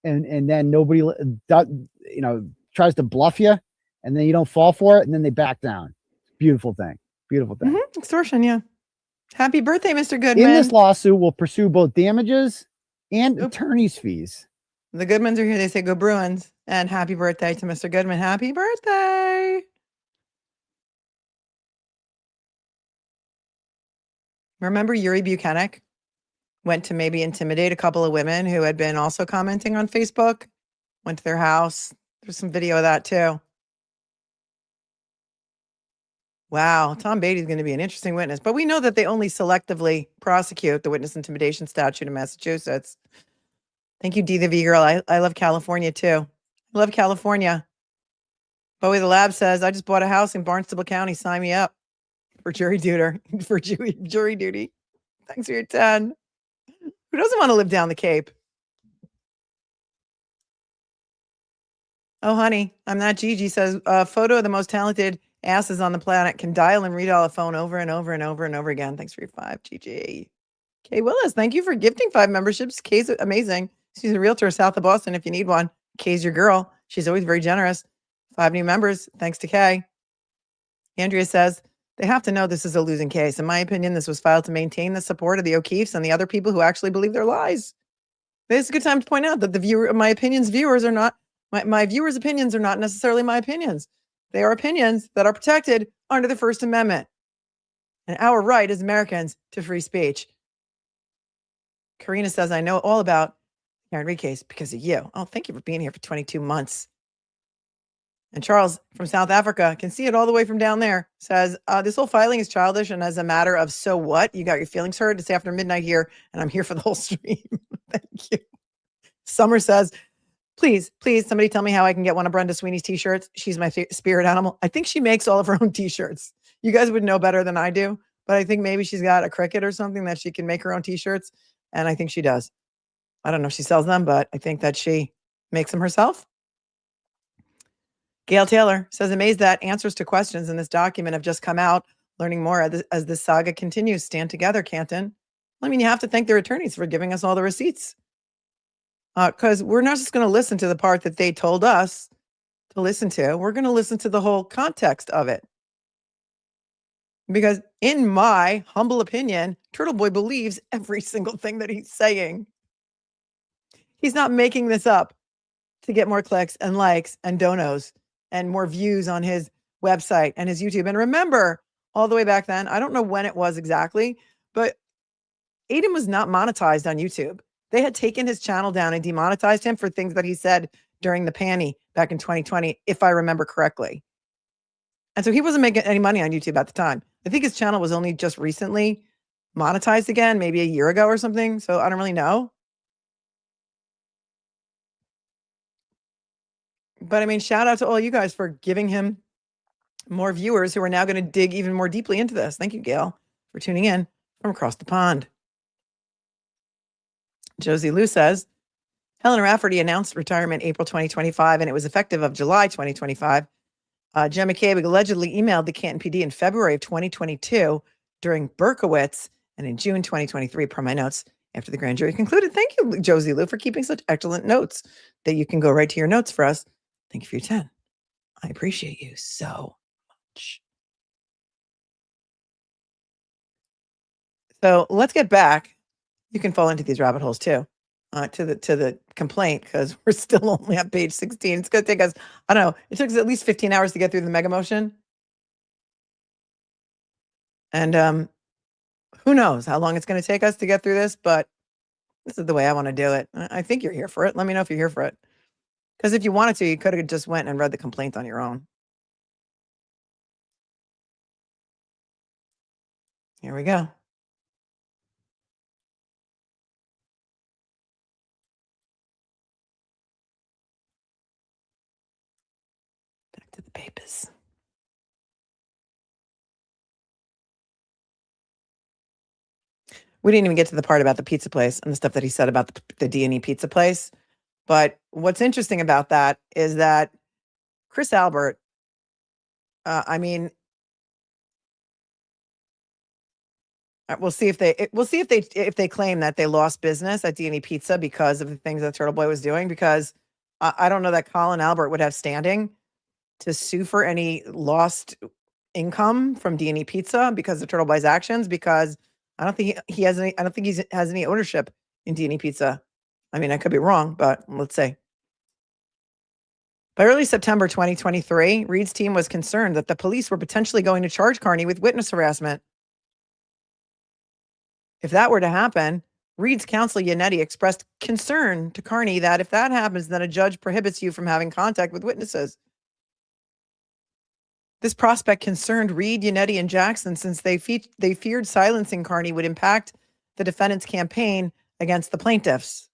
and then nobody, tries to bluff you, and then you don't fall for it, and then they back down. Beautiful thing. Beautiful thing. Mm-hmm. Extortion, yeah. Happy birthday, Mr. Goodman. In this lawsuit, we'll pursue both damages and attorney's fees. The Goodmans are here. They say go Bruins. And happy birthday to Mr. Goodman. Happy birthday. Remember Yuri Buchanan went to maybe intimidate a couple of women who had been also commenting on Facebook, went to their house. There's some video of that too. Wow, Tom Beatty's going to be an interesting witness, but we know that they only selectively prosecute the witness intimidation statute in Massachusetts. Thank you, D the V girl. I love California too. I love California. Bowie the Lab says, I just bought a house in Barnstable County. Sign me up for jury duty. Jury duty. Thanks for your 10. Who doesn't want to live down the Cape? Oh, honey, I'm not Gigi. Says a photo of the most talented asses on the planet can dial and redial a phone over and over and over and over again. Thanks for your 5, Gigi. Kay Willis, thank you for gifting 5 memberships. Kay's amazing. She's a realtor south of Boston if you need one. Kay's your girl. She's always very generous. 5 new members, thanks to Kay. Andrea says, they have to know this is a losing case. In my opinion, this was filed to maintain the support of the O'Keefes and the other people who actually believe their lies. This is a good time to point out that my viewers are not, my viewers' opinions are not necessarily my opinions. They are opinions that are protected under the First Amendment and our right as Americans to free speech. Karina says, I know all about the Kearney case because of you. Oh, thank you for being here for 22 months. And Charles from South Africa can see it all the way from down there. Says, this whole filing is childish and as a matter of so what? You got your feelings hurt. It's after midnight here and I'm here for the whole stream. Thank you. Summer says, Please, please, somebody tell me how I can get one of Brenda Sweeney's t-shirts. She's my spirit animal. I think she makes all of her own t-shirts. You guys would know better than I do, but I think maybe she's got a Cricut or something that she can make her own t-shirts. And I think she does. I don't know if she sells them, but I think that she makes them herself. Gail Taylor says, amazed that answers to questions in this document have just come out. Learning more as this saga continues. Stand together, Canton. I mean, you have to thank their attorneys for giving us all the receipts. Because we're not just going to listen to the part that they told us to listen to. We're going to listen to the whole context of it. Because in my humble opinion, TurtleBoy believes every single thing that he's saying. He's not making this up to get more clicks and likes and donos and more views on his website and his YouTube. And remember, all the way back then, I don't know when it was exactly, but Aiden was not monetized on YouTube. They had taken his channel down and demonetized him for things that he said during the panty back in 2020, if I remember correctly. And so he wasn't making any money on YouTube at the time. I think his channel was only just recently monetized again, maybe a year ago or something. So I don't really know. But I mean, shout out to all you guys for giving him more viewers who are now going to dig even more deeply into this. Thank you, Gail, for tuning in from across the pond. Josie Lou says, Helen Rafferty announced retirement April 2025, and it was effective of July 2025. Jen McCabe allegedly emailed the Canton PD in February of 2022 during Berkowitz and in June 2023, per my notes, after the grand jury concluded. Thank you, Josie Lou, for keeping such excellent notes that you can go right to your notes for us. Thank you for your 10. I appreciate you so much. So let's get back. You can fall into these rabbit holes too, to the complaint, because we're still only on page 16. It's going to take us, I don't know, it took us at least 15 hours to get through the mega motion. And who knows how long it's going to take us to get through this, but this is the way I want to do it. I think you're here for it. Let me know if you're here for it. Because if you wanted to, you could have just went and read the complaint on your own. Here we go. Back to the papers. We didn't even get to the part about the pizza place and the stuff that he said about the D&E pizza place. But what's interesting about that is that Chris Albert, I mean, we'll see if they claim that they lost business at D&E Pizza because of the things that TurtleBoy was doing. Because I don't know that Colin Albert would have standing to sue for any lost income from D&E Pizza because of TurtleBoy's actions. Because I don't think he has any. I don't think he has any ownership in D&E Pizza. I mean, I could be wrong, but let's say. By early September 2023, Reed's team was concerned that the police were potentially going to charge Kearney with witness harassment. If that were to happen, Reed's counsel Yannetti expressed concern to Kearney that if that happens, then a judge prohibits you from having contact with witnesses. This prospect concerned Reed, Yannetti, and Jackson since they feared silencing Kearney would impact the defendant's campaign against the plaintiffs.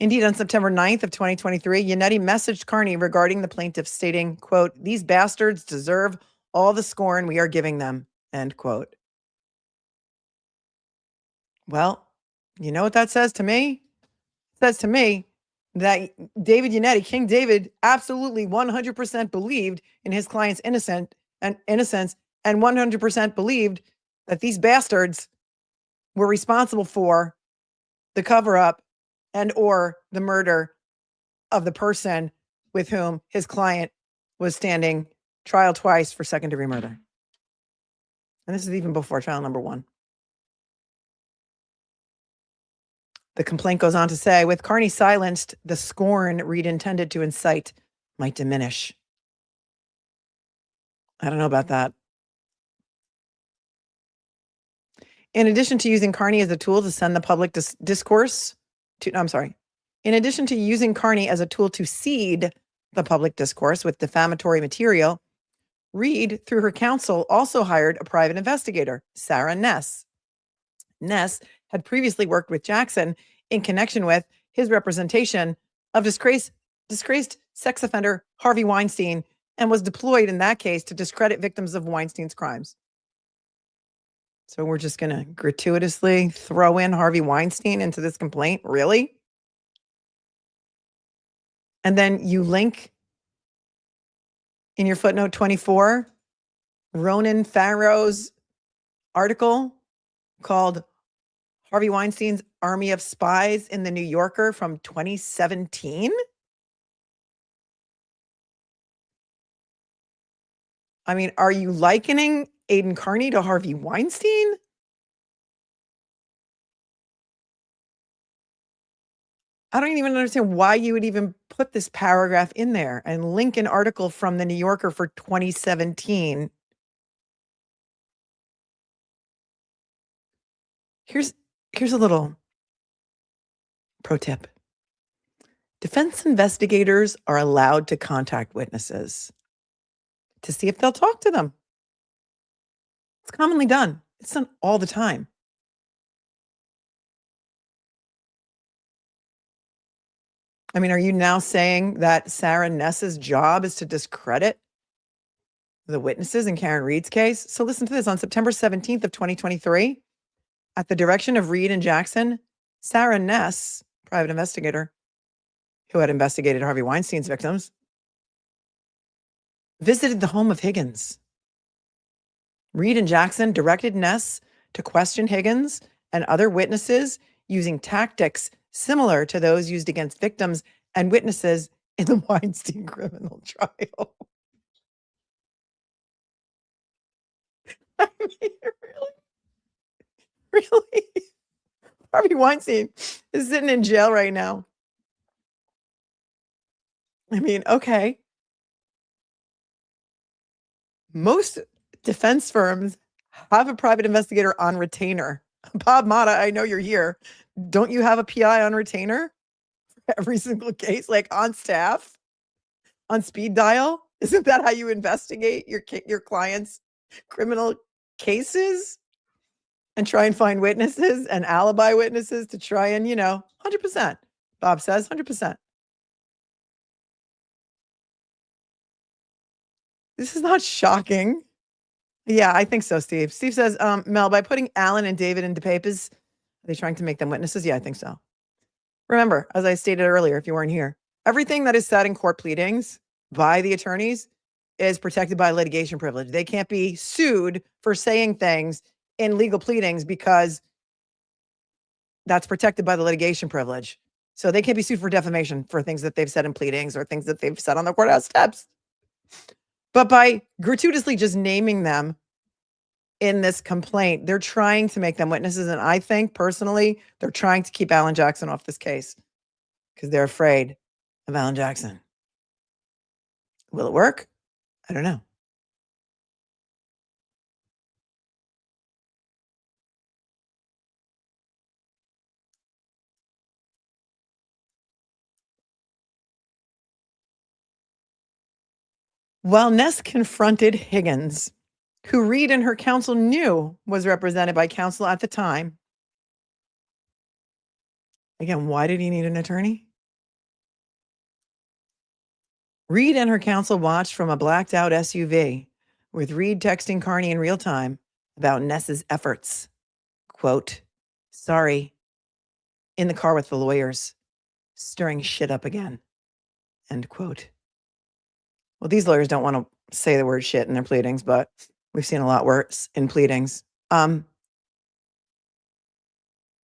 Indeed, on September 9th of 2023, Yannetti messaged Kearney regarding the plaintiffs, stating, quote, "These bastards deserve all the scorn we are giving them," end quote. Well, you know what that says to me? It says to me that David Yannetti, King David, absolutely 100% believed in his client's innocence and 100% believed that these bastards were responsible for the cover-up and or the murder of the person with whom his client was standing trial twice for second-degree murder. And this is even before trial number 1. The complaint goes on to say, with Kearney silenced, the scorn Reed intended to incite might diminish. I don't know about that. In addition to using Kearney as a tool to send the public discourse, in addition to using Kearney as a tool to seed the public discourse with defamatory material, Reed, through her counsel, also hired a private investigator, Sarah Ness. Ness had previously worked with Jackson in connection with his representation of disgraced sex offender Harvey Weinstein and was deployed in that case to discredit victims of Weinstein's crimes. So we're just going to gratuitously throw in Harvey Weinstein into this complaint? Really? And then you link in your footnote 24, Ronan Farrow's article called Harvey Weinstein's Army of Spies in the New Yorker from 2017. I mean, are you likening Aidan Kearney to Harvey Weinstein? I don't even understand why you would even put this paragraph in there and link an article from the New Yorker for 2017. Here's a little pro tip. Defense investigators are allowed to contact witnesses to see if they'll talk to them. It's commonly done. It's done all the time. I mean, are you now saying that Sarah Ness's job is to discredit the witnesses in Karen Reed's case? So listen to this. On September 17th of 2023, at the direction of Reed and Jackson, Sarah Ness, private investigator who had investigated Harvey Weinstein's victims, visited the home of Higgins. Reed and Jackson directed Ness to question Higgins and other witnesses using tactics similar to those used against victims and witnesses in the Weinstein criminal trial. I mean, really? Harvey Weinstein is sitting in jail right now. I mean, okay. Most defense firms have a private investigator on retainer. Bob Mata, I know you're here. Don't you have a PI on retainer for every single case, like on staff, on speed dial? Isn't that how you investigate your clients' criminal cases and try and find witnesses and alibi witnesses to try and, 100%. Bob says 100%. This is not shocking. Yeah, I think so, Steve. Steve says, Mel, by putting Alan and David into papers, are they trying to make them witnesses? Yeah, I think so. Remember, as I stated earlier, if you weren't here, everything that is said in court pleadings by the attorneys is protected by litigation privilege. They can't be sued for saying things in legal pleadings because that's protected by the litigation privilege. So they can't be sued for defamation for things that they've said in pleadings or things that they've said on the courthouse steps. But by gratuitously just naming them in this complaint, they're trying to make them witnesses. And I think personally, they're trying to keep Alan Jackson off this case because they're afraid of Alan Jackson. Will it work? I don't know. While Ness confronted Higgins, who Reed and her counsel knew was represented by counsel at the time. Again, why did he need an attorney? Reed and her counsel watched from a blacked out SUV, with Reed texting Kearney in real time about Ness's efforts. Quote, sorry, in the car with the lawyers, stirring shit up again. End quote. Well, these lawyers don't want to say the word shit in their pleadings, but we've seen a lot worse in pleadings.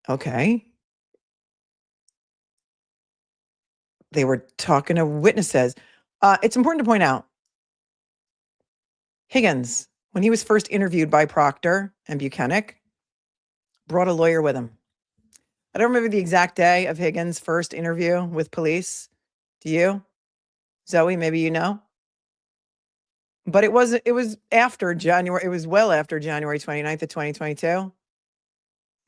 Okay. They were talking to witnesses. It's important to point out, Higgins, when he was first interviewed by Proctor and Buchanan, brought a lawyer with him. I don't remember the exact day of Higgins' first interview with police. Do you? Zoe, maybe you know? But it was after January. It was well after January 29th of 2022.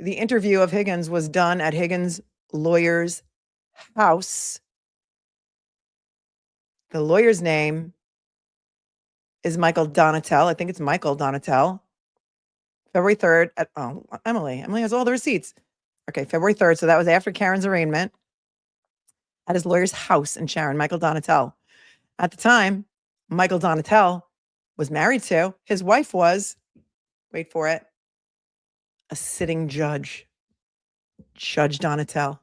The interview of Higgins was done at Higgins' lawyer's house. The lawyer's name is Michael Donatel. I think it's Michael Donatel. February 3rd at Emily has all the receipts. Okay, February 3rd. So that was after Karen's arraignment. at his lawyer's house in Sharon, Michael Donatel. At the time, Michael Donatel was married to, his wife was, wait for it, a sitting judge, Judge Donatel.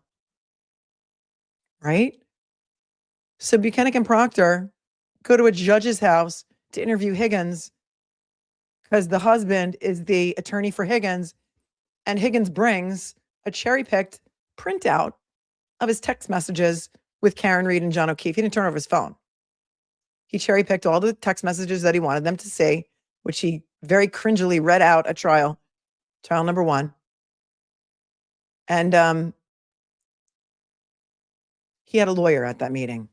Right? So Buchanan and Proctor go to a judge's house to interview Higgins because the husband is the attorney for Higgins, and Higgins brings a cherry-picked printout of his text messages with Karen Reed and John O'Keefe. He didn't turn over his phone. He cherry-picked all the text messages that he wanted them to see, which he very cringily read out at trial number 1. And he had a lawyer at that meeting.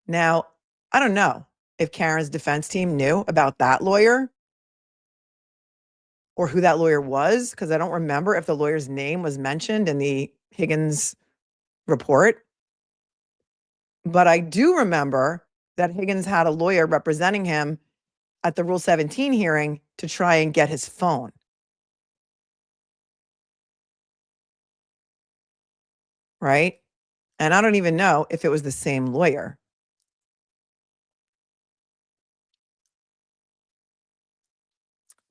Now, I don't know if Karen's defense team knew about that lawyer or who that lawyer was, because I don't remember if the lawyer's name was mentioned in the Higgins report. But I do remember that Higgins had a lawyer representing him at the Rule 17 hearing to try and get his phone. Right? And I don't even know if it was the same lawyer.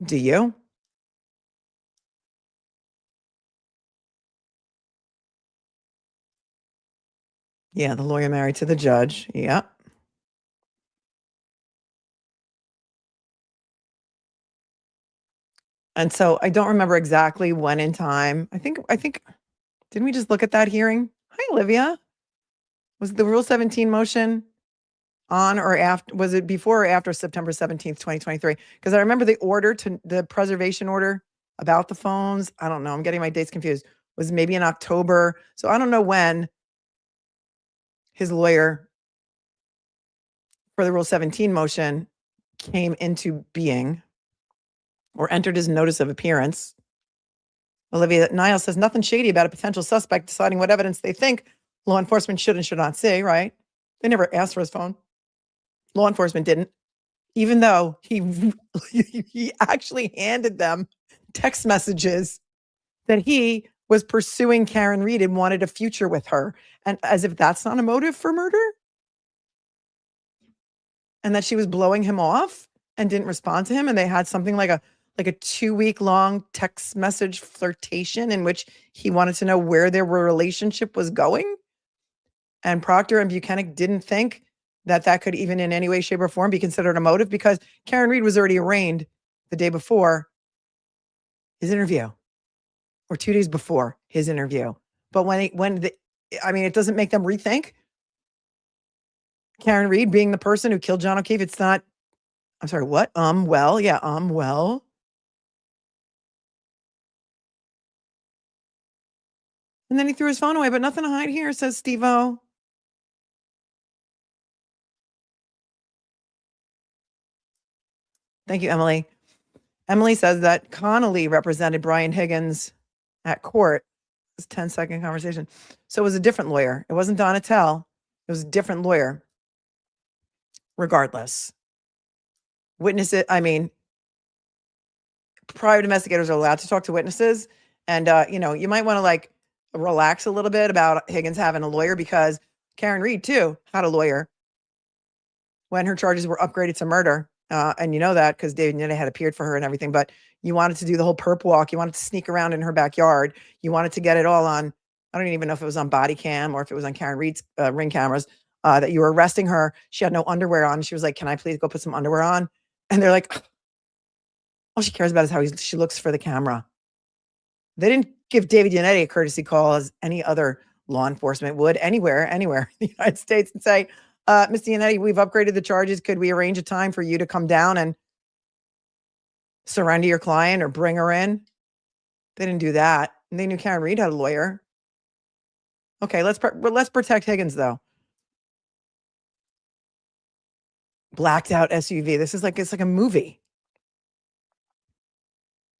Do you? Yeah, the lawyer married to the judge. Yeah. And so I don't remember exactly when in time. I think, didn't we just look at that hearing? Hi, Olivia. Was the Rule 17 motion on or after, was it before or after September 17th, 2023? Because I remember the preservation order about the phones. I don't know. I'm getting my dates confused. Was maybe in October. So I don't know when his lawyer for the Rule 17 motion came into being or entered his notice of appearance. Olivia Niles says nothing shady about a potential suspect deciding what evidence they think law enforcement should and should not see, right? They never asked for his phone. Law enforcement didn't, even though he actually handed them text messages that he was pursuing Karen Reed and wanted a future with her. And as if that's not a motive for murder. And that she was blowing him off and didn't respond to him. And they had something like a 2-week-long text message flirtation in which he wanted to know where their relationship was going. And Proctor and Buchanan didn't think that could even in any way, shape, or form be considered a motive because Karen Reed was already arraigned the day before his interview or 2 days before his interview. But it doesn't make them rethink Karen Reed being the person who killed John O'Keefe. It's not, I'm sorry, what? Well. And then he threw his phone away, but nothing to hide here, says Steve-O. Thank you, Emily. Emily says that Connolly represented Brian Higgins at court. It was a 10-second conversation. So it was a different lawyer. It wasn't Donatel. It was a different lawyer. Regardless. Witnesses, private investigators are allowed to talk to witnesses. And, you might want to relax a little bit about Higgins having a lawyer because Karen Reed, too, had a lawyer when her charges were upgraded to murder. And you know that because David Nita had appeared for her and everything. But you wanted to do the whole perp walk. You wanted to sneak around in her backyard. You wanted to get it all on, I don't even know if it was on body cam or if it was on Karen Reed's Ring cameras, that you were arresting her. She had no underwear on. She was like, can I please go put some underwear on? And they're like, all she cares about is how she looks for the camera. They didn't give David Yannetti a courtesy call as any other law enforcement would anywhere in the United States and say, Mr. Yannetti, we've upgraded the charges. Could we arrange a time for you to come down and surrender your client or bring her in? They didn't do that. And they knew Karen Reed had a lawyer. Okay, let's protect Higgins, though. Blacked out SUV. It's like a movie.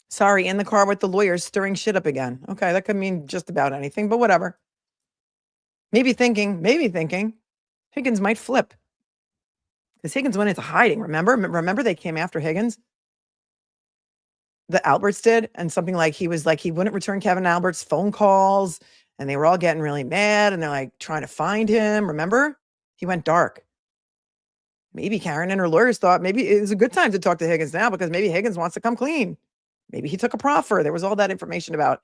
Sorry, in the car with the lawyers stirring shit up again. Okay, that could mean just about anything, but whatever. Maybe thinking Higgins might flip. Because Higgins went into hiding, remember they came after Higgins? The Alberts did, and something like he wouldn't return Kevin Albert's phone calls, and they were all getting really mad and they're like trying to find him. Remember? He went dark. Maybe Karen and her lawyers thought maybe it was a good time to talk to Higgins now because maybe Higgins wants to come clean. Maybe he took a proffer. There was all that information out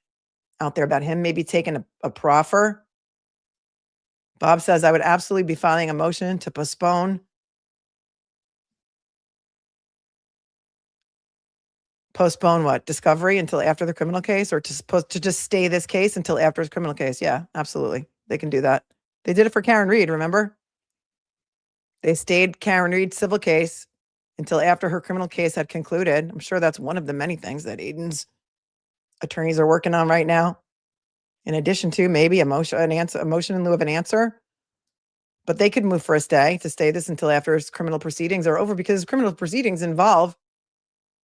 there about him maybe taking a proffer. Bob says, I would absolutely be filing a motion to postpone what? Discovery until after the criminal case, or to just stay this case until after his criminal case? Yeah, absolutely. They can do that. They did it for Karen Reed, remember? They stayed Karen Reed's civil case until after her criminal case had concluded. I'm sure that's one of the many things that Aiden's attorneys are working on right now. In addition to maybe a motion in lieu of an answer. But they could move for a stay to stay this until after his criminal proceedings are over, because criminal proceedings involve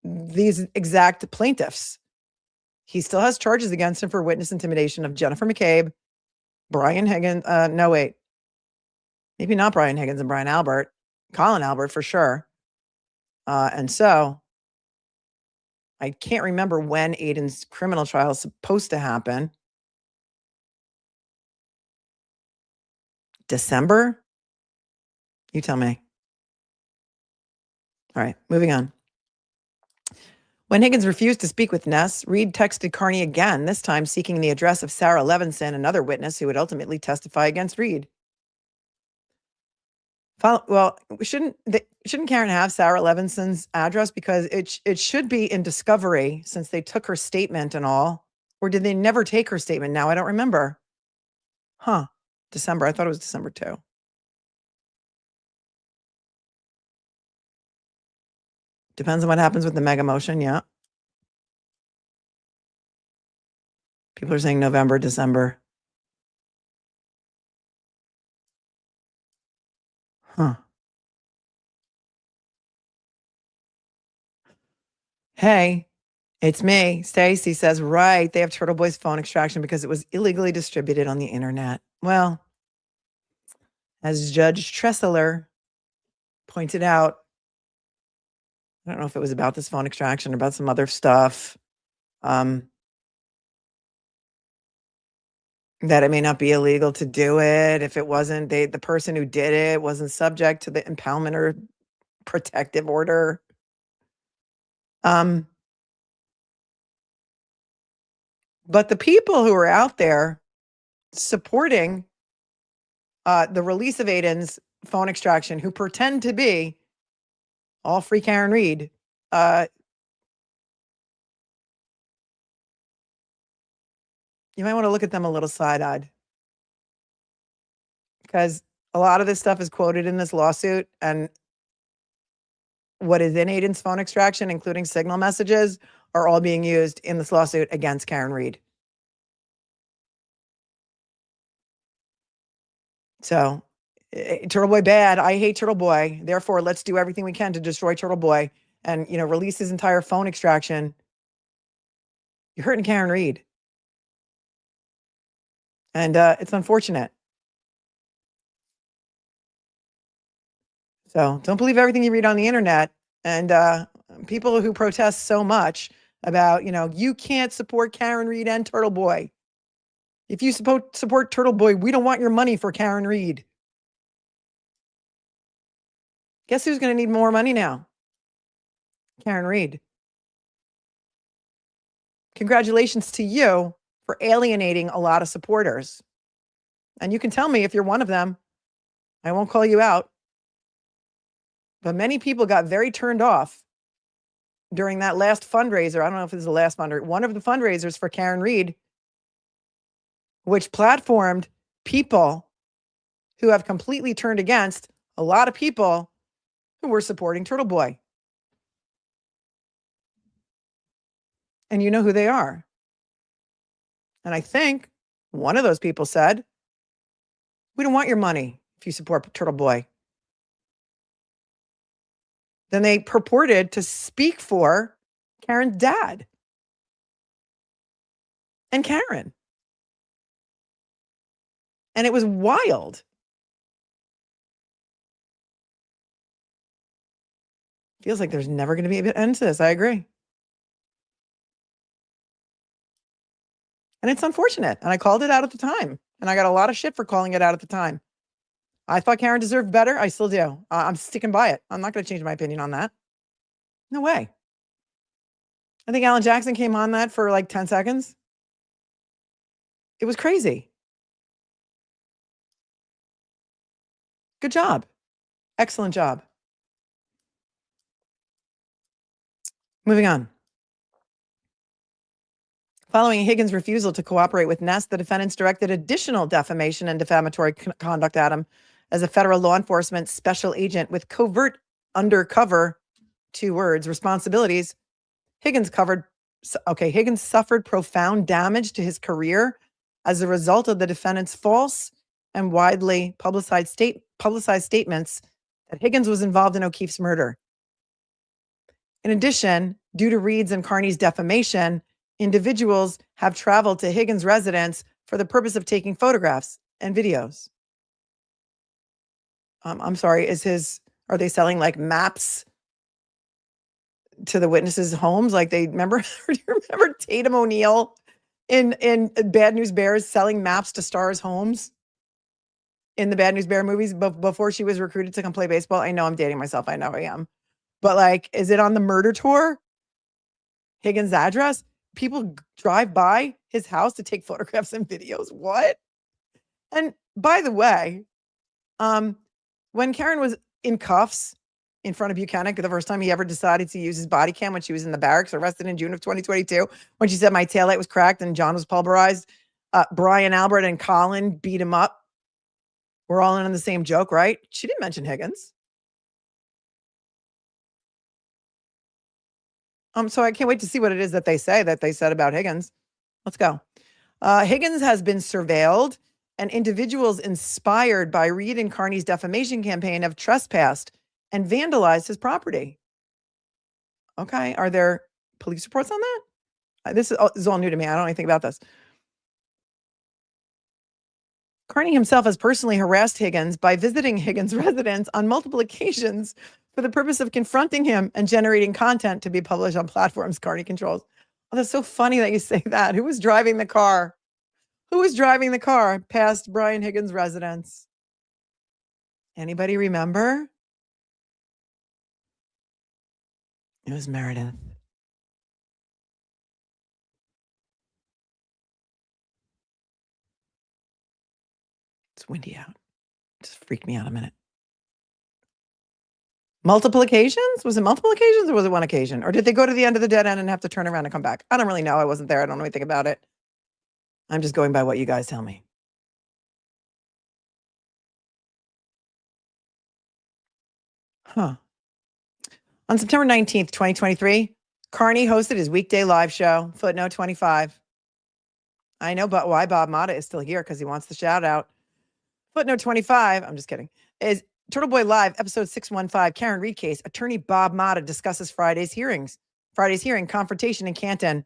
these exact plaintiffs. He still has charges against him for witness intimidation of Jennifer McCabe, Brian Higgins, maybe not Brian Higgins and Brian Albert, Colin Albert for sure. And so I can't remember when Aiden's criminal trial is supposed to happen. December? You tell me. All right, moving on. When Higgins refused to speak with Ness, Reed texted Kearney again, this time seeking the address of Sarah Levinson, another witness who would ultimately testify against Reed. Well, shouldn't Karen have Sarah Levinson's address? Because it should be in discovery since they took her statement and all. Or did they never take her statement? Now I don't remember. Huh. December. I thought it was December too. Depends on what happens with the mega motion. Yeah. People are saying November, December. Huh. Hey, it's me. Stacy says, right. They have Turtle Boy's phone extraction because it was illegally distributed on the internet. Well, as Judge Tressler pointed out, I don't know if it was about this phone extraction or about some other stuff. That it may not be illegal to do it if it wasn't, the person who did it wasn't subject to the impoundment or protective order. But the people who are out there supporting the release of Aiden's phone extraction, who pretend to be all free Karen Reed, you might want to look at them a little side-eyed, because a lot of this stuff is quoted in this lawsuit, and what is in Aiden's phone extraction, including signal messages, are all being used in this lawsuit against Karen Reed. So, Turtle Boy bad. I hate Turtle Boy. Therefore, let's do everything we can to destroy Turtle Boy and, release his entire phone extraction. You're hurting Karen Reed. And it's unfortunate. So don't believe everything you read on the internet. And people who protest so much about, you can't support Karen Reed and Turtle Boy. If you support Turtle Boy, we don't want your money for Karen Reed. Guess who's going to need more money now? Karen Reed. Congratulations to you for alienating a lot of supporters. And you can tell me if you're one of them. I won't call you out. But many people got very turned off during that last fundraiser. I don't know if it was the last fundraiser. One of the fundraisers for Karen Reed, which platformed people who have completely turned against a lot of people who were supporting Turtle Boy. And you know who they are. And I think one of those people said, we don't want your money if you support Turtle Boy. Then they purported to speak for Karen's dad and Karen. And it was wild. Feels like there's never going to be an end to this. I agree. And it's unfortunate. And I called it out at the time. And I got a lot of shit for calling it out at the time. I thought Karen deserved better. I still do. I'm sticking by it. I'm not going to change my opinion on that. No way. I think Alan Jackson came on that for like 10 seconds. It was crazy. Good job. Excellent job. Moving on. Following Higgins' refusal to cooperate with Ness, the defendants directed additional defamation and defamatory conduct at him as a federal law enforcement special agent with covert undercover, 2 words, responsibilities. Higgins suffered profound damage to his career as a result of the defendant's false and widely publicized statements that Higgins was involved in O'Keefe's murder. In addition, due to Reed's and Kearney's defamation, individuals have traveled to Higgins' residence for the purpose of taking photographs and videos. I'm sorry, are they selling like maps to the witnesses' homes? Like do you remember Tatum O'Neal in Bad News Bears selling maps to stars' homes in the Bad News Bear movies before she was recruited to come play baseball? I know I'm dating myself. I know I am. But like, is it on the murder tour? Higgins' address? People drive by his house to take photographs and videos. What? And by the way, when Karen was in cuffs in front of Buchanan, the first time he ever decided to use his body cam when she was in the barracks, arrested in June of 2022, when she said my taillight was cracked and John was pulverized, Brian, Albert, and Colin beat him up. We're all in on the same joke, right? She didn't mention Higgins. So I can't wait to see what it is that they said about Higgins. Let's go. Higgins has been surveilled, and individuals inspired by Reed and Kearney's defamation campaign have trespassed and vandalized his property. Okay. Are there police reports on that? This is all new to me. I don't know anything about this. Kearney himself has personally harassed Higgins by visiting Higgins' residence on multiple occasions for the purpose of confronting him and generating content to be published on platforms Kearney controls. Oh, that's so funny that you say that. Who was driving the car? Who was driving the car past Brian Higgins' residence? Anybody remember? It was Meredith. It's windy out. It just freaked me out a minute. Multiple occasions? Was it multiple occasions or was it one occasion? Or did they go to the end of the dead end and have to turn around and come back? I don't really know. I wasn't there. I don't know anything about it. I'm just going by what you guys tell me. Huh. On September 19th, 2023, Kearney hosted his weekday live show, footnote 25. I know but why Bob Motta is still here because he wants the shout out. Footnote 25, I'm just kidding, is TURTLEBOY Live, episode 615, Karen Reed case. Attorney Bob Motta discusses Friday's hearing, confrontation in Canton.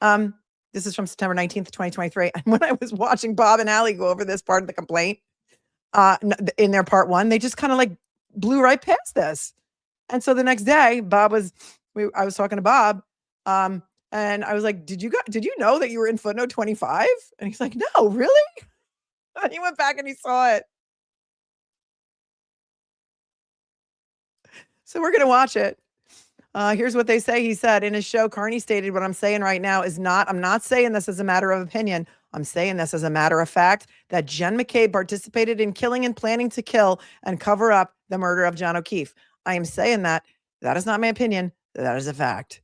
This is from September 19th, 2023. And when I was watching Bob and Allie go over this part of the complaint, in their part 1, they just kind of like blew right past this. And so the next day, I was talking to Bob, and I was like, did you know that you were in footnote 25? And he's like, no, really? And he went back and he saw it. So we're going to watch it. Here's what they say. He said in his show, Kearney stated, what I'm saying right now I'm not saying this as a matter of opinion. I'm saying this as a matter of fact that Jen McCabe participated in killing and planning to kill and cover up the murder of John O'Keefe. I am saying that is not my opinion. That is a fact.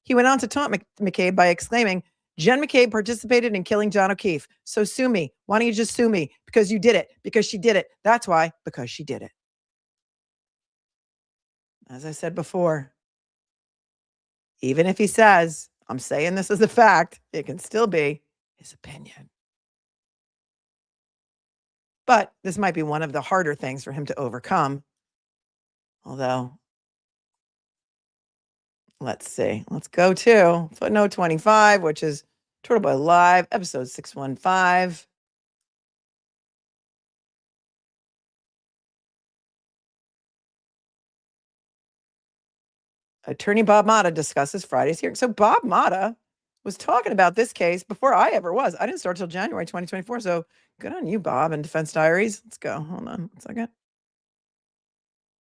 He went on to taunt McCabe by exclaiming, Jen McCabe participated in killing John O'Keefe. So sue me. Why don't you just sue me? Because you did it. Because she did it. That's why. Because she did it. As I said before, even if he says, I'm saying this as a fact, it can still be his opinion. But this might be one of the harder things for him to overcome. Although, let's see. Let's go to footnote 25, which is TURTLEBOY Live, episode 615. Attorney Bob Motta discusses Friday's hearing. So Bob Motta was talking about this case before I ever was. I didn't start till January 2024. So good on you, Bob, and Defense Diaries. Let's go. Hold on 1 second.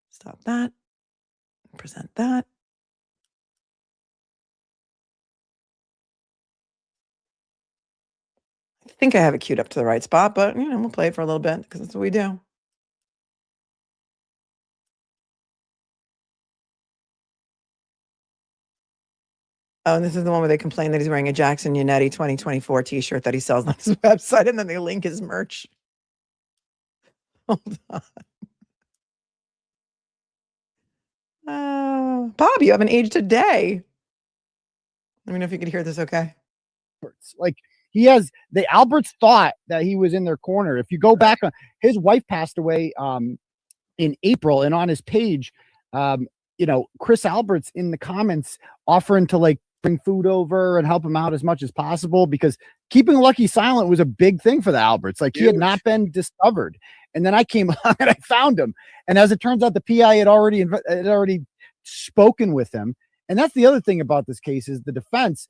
Stop that. Present that. I think I have it queued up to the right spot, but we'll play it for a little bit because that's what we do. Oh, and this is the one where they complain that he's wearing a Jackson Yannetti 2024 t-shirt that he sells on his website, and then they link his merch. Hold on. Bob, you haven't aged a day. Let me know if you could hear this okay. Like the Alberts thought that he was in their corner. If you go back on, his wife passed away in April, and on his page, Chris Alberts in the comments offering to like bring food over and help him out as much as possible, because keeping Lucky silent was a big thing for the Alberts. Like, he had not been discovered. And then I came on and I found him. And as it turns out, the PI had already spoken with him. And that's the other thing about this case is the defense,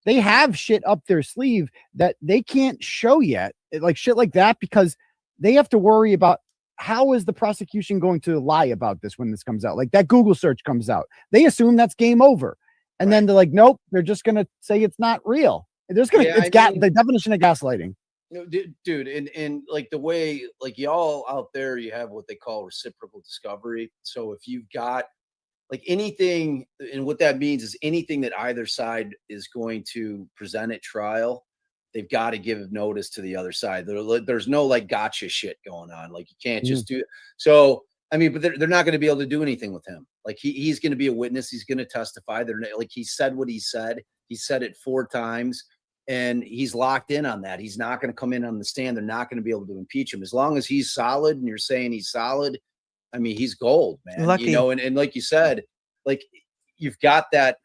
they have shit up their sleeve that they can't show yet, like shit like that, because they have to worry about how is the prosecution going to lie about this when this comes out. Like, that Google search comes out, they assume that's game over. And then they're like, nope, they're just going to say it's not real. They're just going to, the definition of gaslighting. No, dude, and like the way, like, y'all out there, you have what they call reciprocal discovery. So if you've got like anything, and what that means is anything that either side is going to present at trial, they've got to give notice to the other side. There's no like gotcha shit going on. Like, you can't just do it. So, I mean, but they're not going to be able to do anything with him. Like, he's going to be a witness. He's going to testify. They're like, he said what he said. He said it 4 times, and he's locked in on that. He's not going to come in on the stand. They're not going to be able to impeach him. As long as he's solid, and you're saying he's solid, I mean, he's gold, man. Lucky. And like you said, like, you've got that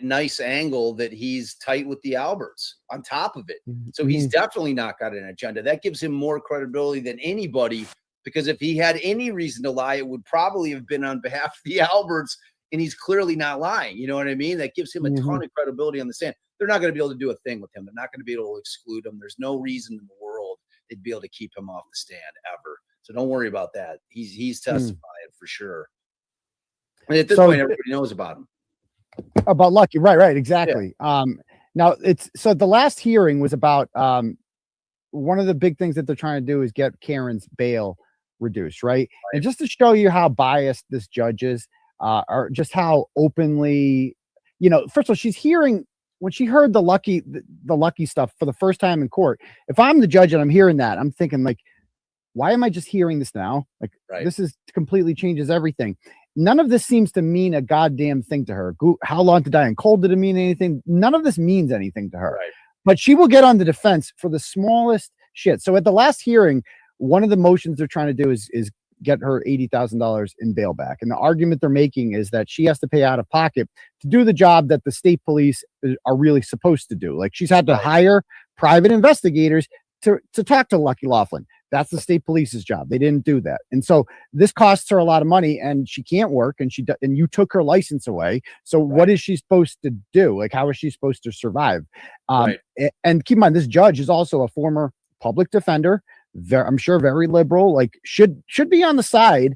nice angle that he's tight with the Alberts on top of it. So he's definitely not got an agenda. That gives him more credibility than anybody, because if he had any reason to lie, it would probably have been on behalf of the Alberts, and he's clearly not lying. You know what I mean? That gives him a ton of credibility on the stand. They're not going to be able to do a thing with him. They're not going to be able to exclude him. There's no reason in the world they'd be able to keep him off the stand ever. So don't worry about that. He's testifying for sure. And at this point, everybody knows about him. About Lucky. Right. Exactly. Yeah. Now the last hearing was about, one of the big things that they're trying to do is get Karen's bail reduced. Right. And just to show you how biased this judge is, or just how openly, first of all, she's hearing, when she heard the Lucky stuff for the first time in court, if I'm the judge and I'm hearing that, I'm thinking, like, why am I just hearing this now? Like, this is completely changes everything. None of this seems to mean a goddamn thing to her. How long to die in cold? Did it mean anything? None of this means anything to her. But she will get on the defense for the smallest shit. So at the last hearing, one of the motions they're trying to do is get her $80,000 in bail back. And the argument they're making is that she has to pay out of pocket to do the job that the state police are really supposed to do. Like, she's had to hire private investigators to talk to Lucky Laughlin. That's the state police's job. They didn't do that. And so this costs her a lot of money, and she can't work, and you took her license away. So what is she supposed to do? Like, how is she supposed to survive? And keep in mind, this judge is also a former public defender. I'm sure very liberal, like should be on the side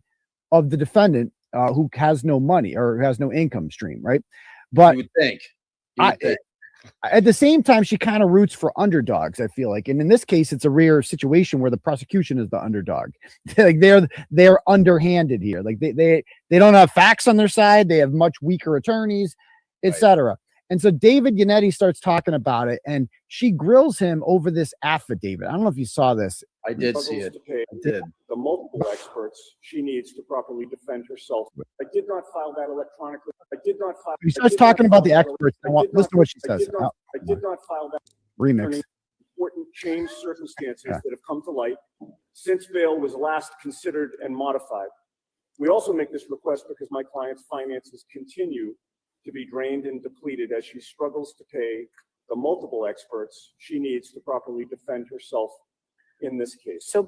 of the defendant who has no money or has no income stream. Right. But you would think. At the same time, she kind of roots for underdogs, I feel like. And in this case, it's a rare situation where the prosecution is the underdog. Like, they're underhanded here. Like, they don't have facts on their side. They have much weaker attorneys, etc. And so David Yannetti starts talking about it, and she grills him over this affidavit. I don't know if you saw this. I did see it. I did. The multiple experts she needs to properly defend herself. I did not file that electronically. I did not file. He starts talking about the experts. Listen to what she says. I did not file that. Remix. Important changed circumstances that have come to light since bail was last considered and modified. We also make this request because my client's finances continue to be drained and depleted as she struggles to pay the multiple experts she needs to properly defend herself in this case. So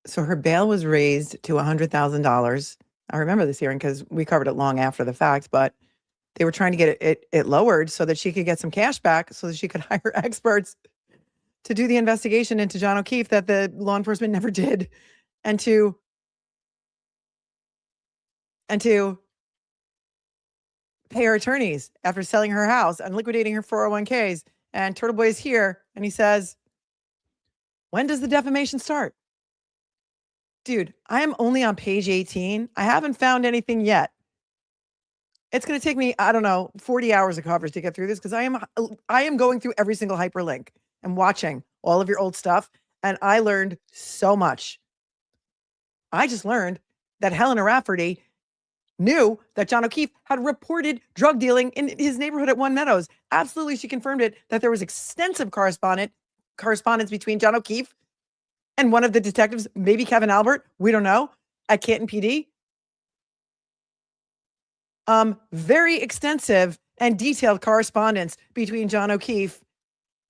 so her bail was raised to $100,000. I remember this hearing because we covered it long after the fact, but they were trying to get it lowered so that she could get some cash back so that she could hire experts to do the investigation into John O'Keefe that the law enforcement never did, and to pay her attorneys after selling her house and liquidating her 401ks. And TURTLEBOY is here and he says, when does the defamation start? Dude, I am only on page 18. I haven't found anything yet. It's going to take me, I don't know, 40 hours of coverage to get through this because I am going through every single hyperlink and watching all of your old stuff. And I learned so much. I just learned that Helena Rafferty knew that John O'Keefe had reported drug dealing in his neighborhood at One Meadows. Absolutely, she confirmed it, that there was extensive correspondence between John O'Keefe and one of the detectives, maybe Kevin Albert, we don't know, at Canton PD. Very extensive and detailed correspondence between John O'Keefe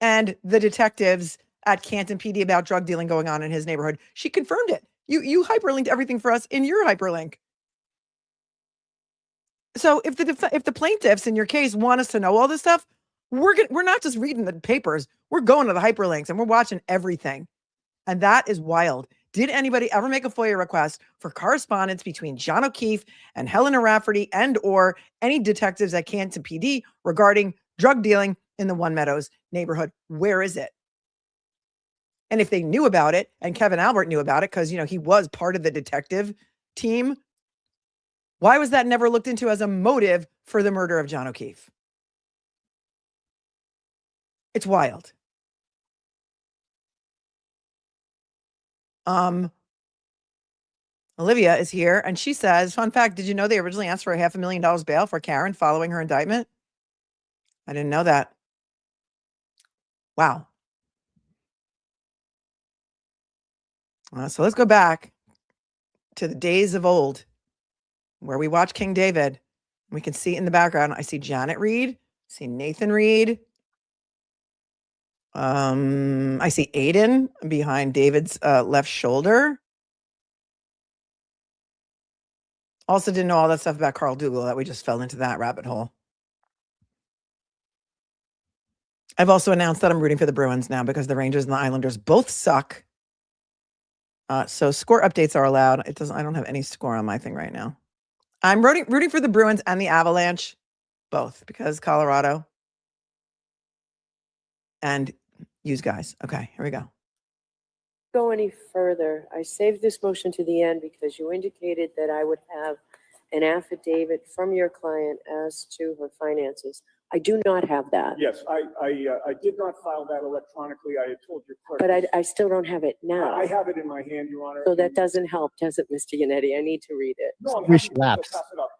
and the detectives at Canton PD about drug dealing going on in his neighborhood. She confirmed it. You hyperlinked everything for us in your hyperlink. So if the plaintiffs in your case want us to know all this stuff, we're not just reading the papers. We're going to the hyperlinks and we're watching everything. And that is wild. Did anybody ever make a FOIA request for correspondence between John O'Keefe and Helena Rafferty and or any detectives at Canton PD regarding drug dealing in the One Meadows neighborhood? Where is it? And if they knew about it, and Kevin Albert knew about it because, you know, he was part of the detective team, why was that never looked into as a motive for the murder of John O'Keefe? It's wild. Olivia is here and she says, fun fact, did you know they originally asked for $500,000 bail for Karen following her indictment? I didn't know that. Wow. So let's go back to the days of old where we watch King David. We can see in the background, I see Janet Reed, see Nathan Reed. I see Aiden behind David's left shoulder. Also didn't know all that stuff about Carl Dougal, that we just fell into that rabbit hole. I've also announced that I'm rooting for the Bruins now because the Rangers and the Islanders both suck. So score updates are allowed. I don't have any score on my thing right now. I'm rooting for the Bruins and the Avalanche, both, because Colorado and use guys. Okay, here we go. Go any further. I saved this motion to the end because you indicated that I would have an affidavit from your client as to her finances. I do not have that. Yes, I did not file that electronically. I had told your clerk. But I still don't have it now. I have it in my hand, Your Honor. So that doesn't help, does it, Mr. Yannetti? I need to read it. No, I'm Wish happy to laps. pass it up.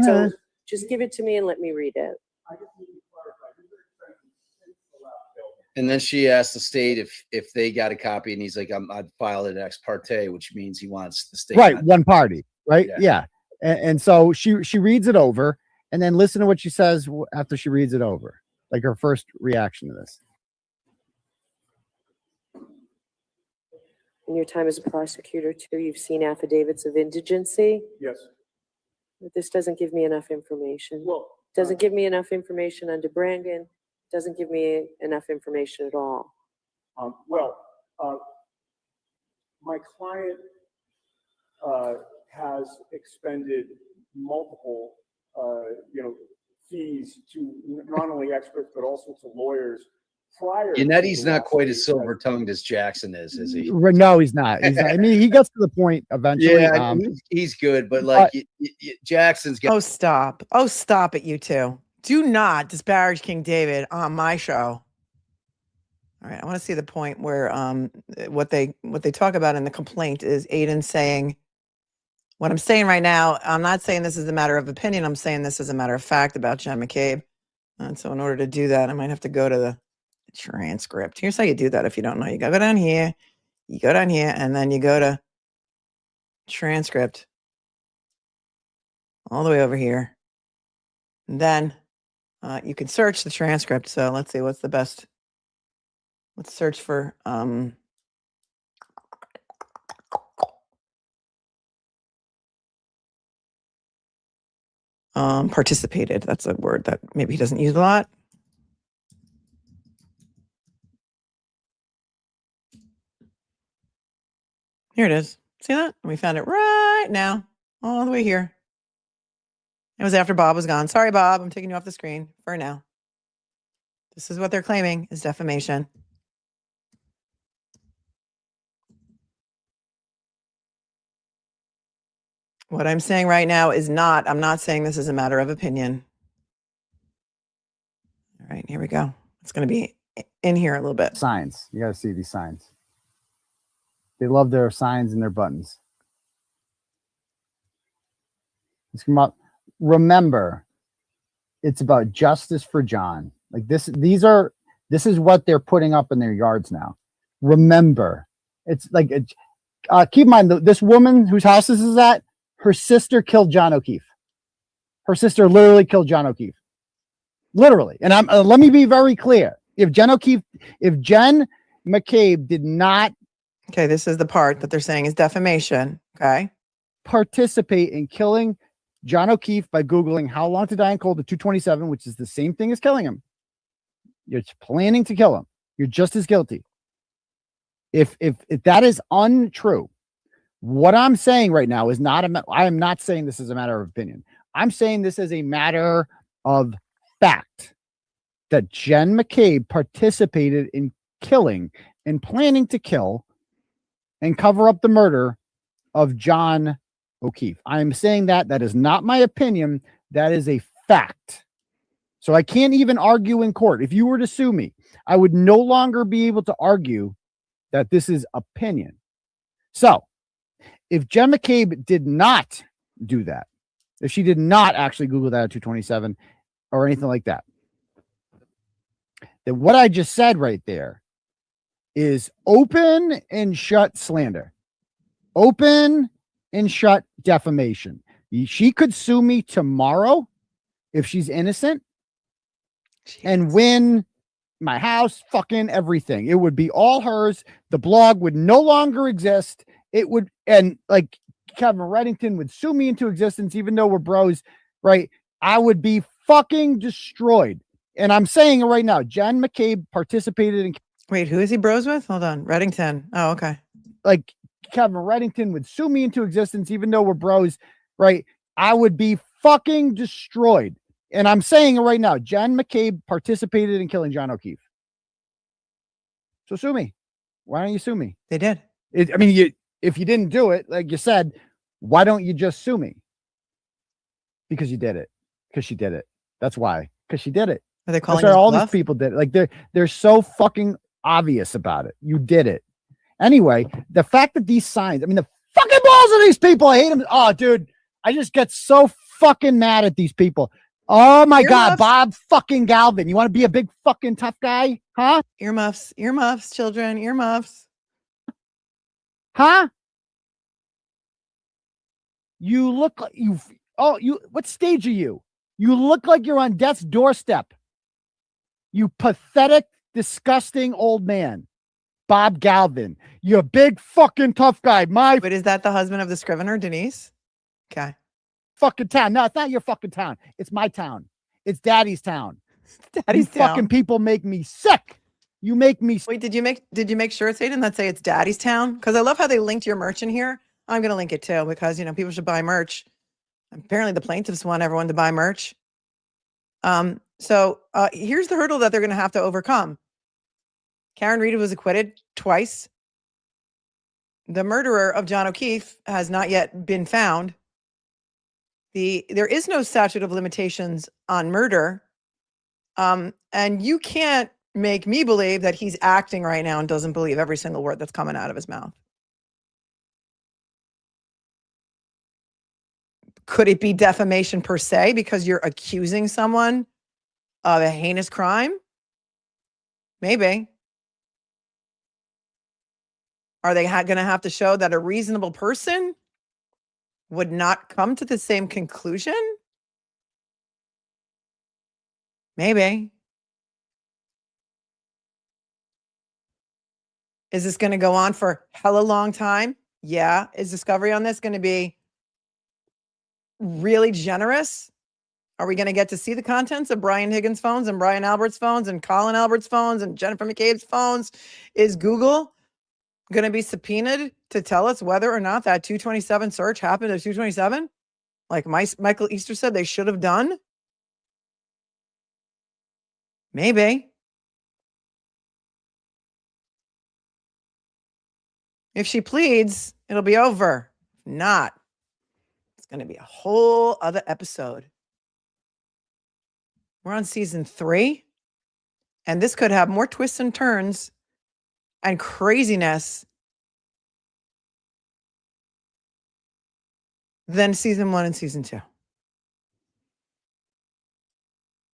So just give it to me and let me read it. I just need to clarify. These are expenses since the last bill. And then she asked the state if they got a copy, and he's like, I'd file it ex parte, which means he wants the state. Right, one party, right? Yeah. And so she reads it over, and then listen to what she says after she reads it over, like her first reaction to this. In your time as a prosecutor, too, you've seen affidavits of indigency. Yes. But this doesn't give me enough information. Well, doesn't give me enough information under Brandon. Doesn't give me enough information at all. My client has expended multiple, fees to not only experts but also to lawyers prior. Yannetti's not quite as silver tongued as Jackson is he? No, he's not. He's not. I mean, he gets to the point eventually. Yeah, he's good, but like Jackson's got. Oh, stop. Oh, stop it, you two. Do not disparage King David on my show. All right, I want to see the point where what they talk about in the complaint is Aiden saying, what I'm saying right now, I'm not saying this is a matter of opinion. I'm saying this is a matter of fact about Jen McCabe. And so in order to do that, I might have to go to the transcript. Here's how you do that if you don't know. You go down here, and then you go to transcript all the way over here. And then you can search the transcript. So let's see, what's the best? Let's search for Participated. That's a word that maybe he doesn't use a lot. Here it is. See that? We found it right now, all the way here. It was after Bob was gone. Sorry, Bob. I'm taking you off the screen for now. This is what they're claiming is defamation. What I'm saying right now is not, I'm not saying this is a matter of opinion. All right, here we go. It's going to be in here a little bit. Signs. You got to see these signs. They love their signs and their buttons. It's about, remember, it's about justice for John. Like this is what they're putting up in their yards now. Remember, it's like, keep in mind, this woman whose house this is at, her sister killed John O'Keefe. Her sister literally killed John O'Keefe. Literally. And I'm let me be very clear. If Jen McCabe did not, okay, this is the part that they're saying is defamation. Okay. Participate in killing John O'Keefe by Googling how long to die in cold at 2:27, which is the same thing as killing him. You're planning to kill him. You're just as guilty. If that is untrue, what I'm saying right now is not I am not saying this is a matter of opinion. I'm saying this is a matter of fact that Jen McCabe participated in killing and planning to kill and cover up the murder of John O'Keefe. I am saying that is not my opinion. That is a fact. So I can't even argue in court. If you were to sue me, I would no longer be able to argue that this is opinion. So if Jen McCabe did not do that, if she did not actually Google that at 2:27 or anything like that, then what I just said right there is open and shut slander, open and shut defamation. She could sue me tomorrow if she's innocent and win my house, fucking everything. It would be all hers. The blog would no longer exist. It would, and like Kevin Reddington would sue me into existence, even though we're bros, right? I would be fucking destroyed. And I'm saying it right now. Jen McCabe participated in. Wait, who is he bros with? Hold on. Reddington. Oh, okay. Like Kevin Reddington would sue me into existence, even though we're bros, right? I would be fucking destroyed. And I'm saying it right now. Jen McCabe participated in killing John O'Keefe. So sue me. Why don't you sue me? They did. If you didn't do it, like you said, why don't you just sue me? Because you did it. Because she did it. That's why. Because she did it. Are they calling all bluff? these people did it. Like they're so fucking obvious about it. You did it. Anyway, the fact that these signs, the fucking balls of these people, I hate them. Oh, dude, I just get so fucking mad at these people. Oh my God, Bob fucking Galvin. You want to be a big fucking tough guy? Huh? Earmuffs, children, earmuffs. Huh? You look like what stage are you? You look like you're on death's doorstep. You pathetic, disgusting old man. Bob Galvin. You're a big fucking tough guy. But is that the husband of the Scrivener, Denise? Okay. Fucking town. No, it's not your fucking town. It's my town. It's Daddy's town. Daddy's town. Fucking people make me sick. You make me. Wait, did you make shirts, Aiden, that say it's Daddy's town? Because I love how they linked your merch in here. I'm gonna link it too because people should buy merch. Apparently, the plaintiffs want everyone to buy merch. So here's the hurdle that they're gonna have to overcome. Karen Reed was acquitted twice. The murderer of John O'Keefe has not yet been found. There is no statute of limitations on murder. And you can't make me believe that he's acting right now and doesn't believe every single word that's coming out of his mouth. Could it be defamation per se because you're accusing someone of a heinous crime? Maybe. Are they going to have to show that a reasonable person would not come to the same conclusion? Maybe. Is this going to go on for hella long time? Yeah. Is discovery on this going to be really generous? Are we going to get to see the contents of Brian Higgins' phones and Brian Albert's phones and Colin Albert's phones and Jennifer McCabe's phones? Is Google going to be subpoenaed to tell us whether or not that 227 search happened at 227? Like Michael Easter said they should have done? Maybe. If she pleads, it'll be over. If not, it's going to be a whole other episode. We're on season 3, and this could have more twists and turns and craziness than season 1 and season 2.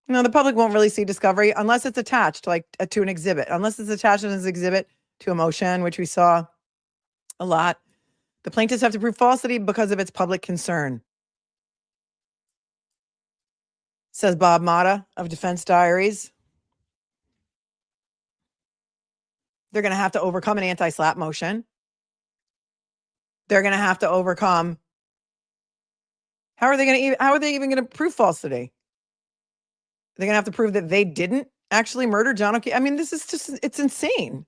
No, the public won't really see discovery unless it's attached like to an exhibit, unless it's attached as an exhibit to a motion, which we saw a lot. The plaintiffs have to prove falsity because of its public concern. Says Bob Motta of Defense Diaries. They're going to have to overcome an anti-SLAPP motion. They're going to have to overcome. How are they even going to prove falsity? They're going to have to prove that they didn't actually murder John O'Keefe. I mean, this is just, it's insane.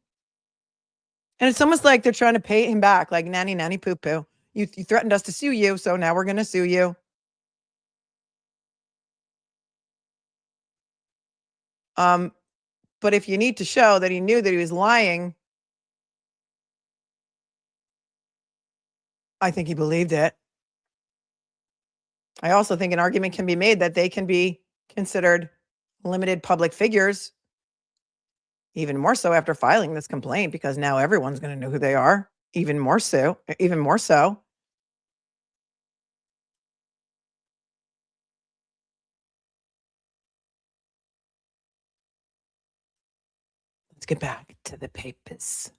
And it's almost like they're trying to pay him back, like nanny, nanny, poo, poo. You threatened us to sue you, so now we're going to sue you. But if you need to show that he knew that he was lying, I think he believed it. I also think an argument can be made that they can be considered limited public figures, even more so after filing this complaint, because now everyone's going to know who they are, even more so. Let's get back to the papers.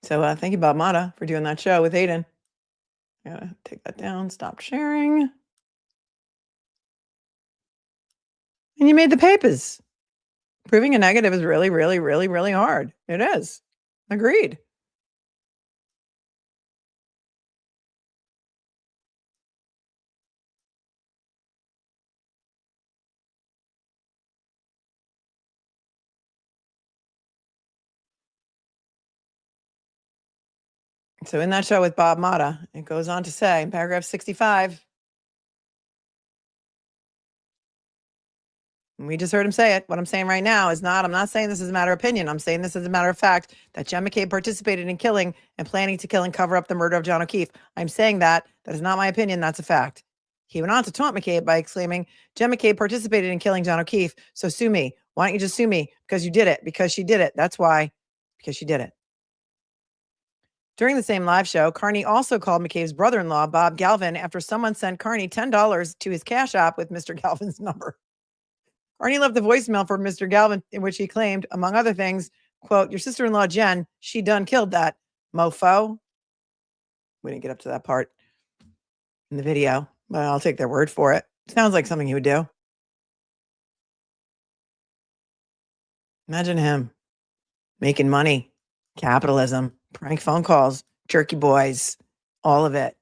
So thank you, Bob Motta, for doing that show with Aiden. I gotta take that down, stop sharing. And you made the papers. Proving a negative is really, really, really, really hard. It is. Agreed. So in that show with Bob Motta, it goes on to say in paragraph 65, and we just heard him say it. What I'm saying right now is I'm not saying this is a matter of opinion. I'm saying this is a matter of fact that Jen McCabe participated in killing and planning to kill and cover up the murder of John O'Keefe. I'm saying that is not my opinion. That's a fact. He went on to taunt McCabe by exclaiming, Jen McCabe participated in killing John O'Keefe. So sue me. Why don't you just sue me? Because you did it. Because she did it. That's why. Because she did it. During the same live show, Kearney also called McCabe's brother-in-law, Bob Galvin, after someone sent Kearney $10 to his Cash App with Mr. Galvin's number. Kearney left a voicemail for Mr. Galvin in which he claimed, among other things, quote, your sister-in-law, Jen, she done killed that mofo. We didn't get up to that part in the video, but I'll take their word for it. Sounds like something he would do. Imagine him making money, capitalism, prank phone calls, jerky boys, all of it.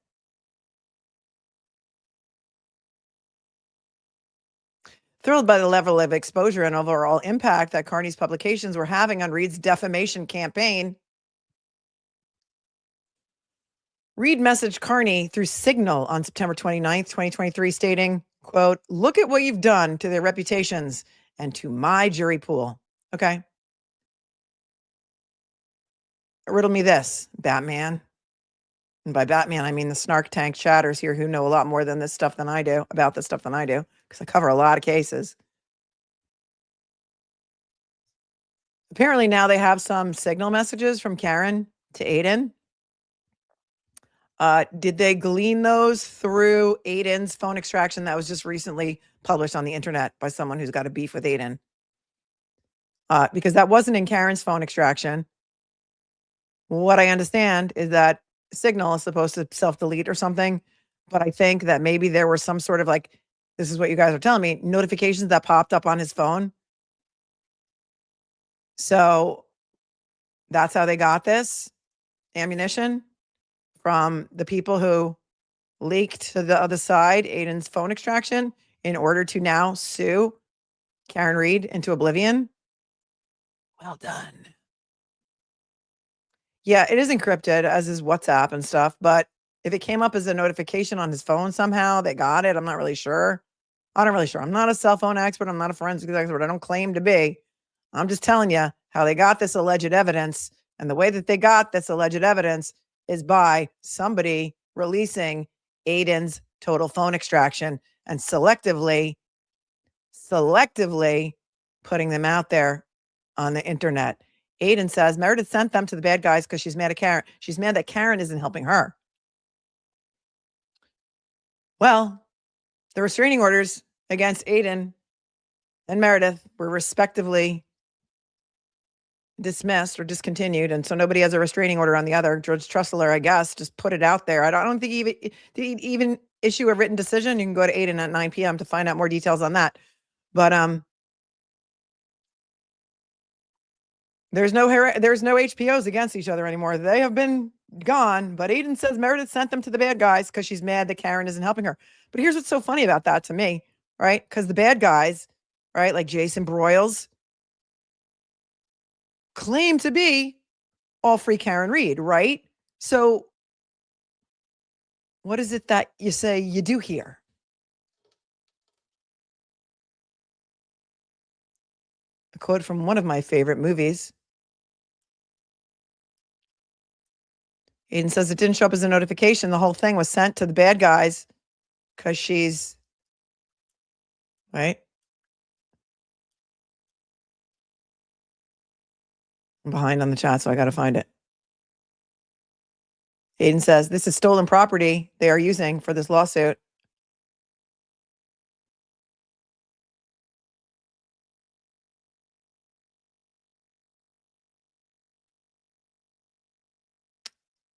Thrilled by the level of exposure and overall impact that Kearney's publications were having on Reed's defamation campaign, Reed messaged Kearney through Signal on September 29th, 2023, stating, quote, look at what you've done to their reputations and to my jury pool. Okay. Riddle me this, Batman. And by Batman, I mean the snark tank chatters here who know a lot more than this stuff than I do, about this stuff than I do, because I cover a lot of cases. Apparently now they have some Signal messages from Karen to Aiden. Did they glean those through Aiden's phone extraction that was just recently published on the internet by someone who's got a beef with Aiden? Because that wasn't in Karen's phone extraction. What I understand is that Signal is supposed to self-delete or something, but I think that maybe there were some sort of like, this is what you guys are telling me, notifications that popped up on his phone. So that's how they got this ammunition from the people who leaked to the other side Aiden's phone extraction in order to now sue Karen Reed into oblivion. Well done. Yeah, it is encrypted, as is WhatsApp and stuff, but if it came up as a notification on his phone somehow, they got it. I'm not really sure. I'm not really sure. I'm not a cell phone expert. I'm not a forensic expert. I don't claim to be. I'm just telling you how they got this alleged evidence. And the way that they got this alleged evidence is by somebody releasing Aiden's total phone extraction and selectively putting them out there on the internet. Aiden says Meredith sent them to the bad guys because she's mad at Karen. She's mad that Karen isn't helping her. Well, the restraining orders against Aiden and Meredith were respectively dismissed or discontinued. And so nobody has a restraining order on the other. George Tressler, I guess, just put it out there. I don't think he even issue a written decision. You can go to Aiden at 9 p.m. to find out more details on that. But there's no HPOs against each other anymore. They have been gone. But Aiden says Meredith sent them to the bad guys because she's mad that Karen isn't helping her. But here's what's so funny about that to me, right? Because the bad guys, right, like Jason Broyles, claim to be all free Karen Reed, right? So what is it that you say you do here? A quote from one of my favorite movies. Aiden says it didn't show up as a notification. The whole thing was sent to the bad guys because she's, right? I'm behind on the chat, so I got to find it. Aiden says this is stolen property they are using for this lawsuit.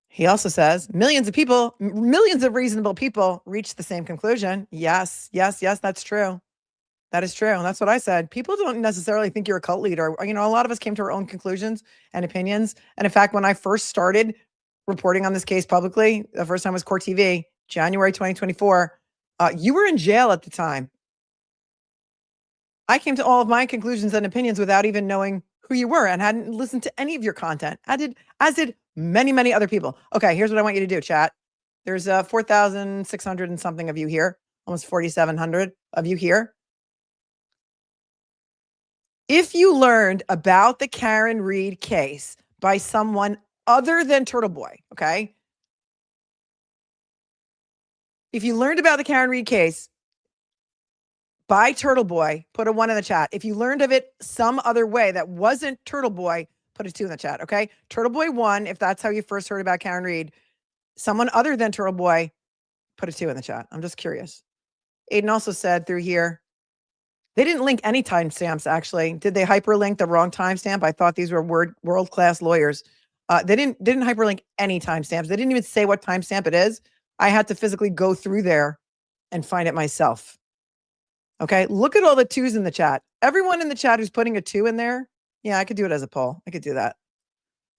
He also says millions of reasonable people reached the same conclusion. Yes, that's true. That is true. And that's what I said. People don't necessarily think you're a cult leader. You know, a lot of us came to our own conclusions and opinions. And in fact, when I first started reporting on this case publicly, the first time was Court TV, January 2024, you were in jail at the time. I came to all of my conclusions and opinions without even knowing who you were and hadn't listened to any of your content, as did many, many other people. Okay, here's what I want you to do, chat. There's 4,600 and something of you here, almost 4,700 of you here. If you learned about the Karen Reed case by someone other than TURTLEBOY, okay? If you learned about the Karen Reed case by TURTLEBOY, put a 1 in the chat. If you learned of it some other way that wasn't TURTLEBOY, put a 2 in the chat, okay? TURTLEBOY 1, if that's how you first heard about Karen Reed. Someone other than TURTLEBOY, put a 2 in the chat. I'm just curious. Aiden also said through here, they didn't link any timestamps, actually. Did they hyperlink the wrong timestamp? I thought these were world-class lawyers. They didn't hyperlink any timestamps. They didn't even say what timestamp it is. I had to physically go through there and find it myself. Okay, look at all the 2s in the chat. Everyone in the chat who's putting a 2 in there, yeah, I could do it as a poll. I could do that.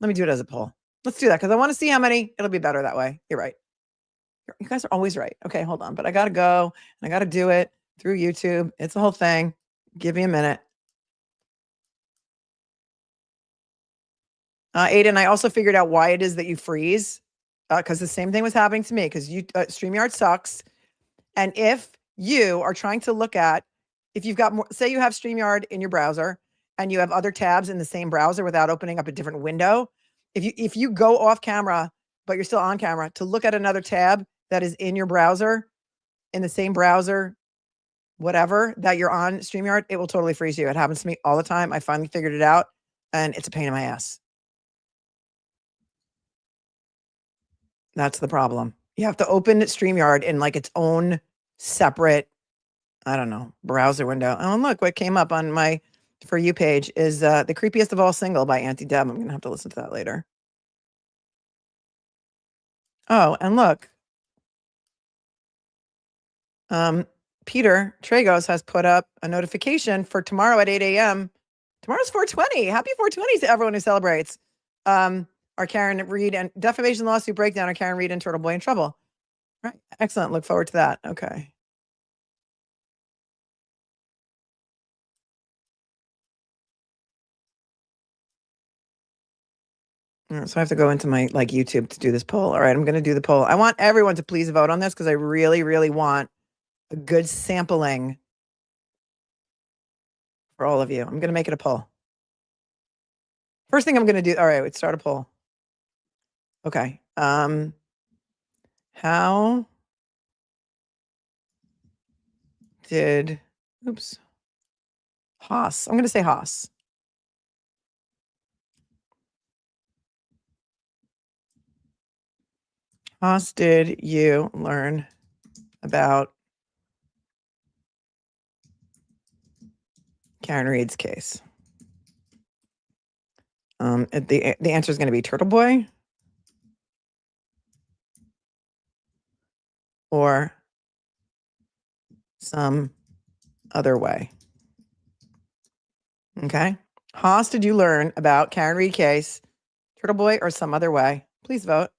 Let me do it as a poll. Let's do that because I want to see how many. It'll be better that way. You're right. You guys are always right. Okay, hold on. But I got to go and I got to do it through YouTube. It's a whole thing. Give me a minute. Aiden, I also figured out why it is that you freeze because the same thing was happening to me because StreamYard sucks. And if you are trying to look at, if you've got more, say you have StreamYard in your browser and you have other tabs in the same browser without opening up a different window, if you go off camera, but you're still on camera to look at another tab that is in your browser, in the same browser, whatever, that you're on StreamYard, it will totally freeze you. It happens to me all the time. I finally figured it out and it's a pain in my ass. That's the problem. You have to open StreamYard in like its own separate, I don't know, browser window. Oh, and look, what came up on my For You page is The Creepiest of All Single by Auntie Deb. I'm going to have to listen to that later. Oh, and look. Peter Tragos has put up a notification for tomorrow at 8 a.m. Tomorrow's 420. Happy 420 to everyone who celebrates. Our Karen Reed and defamation lawsuit breakdown. Are Karen Reed and TURTLEBOY in trouble? Right. Excellent. Look forward to that. Okay. All right, so I have to go into my YouTube to do this poll. All right, I'm going to do the poll. I want everyone to please vote on this because I really, really want a good sampling for all of you. I'm going to make it a poll. First thing I'm going to do. All right, let's start a poll. Okay. How did, oops, Haas. I'm going to say Haas. Haas, did you learn about Karen Reed's case? The answer is going to be TURTLEBOY or some other way. Okay. Haas, did you learn about Karen Reed case, TURTLEBOY or some other way? Please vote.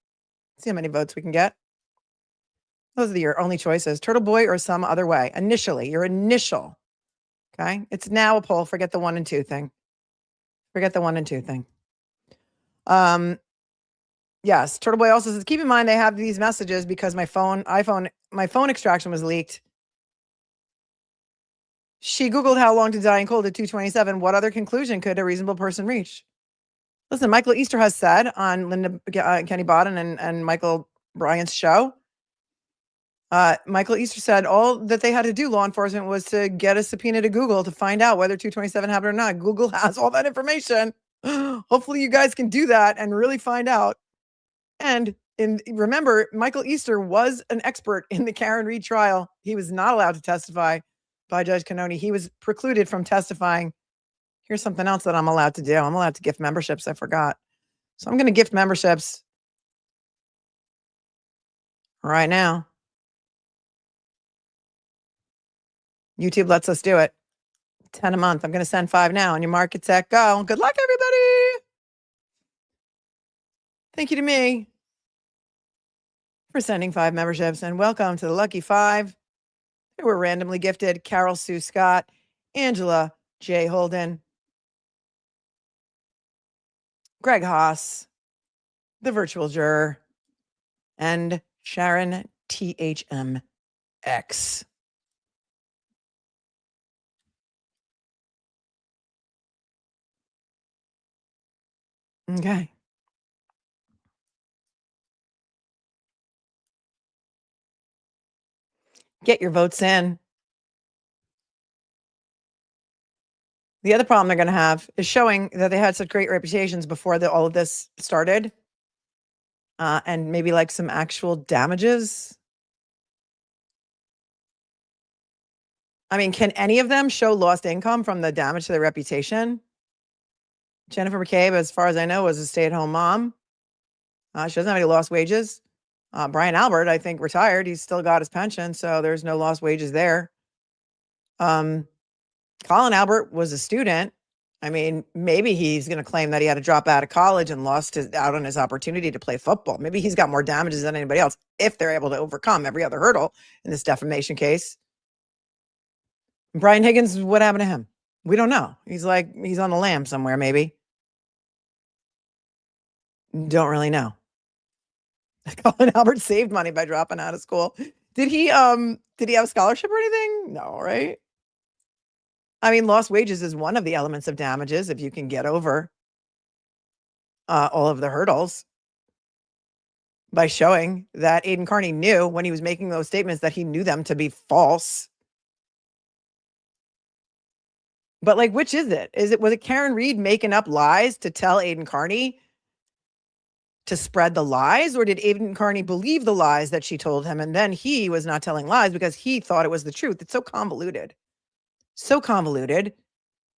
See how many votes we can get. Those are your only choices, TURTLEBOY or some other way. Initially, your initial. Okay. It's now a poll. Forget the 1 and 2 thing. Forget the 1 and 2 thing. Yes, TURTLEBOY also says, keep in mind they have these messages because my phone extraction was leaked. She Googled how long to die in cold at 2:27. What other conclusion could a reasonable person reach? Listen, Michael Easter has said on Linda Kenny Bodden and Michael Bryant's show, Michael Easter said all that they had to do, law enforcement, was to get a subpoena to Google to find out whether 2:27 happened or not. Google has all that information. Hopefully you guys can do that and really find out. And remember, Michael Easter was an expert in the Karen Reed trial. He was not allowed to testify by Judge Canoni. He was precluded from testifying. Here's something else that I'm allowed to do. I'm allowed to gift memberships. I forgot. So I'm going to gift memberships right now. YouTube lets us do it. 10 a month. I'm going to send 5 now on your market set. Go. Good luck, everybody. Thank you to me for sending 5 memberships, and welcome to the Lucky 5. They were randomly gifted. Carol Sue Scott, Angela J. Holden, Greg Haas, the virtual juror, and Sharon THMX. Okay. Get your votes in. The other problem they're going to have is showing that they had such great reputations before all of this started. And maybe like some actual damages. I mean, can any of them show lost income from the damage to their reputation? Jennifer McCabe, as far as I know, was a stay-at-home mom. She doesn't have any lost wages. Brian Albert, I think, retired. He's still got his pension, so there's no lost wages there. Colin Albert was a student. I mean, maybe he's going to claim that he had to drop out of college and lost out on his opportunity to play football. Maybe he's got more damages than anybody else if they're able to overcome every other hurdle in this defamation case. Brian Higgins, what happened to him? We don't know. He's on the lam somewhere, maybe. Don't really know. Colin Albert saved money by dropping out of school. Did he have a scholarship or anything? No, right? I mean, lost wages is one of the elements of damages if you can get over all of the hurdles by showing that Aiden Kearney knew when he was making those statements that he knew them to be false. But like, which is it? Was it Karen Reed making up lies to tell Aiden Kearney to spread the lies, or did Aiden Kearney believe the lies that she told him? And then he was not telling lies because he thought it was the truth. It's so convoluted. So convoluted.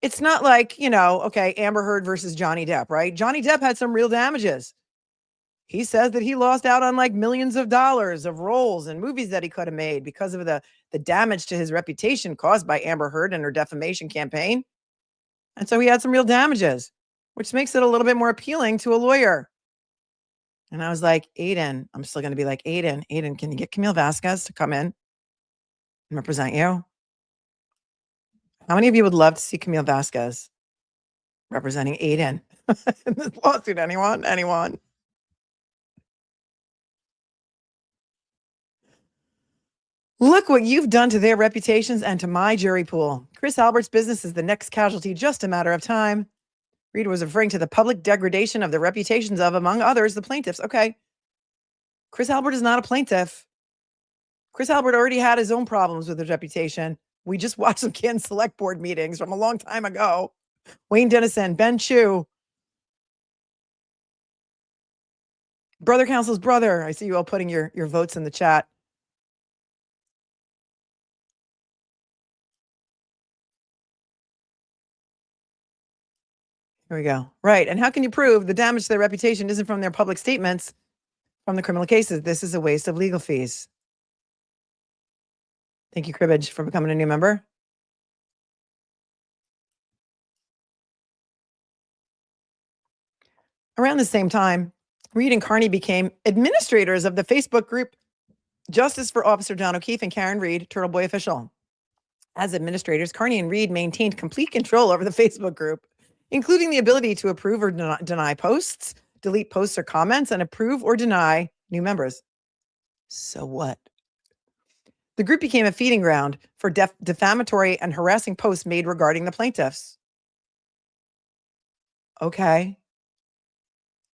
It's not like, okay, Amber Heard versus Johnny Depp, right? Johnny Depp had some real damages. He says that he lost out on like millions of dollars of roles and movies that he could have made because of the damage to his reputation caused by Amber Heard and her defamation campaign. And so he had some real damages, which makes it a little bit more appealing to a lawyer. And I was like, Aiden, I'm still going to be like, Aiden, can you get Camille Vasquez to come in and represent you? How many of you would love to see Camille Vasquez representing Aiden in this lawsuit? Anyone? Anyone? Look what you've done to their reputations and to my jury pool. Chris Albert's business is the next casualty, just a matter of time. Reed was referring to the public degradation of the reputations of, among others, the plaintiffs. Okay. Chris Albert is not a plaintiff. Chris Albert already had his own problems with his reputation. We just watched some Canton Select Board meetings from a long time ago. Wayne Dennison, Ben Chu, brother counsel's brother. I see you all putting your votes in the chat. Here we go. Right. And how can you prove the damage to their reputation isn't from their public statements from the criminal cases? This is a waste of legal fees. Thank you, Cribbage, for becoming a new member. Around the same time, Reed and Kearney became administrators of the Facebook group Justice for Officer John O'Keefe and Karen Reed, TURTLEBOY official. As administrators, Kearney and Reed maintained complete control over the Facebook group, including the ability to approve or deny posts, delete posts or comments, and approve or deny new members. So what? The group became a feeding ground for defamatory and harassing posts made regarding the plaintiffs. Okay.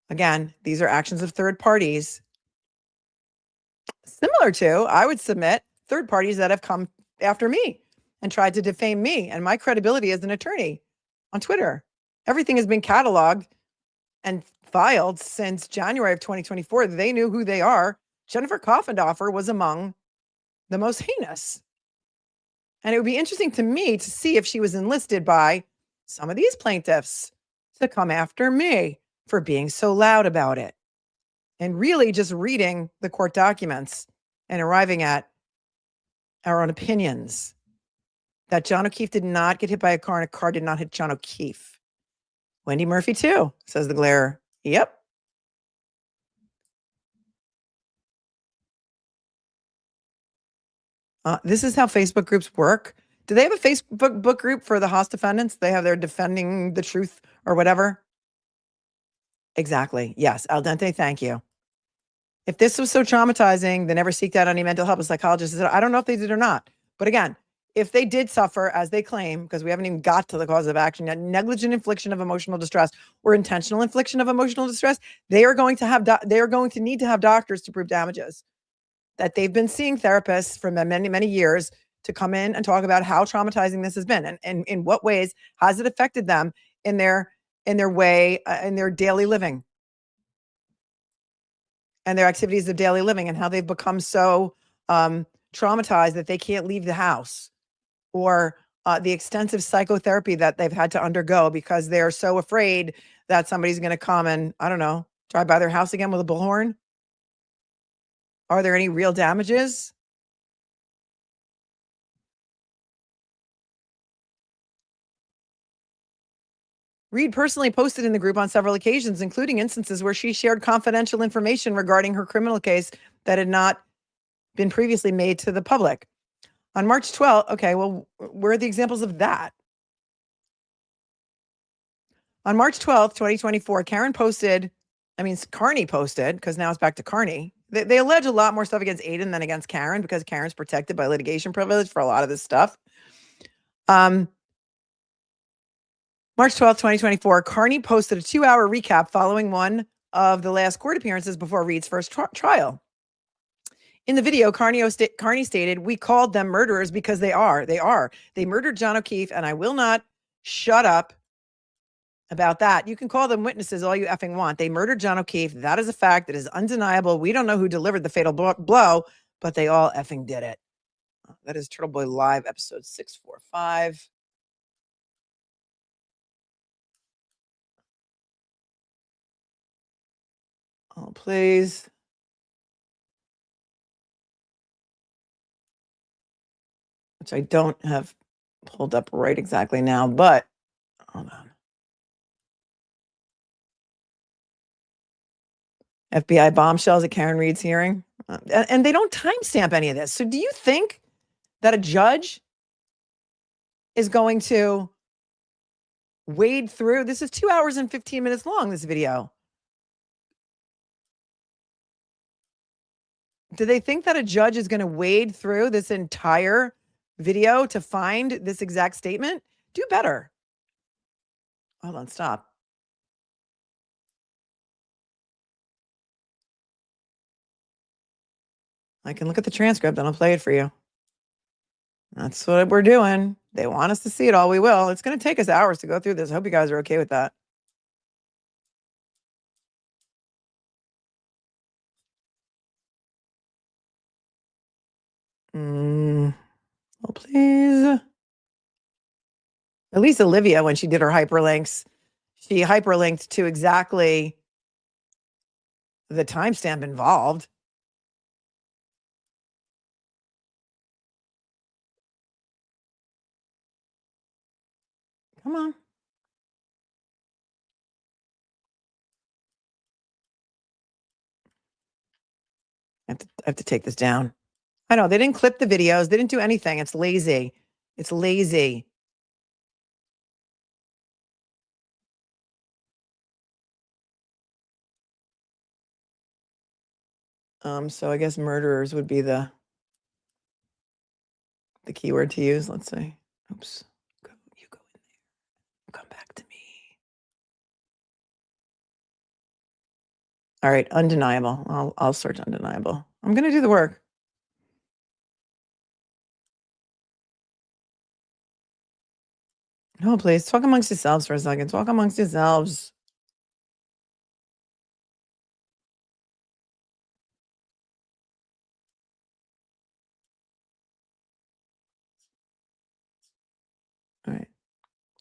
Again, these are actions of third parties. Similar to, I would submit, third parties that have come after me and tried to defame me and my credibility as an attorney on Twitter. Everything has been cataloged and filed since January of 2024. They knew who they are. Jennifer Coffendoffer was among the most heinous. And it would be interesting to me to see if she was enlisted by some of these plaintiffs to come after me for being so loud about it and really just reading the court documents and arriving at our own opinions that John O'Keefe did not get hit by a car and a car did not hit John O'Keefe. Wendy Murphy too, says the glare. Yep. This is how Facebook groups work. Do they have a Facebook group for the Haas defendants? They have their defending the truth or whatever. Exactly. Yes. Al dente. Thank you. If this was so traumatizing, they never seeked out any mental help. A psychologist. I don't know if they did or not. But again, if they did suffer, as they claim, because we haven't even got to the cause of action yet, negligent infliction of emotional distress or intentional infliction of emotional distress, they are going to have they are going to need to have doctors to prove damages. That they've been seeing therapists for many, many years to come in and talk about how traumatizing this has been and in what ways has it affected them in their way, in their daily living and their activities of daily living and how they've become so traumatized that they can't leave the house or the extensive psychotherapy that they've had to undergo because they're so afraid that somebody's going to come and, I don't know, drive by their house again with a bullhorn. Are there any real damages? Reed personally posted in the group on several occasions, including instances where she shared confidential information regarding her criminal case that had not been previously made to the public. On March 12th, okay, well, where are the examples of that? On March 12th, 2024, Kearney posted, because now it's back to Kearney. They allege a lot more stuff against Aiden than against Karen because Karen's protected by litigation privilege for a lot of this stuff. March 12th, 2024, Kearney posted a 2-hour recap following one of the last court appearances before Reed's first trial. In the video, Kearney stated, "We called them murderers because they are. They murdered John O'Keefe, and I will not shut up about that. You can call them witnesses all you effing want. They murdered John O'Keefe. That is a fact. It is undeniable. We don't know who delivered the fatal blow, but they all effing did it." That is TURTLEBOY Live, episode 645. Oh, please. Which I don't have pulled up right exactly now, but hold on. FBI bombshells at Karen Reed's hearing. And they don't timestamp any of this. So do you think that a judge is going to wade through? This is 2 hours and 15 minutes long, this video. Do they think that a judge is going to wade through this entire video to find this exact statement? Do better. Hold on, stop. I can look at the transcript and I'll play it for you. That's what we're doing. They want us to see it all. We will. It's going to take us hours to go through this. I hope you guys are okay with that. Oh, please. At least Olivia, when she did her hyperlinks, she hyperlinked to exactly the timestamp involved. Come on. I have to take this down. I know they didn't clip the videos. They didn't do anything. It's lazy. It's lazy. So I guess murderers would be the keyword to use. Let's say, oops, you go in there. Come back to me. All right, undeniable. I'll search undeniable. I'm gonna do the work. No, please talk amongst yourselves for a second. Talk amongst yourselves. All right,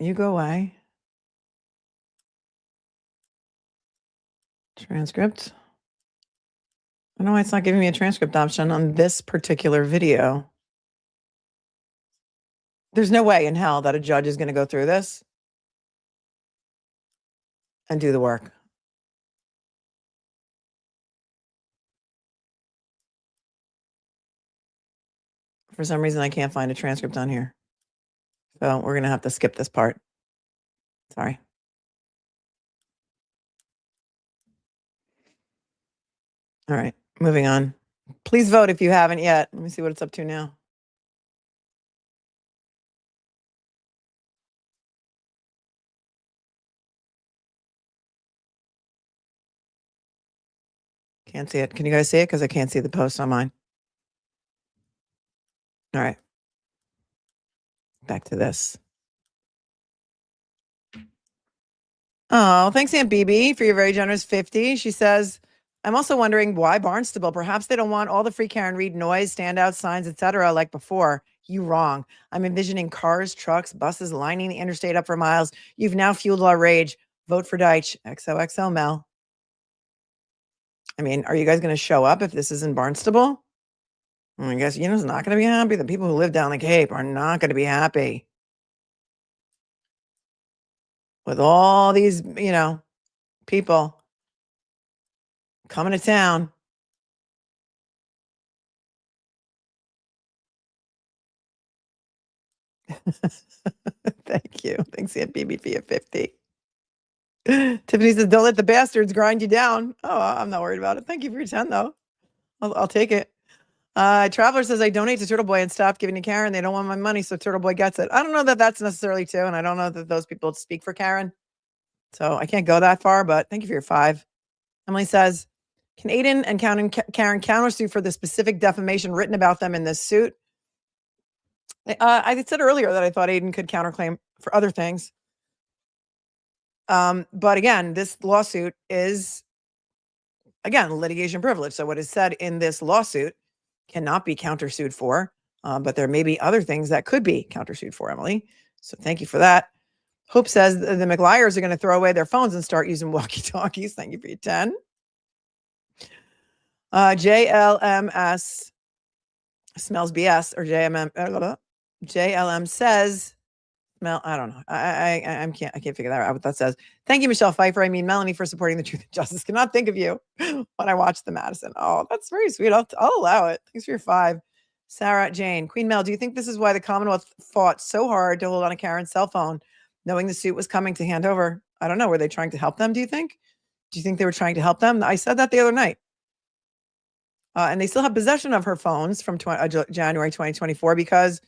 you go away. Transcript. I don't know why it's not giving me a transcript option on this particular video. There's no way in hell that a judge is going to go through this and do the work. For some reason, I can't find a transcript on here. So we're going to have to skip this part. Sorry. All right, moving on. Please vote if you haven't yet. Let me see what it's up to now. Can't see it. Can you guys see it? Because I can't see the post on mine. All right. Back to this. Oh, thanks, Aunt BB, for your very generous 50. She says, I'm also wondering why Barnstable. Perhaps they don't want all the free Karen Reed noise, standout signs, etc. like before. You wrong. I'm envisioning cars, trucks, buses lining the interstate up for miles. You've now fueled our rage. Vote for Deitch. XOXO, Mel. I mean, are you guys going to show up if this is in Barnstable? I guess it's not going to be happy. The people who live down the Cape are not going to be happy with all these, people coming to town. Thank you. Thanks, Aunt BB, for your 50. Tiffany says, don't let the bastards grind you down. Oh, I'm not worried about it. Thank you for your 10, though. I'll take it. Traveler says, I donate to Turtle Boy and stop giving to Karen. They don't want my money, so Turtle Boy gets it. I don't know that that's necessarily true, and I don't know that those people speak for Karen. So I can't go that far, but thank you for your 5. Emily says, can Aiden and Karen countersue for the specific defamation written about them in this suit? I said earlier that I thought Aiden could counterclaim for other things. But again, this lawsuit is, again, litigation privilege. So what is said in this lawsuit cannot be countersued for, but there may be other things that could be countersued for, Emily. So thank you for that. Hope says the McLiars are going to throw away their phones and start using walkie-talkies. Thank you for your 10. JLMS smells BS, or JLM says Mel, I don't know. I can't figure that out what that says. Thank you, Michelle Pfeiffer. I mean, Melanie, for supporting the truth and justice. Cannot think of you when I watch the Madison. Oh, that's very sweet. I'll allow it. Thanks for your 5. Sarah Jane, Queen Mel, do you think this is why the Commonwealth fought so hard to hold on to Karen's cell phone, knowing the suit was coming to hand over? I don't know. Were they trying to help them? Do you think? Do you think they were trying to help them? I said that the other night. And they still have possession of her phones from January 2024 because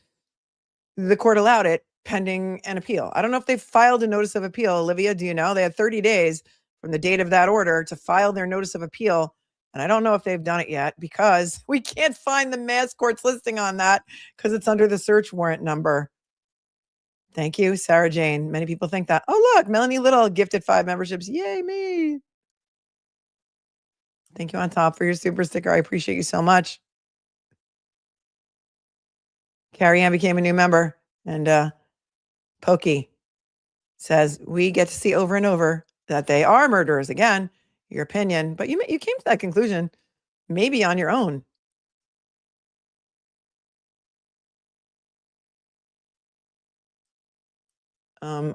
the court allowed it pending an appeal. I don't know if they filed a notice of appeal. Olivia, do you know? They had 30 days from the date of that order to file their notice of appeal. And I don't know if they've done it yet because we can't find the mass court's listing on that because it's under the search warrant number. Thank you, Sarah Jane. Many people think that. Oh, look, Melanie Little gifted 5 memberships. Yay, me. Thank you on top for your super sticker. I appreciate you so much. Carrie Ann became a new member. And Pokey says, we get to see over and over that they are murderers. Again, your opinion. But you came to that conclusion maybe on your own.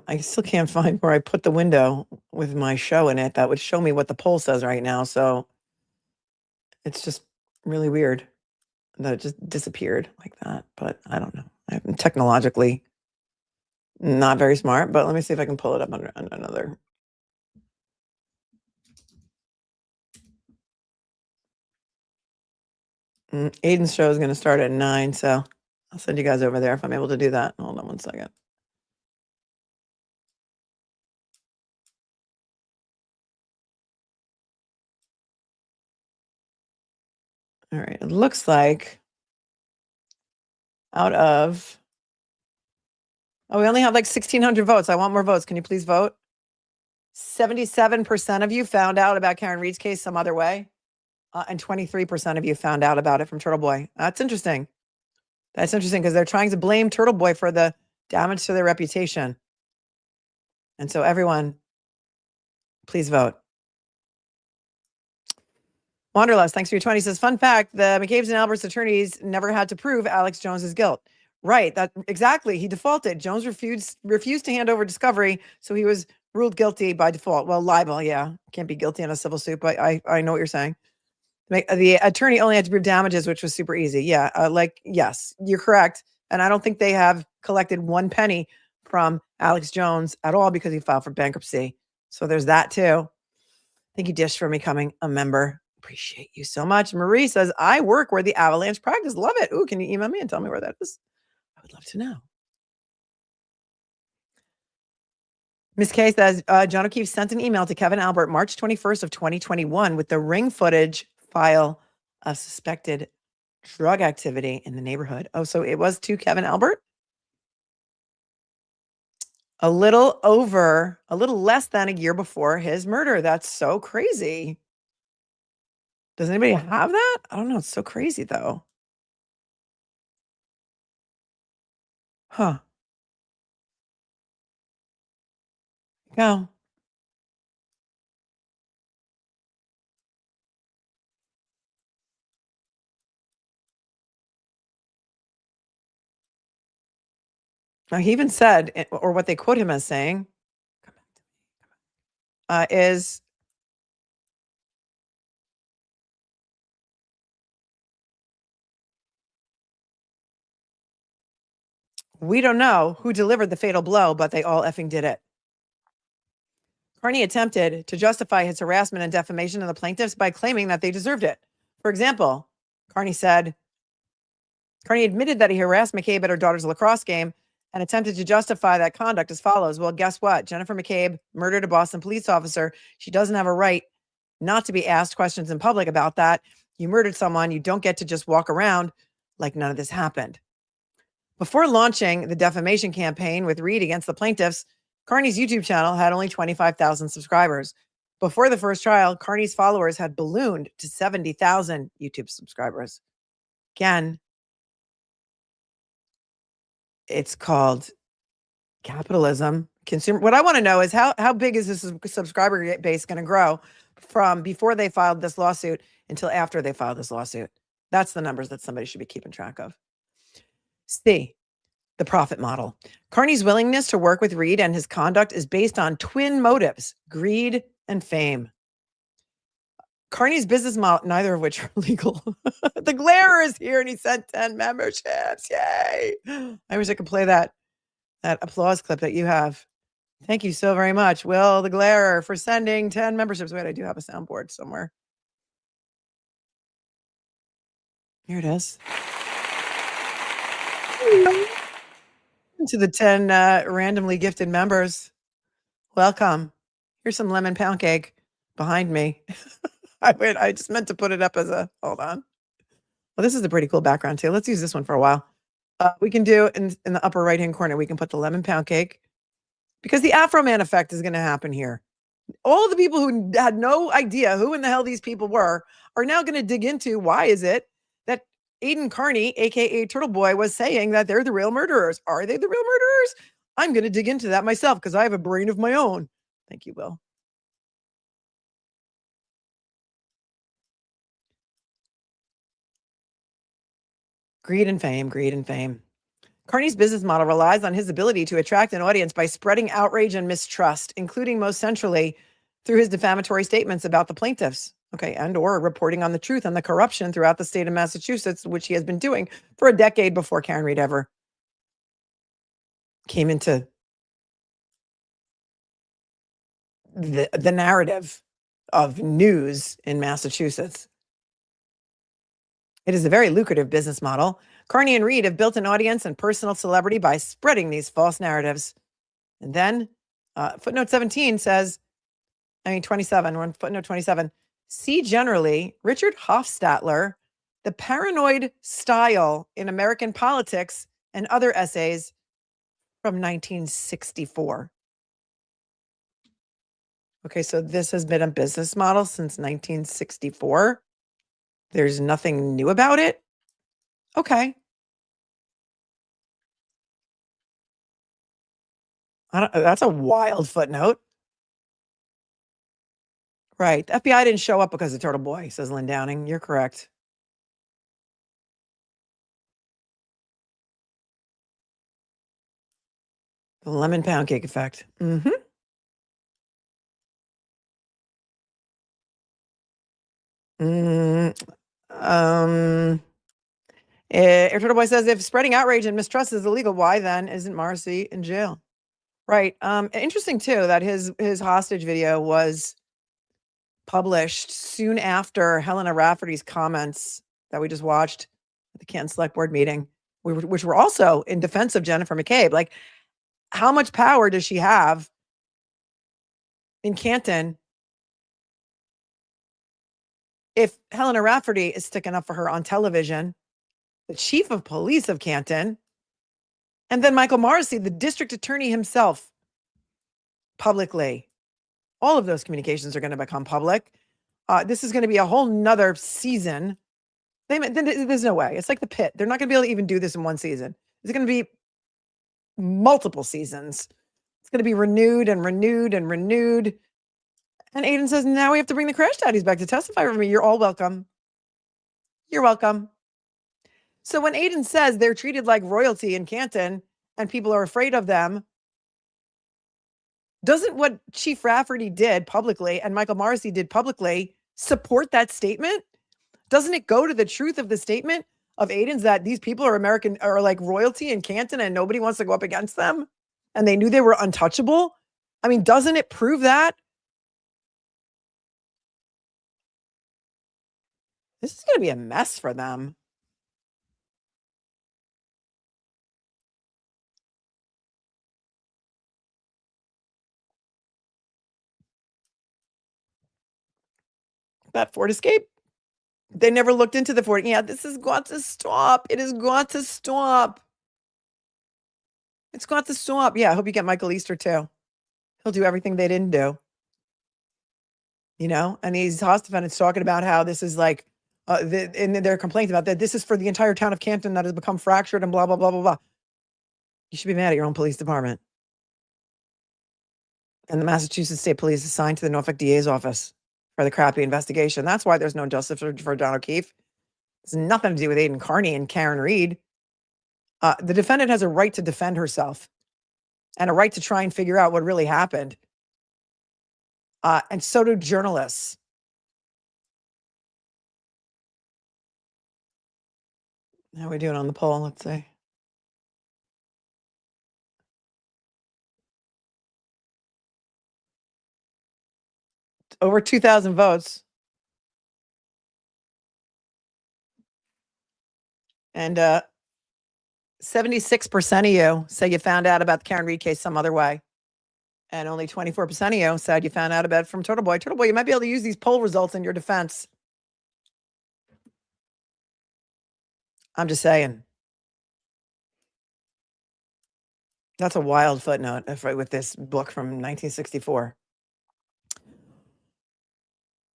I still can't find where I put the window with my show in it. That would show me what the poll says right now. So it's just really weird that it just disappeared like that. But I don't know. I'm technologically not very smart, but let me see if I can pull it up under another. Aiden's show is going to start at 9, so I'll send you guys over there if I'm able to do that. Hold on one second. All right, it looks like out of, we only have like 1,600 votes. I want more votes. Can you please vote? 77% of you found out about Karen Reed's case some other way, and 23% of you found out about it from TURTLEBOY. That's interesting. That's interesting because they're trying to blame TURTLEBOY for the damage to their reputation. And so everyone, please vote. Wanderlust, thanks for your 20. Says, fun fact, the McCabe's and Albert's attorneys never had to prove Alex Jones's guilt. Right, that exactly. He defaulted. Jones refused to hand over discovery, so he was ruled guilty by default. Well, libel, yeah. Can't be guilty in a civil suit, but I know what you're saying. The attorney only had to prove damages, which was super easy. Yeah, yes, you're correct. And I don't think they have collected 1 penny from Alex Jones at all because he filed for bankruptcy. So there's that too. Thank you, Dish, for becoming a member. Appreciate you so much. Marie says, I work where the Avalanche practice. Love it. Ooh, can you email me and tell me where that is? I would love to know. Miss K says, John O'Keefe sent an email to Kevin Albert March 21st of 2021 with the ring footage file of suspected drug activity in the neighborhood. Oh, so it was to Kevin Albert? A little less than a year before his murder. That's so crazy. Does anybody have that? I don't know. It's so crazy, though. Huh. Go. Now, he even said, or what they quote him as saying, is, we don't know who delivered the fatal blow, but they all effing did it. Kearney attempted to justify his harassment and defamation of the plaintiffs by claiming that they deserved it. For example, Kearney admitted that he harassed McCabe at her daughter's lacrosse game and attempted to justify that conduct as follows. Well, guess what? Jennifer McCabe murdered a Boston police officer. She doesn't have a right not to be asked questions in public about that. You murdered someone. You don't get to just walk around like none of this happened. Before launching the defamation campaign with Reed against the plaintiffs, Kearney's YouTube channel had only 25,000 subscribers. Before the first trial, Kearney's followers had ballooned to 70,000 YouTube subscribers. Again, it's called capitalism. What I want to know is how big is this subscriber base going to grow from before they filed this lawsuit until after they filed this lawsuit? That's the numbers that somebody should be keeping track of. C. the profit model. Kearney's willingness to work with Reed and his conduct is based on twin motives, greed and fame. Kearney's business model, neither of which are legal. The Glare is here and he sent 10 memberships. Yay. I wish I could play that applause clip that you have. Thank you so very much, Will the Glare, for sending 10 memberships. Wait, I do have a soundboard somewhere. Here it is. To the 10 randomly gifted members. Welcome. Here's some lemon pound cake behind me. I just meant to put it up as a, hold on. Well, this is a pretty cool background too. Let's use this one for a while. We can do in the upper right-hand corner, we can put the lemon pound cake because the Afro Man effect is going to happen here. All the people who had no idea who in the hell these people were are now going to dig into why is it that Aiden Kearney, aka TURTLEBOY, was saying that they're the real murderers. Are they the real murderers? I'm going to dig into that myself because I have a brain of my own. Thank you, Will. Greed and fame, greed and fame. Kearney's business model relies on his ability to attract an audience by spreading outrage and mistrust, including most centrally through his defamatory statements about the plaintiffs, okay, and or reporting on the truth and the corruption throughout the state of Massachusetts, which he has been doing for a decade before Karen Reed ever came into the narrative of news in Massachusetts. It is a very lucrative business model. Kearney and Reed have built an audience and personal celebrity by spreading these false narratives. And then footnote 17 says, 27, we're on footnote 27. See generally Richard Hofstadter, The Paranoid Style in American Politics and Other Essays from 1964. Okay, so this has been a business model since 1964. There's nothing new about it. Okay. That's a wild footnote. Right. The FBI didn't show up because of TURTLEBOY, says Lynn Downing. You're correct. The lemon pound cake effect. Mm-hmm. TURTLEBOY says if spreading outrage and mistrust is illegal, why then isn't Morrissey in jail? Right. Interesting too that his hostage video was published soon after Helena Rafferty's comments that we just watched at the Canton Select Board meeting, which were also in defense of Jennifer McCabe. Like, how much power does she have in Canton if Helena Rafferty is sticking up for her on television, the chief of police of Canton, and then Michael Morrissey, the district attorney himself, publicly? All of those communications are going to become public. This is going to be a whole nother season. There's no way. It's like the Pit. They're not going to be able to even do this in one season. It's going to be multiple seasons. It's going to be renewed and renewed and renewed. And Aiden says, now we have to bring the crash daddies back to testify for me. You're all welcome. You're welcome. So when Aiden says they're treated like royalty in Canton and people are afraid of them, doesn't what Chief Rafferty did publicly and Michael Morrissey did publicly support that statement? Doesn't it go to the truth of the statement of Aiden's that these people are American, or like royalty in Canton and nobody wants to go up against them? And they knew they were untouchable? I mean, doesn't it prove that? This is going to be a mess for them. That Ford Escape. They never looked into the Ford. Yeah, this has got to stop. It has got to stop. It's got to stop. Yeah, I hope you get Michael Easter too. He'll do everything they didn't do. You know, and these Haas defendants talking about how this is like, and their complaints about that this is for the entire town of Canton that has become fractured and blah, blah, blah, blah, blah. You should be mad at your own police department. And the Massachusetts State Police assigned to the Norfolk DA's office for the crappy investigation. That's why there's no justice for Don O'Keefe. It's nothing to do with Aiden Kearney and Karen Reed. The defendant has a right to defend herself and a right to try and figure out what really happened. And so do journalists. How are we doing on the poll? Let's see. Over 2,000 votes. And 76% of you say you found out about the Karen Reed case some other way. And only 24% of you said you found out about it from TURTLEBOY. TURTLEBOY, you might be able to use these poll results in your defense. I'm just saying. That's a wild footnote with this book from 1964.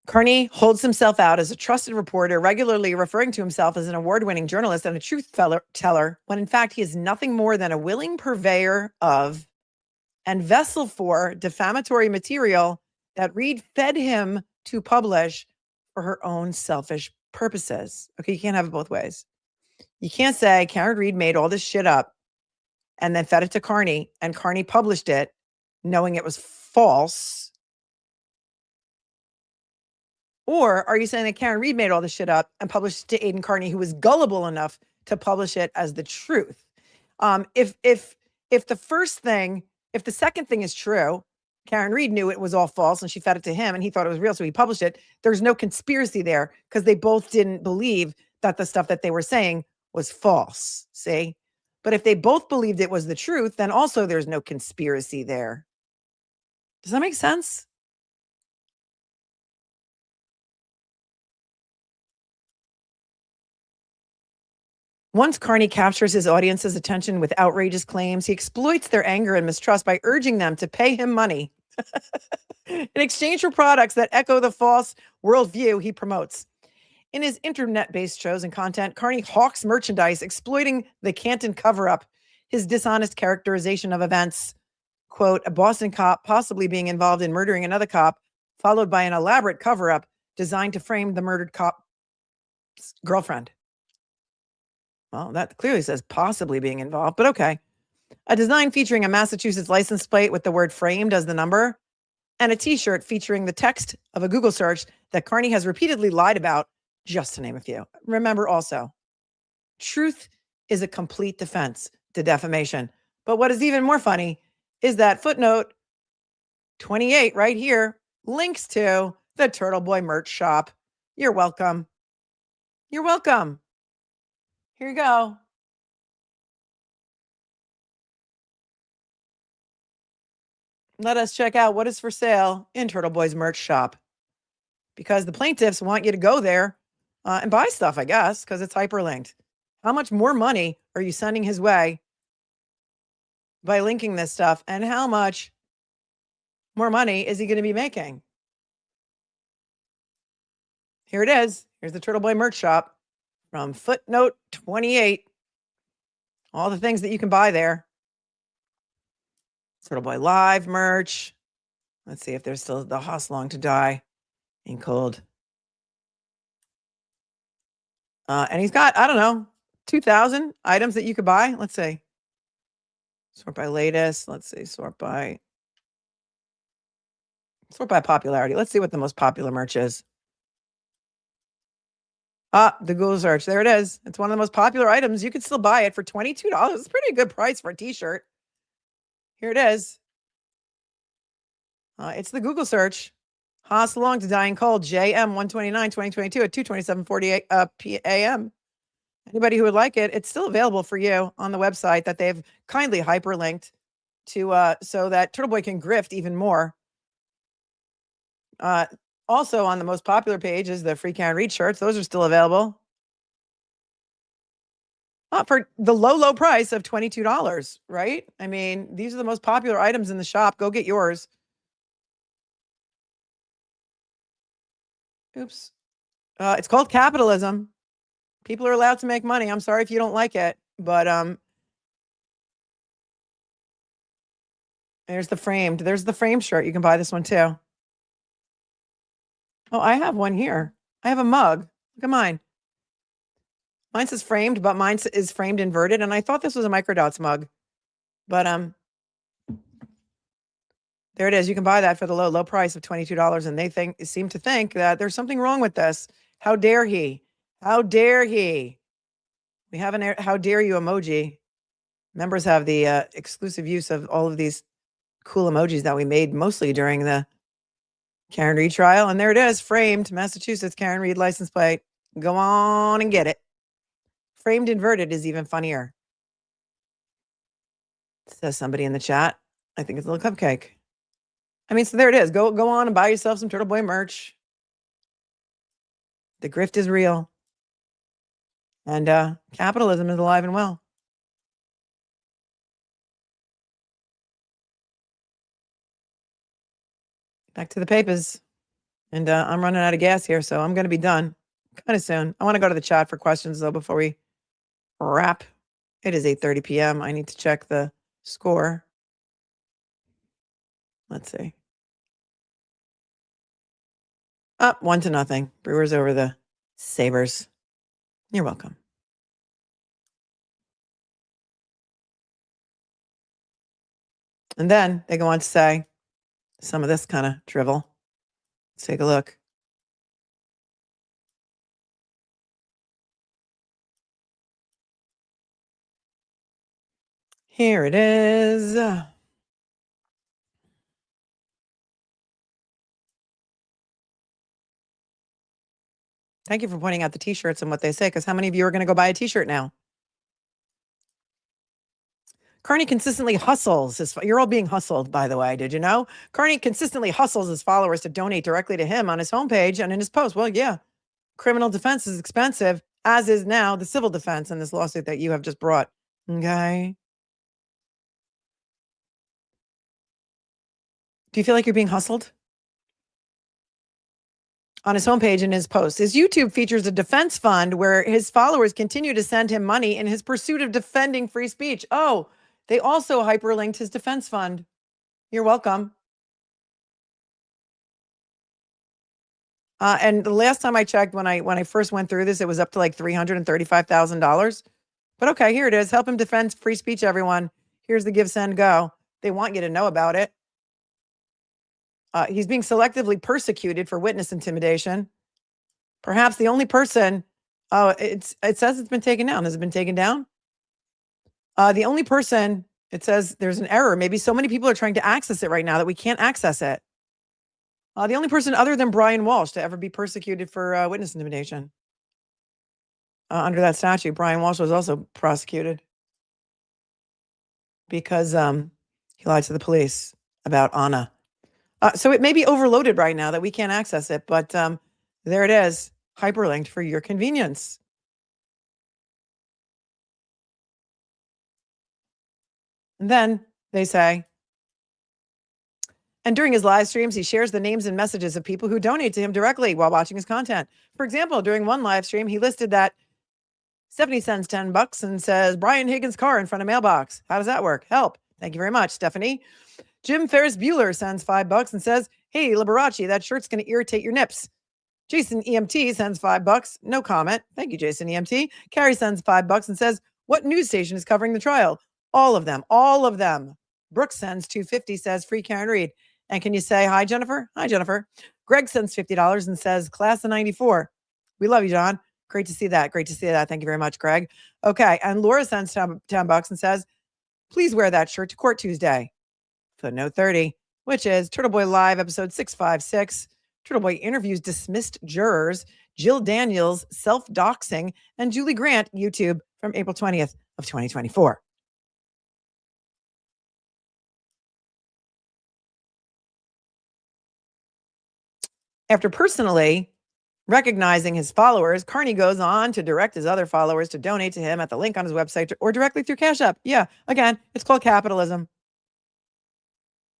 Kearney holds himself out as a trusted reporter, regularly referring to himself as an award-winning journalist and a truth teller, when in fact he is nothing more than a willing purveyor of and vessel for defamatory material that Reed fed him to publish for her own selfish purposes. Okay, you can't have it both ways. You can't say Karen Reed made all this shit up and then fed it to Kearney, and Kearney published it knowing it was false. Or are you saying that Karen Reed made all this shit up and published it to Aiden Kearney, who was gullible enough to publish it as the truth? If the first thing, if the second thing is true, Karen Reed knew it was all false and she fed it to him and he thought it was real, so he published it. There's no conspiracy there because they both didn't believe that the stuff that they were saying was false. See? But if they both believed it was the truth, then also there's no conspiracy there. Does that make sense? Once Kearney captures his audience's attention with outrageous claims, he exploits their anger and mistrust by urging them to pay him money in exchange for products that echo the false worldview he promotes. In his internet-based shows and content, Kearney hawks merchandise exploiting the Canton cover-up, his dishonest characterization of events, quote, a Boston cop possibly being involved in murdering another cop, followed by an elaborate cover-up designed to frame the murdered cop's girlfriend. Well, that clearly says possibly being involved, but okay. A design featuring a Massachusetts license plate with the word framed as the number, and a t-shirt featuring the text of a Google search that Kearney has repeatedly lied about, just to name a few. Remember also, truth is a complete defense to defamation. But what is even more funny is that footnote 28 right here links to the TURTLEBOY merch shop. You're welcome. You're welcome. Here you go. Let us check out what is for sale in TURTLEBOY's merch shop. Because the plaintiffs want you to go there and buy stuff, I guess, because it's hyperlinked. How much more money are you sending his way by linking this stuff? And how much more money is he going to be making? Here it is. Here's the TURTLEBOY merch shop. From footnote 28, all the things that you can buy there. TURTLEBOY Live merch. Let's see if there's still the Hoss Long to Die in cold. And he's got, I don't know, 2,000 items that you could buy. Let's see. Sort by latest. Let's see. Sort by popularity. Let's see what the most popular merch is. The Google search. There it is. It's one of the most popular items. You can still buy it for $22. It's a pretty good price for a t-shirt. Here it is. It's the Google search. Hoss Long to Die in Cold, JM 129, 2022 at 2:27:48 a.m. Anybody who would like it, it's still available for you on the website that they've kindly hyperlinked to so that TURTLEBOY can grift even more. Also on the most popular page is the free Karen Reed shirts. Those are still available. For the low price of $22, right? I mean, these are the most popular items in the shop. Go get yours. Oops. It's called capitalism. People are allowed to make money. I'm sorry if you don't like it, but there's the framed. There's the frame shirt. You can buy this one too. Oh, I have one here. I have a mug. Look at mine. Mine says framed, but mine is framed inverted. And I thought this was a microdots mug, but there it is. You can buy that for the low price of $22. And they seem to think that there's something wrong with this. How dare he? How dare he? We have an how dare you emoji. Members have the exclusive use of all of these cool emojis that we made mostly during the Karen Reed trial. And there it is, framed, Massachusetts, Karen Reed license plate. Go on and get it. Framed inverted is even funnier. Says somebody in the chat. I think it's a little cupcake. I mean, so there it is. Go on and buy yourself some Turtle Boy merch. The grift is real. And capitalism is alive and well. Back to the papers. And I'm running out of gas here, so I'm going to be done kind of soon. I want to go to the chat for questions, though, before we wrap. It is 8:30 p.m. I need to check the score. Let's see. Up 1-0. Brewers over the Sabres. You're welcome. And then they go on to say some of this kind of drivel. Let's take a look. Here it is. Thank you for pointing out the t-shirts and what they say, because how many of you are going to go buy a t-shirt now? Kearney consistently hustles. You're all being hustled, by the way. Did you know? Kearney consistently hustles his followers to donate directly to him on his homepage and in his post. Well, yeah, criminal defense is expensive, as is now the civil defense in this lawsuit that you have just brought. Okay. Do you feel like you're being hustled? On his homepage in his post, his YouTube features a defense fund where his followers continue to send him money in his pursuit of defending free speech. Oh, they also hyperlinked his defense fund. You're welcome. And the last time I checked, when I first went through this, it was up to like $335,000. But okay, here it is. Help him defend free speech, everyone. Here's the give, send, go. They want you to know about it. He's being selectively persecuted for witness intimidation. Perhaps the only person, it says it's been taken down. Has it been taken down? The only person, it says there's an error. Maybe so many people are trying to access it right now that we can't access it. The only person other than Brian Walsh to ever be persecuted for witness intimidation. Under that statute, Brian Walsh was also prosecuted because he lied to the police about Anna. So it may be overloaded right now that we can't access it, but there it is, hyperlinked for your convenience. And then they say, and during his live streams, he shares the names and messages of people who donate to him directly while watching his content. For example, during one live stream, he listed that 70 cents, $10 and says, Brian Higgins' car in front of mailbox. How does that work? Help. Thank you very much, Stephanie. Jim Ferris Bueller sends $5 and says, hey, Liberace, that shirt's going to irritate your nips. Jason EMT sends $5. No comment. Thank you, Jason EMT. Carrie sends $5 and says, what news station is covering the trial? All of them. All of them. Brooks sends $2.50, says free Karen Reed. And can you say hi, Jennifer? Hi, Jennifer. Greg sends $50 and says class of 94. We love you, John. Great to see that. Great to see that. Thank you very much, Greg. Okay. And Laura sends $10 and says, please wear that shirt to court Tuesday. Footnote 30, which is Turtle Boy Live, episode 656. Turtle Boy interviews dismissed jurors, Jill Daniels, self-doxing, and Julie Grant, YouTube, from April 20th of 2024. After personally recognizing his followers, Kearney goes on to direct his other followers to donate to him at the link on his website or directly through Cash App. Yeah, again, it's called capitalism.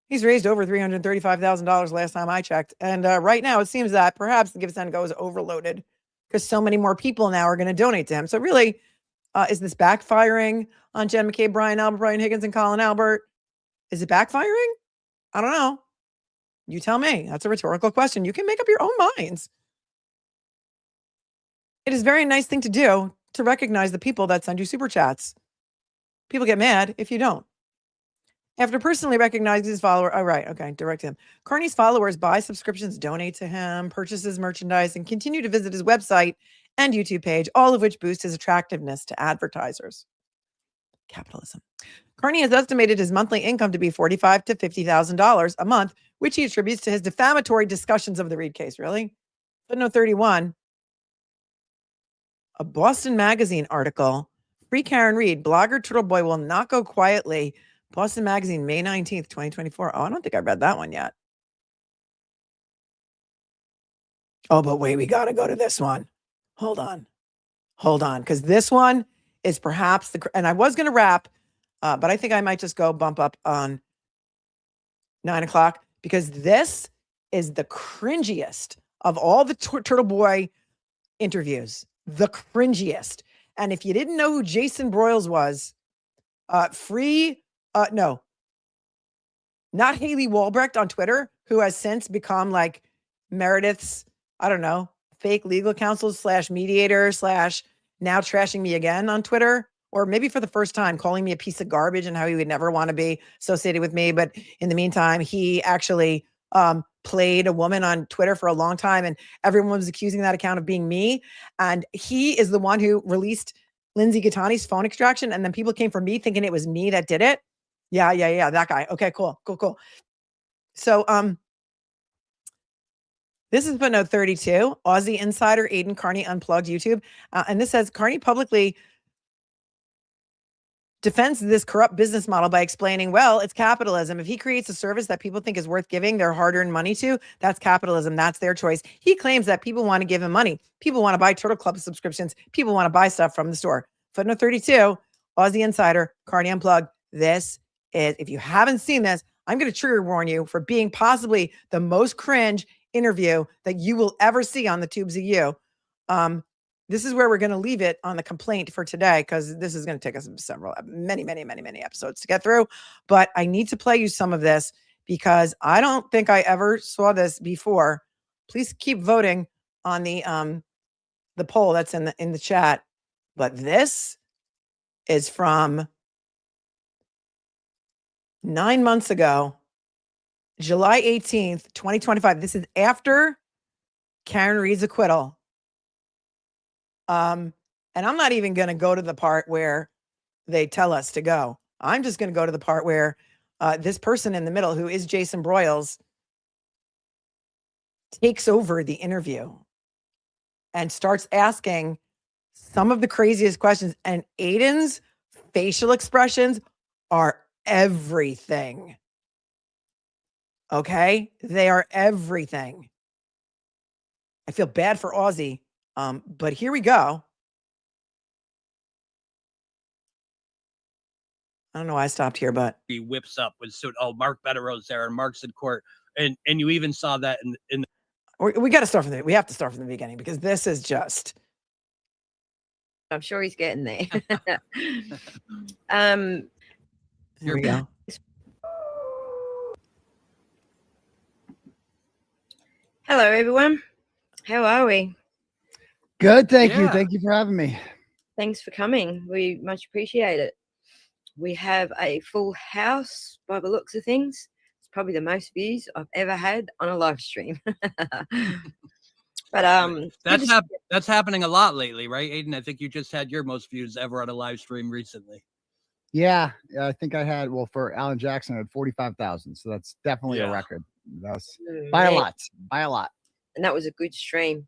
He's raised over $335,000 last time I checked. And right now, it seems that perhaps the Give, Send, Go is overloaded because so many more people now are going to donate to him. So really, is this backfiring on Jen McCabe, Brian Albert, Brian Higgins, and Colin Albert? Is it backfiring? I don't know. You tell me. That's a rhetorical question. You can make up your own minds. It is a very nice thing to do to recognize the people that send you super chats. People get mad if you don't. After personally recognizing his follower, oh, right, okay, direct him. Kearney's followers buy subscriptions, donate to him, purchases merchandise, and continue to visit his website and YouTube page, all of which boost his attractiveness to advertisers. Capitalism. Kearney has estimated his monthly income to be $45,000 to $50,000 a month, which he attributes to his defamatory discussions of the Reed case. Really? Footnote 31, a Boston Magazine article. Free Karen Reed, blogger TURTLEBOY will not go quietly. Boston Magazine, May 19th, 2024. Oh, I don't think I read that one yet. Oh, but wait, we got to go to this one. Hold on, because this one is perhaps and I was going to wrap, but I think I might just go bump up on 9 o'clock because this is the cringiest of all the TURTLEBOY interviews, the cringiest. And if you didn't know who Jason Broyles was, no, not Haley Walbrecht on Twitter, who has since become like Meredith's, I don't know, fake legal counsel / mediator / now trashing me again on Twitter, or maybe for the first time calling me a piece of garbage and how he would never want to be associated with me. But in the meantime, he actually played a woman on Twitter for a long time, and everyone was accusing that account of being me. And he is the one who released Lindsay Gattani's phone extraction, and then people came for me thinking it was me that did it. Yeah, that guy. Okay, cool. So, this is footnote 32, Aussie insider Aidan Kearney unplugged YouTube. And this says Kearney publicly defends this corrupt business model by explaining, well, it's capitalism. If he creates a service that people think is worth giving their hard-earned money to, that's capitalism. That's their choice. He claims that people want to give him money. People want to buy Turtle Club subscriptions. People want to buy stuff from the store. Footnote 32, Aussie insider Kearney unplugged. This is, if you haven't seen this, I'm going to trigger warn you for being possibly the most cringe interview that you will ever see on the tubes of you. This is where we're going to leave it on the complaint for today, because this is going to take us many episodes to get through. But I need to play you some of this because I don't think I ever saw this before. Please keep voting on the poll that's in the chat. But this is from 9 months ago, July 18th, 2025. This is after Karen Reed's acquittal. And I'm not even going to go to the part where they tell us to go. I'm just going to go to the part where this person in the middle, who is Jason Broyles, takes over the interview and starts asking some of the craziest questions. And Aidan's facial expressions are everything. Okay? They are everything. I feel bad for Aussie. But here we go. I don't know why I stopped here, but he whips up with Mark Bettero's there and Mark's in court, and you even saw that in we got to start from we have to start from the beginning, because this is just. I'm sure he's getting there. Here we go. Hello, everyone. How are we? Good, thank you. Thank you for having me. Thanks for coming. We much appreciate it. We have a full house by the looks of things. It's probably the most views I've ever had on a live stream. But that's happening a lot lately, right, Aidan? I think you just had your most views ever on a live stream recently. Yeah, I think I had, well, for Alan Jackson, I had 45,000. So that's definitely a record. That's by a lot. And that was a good stream.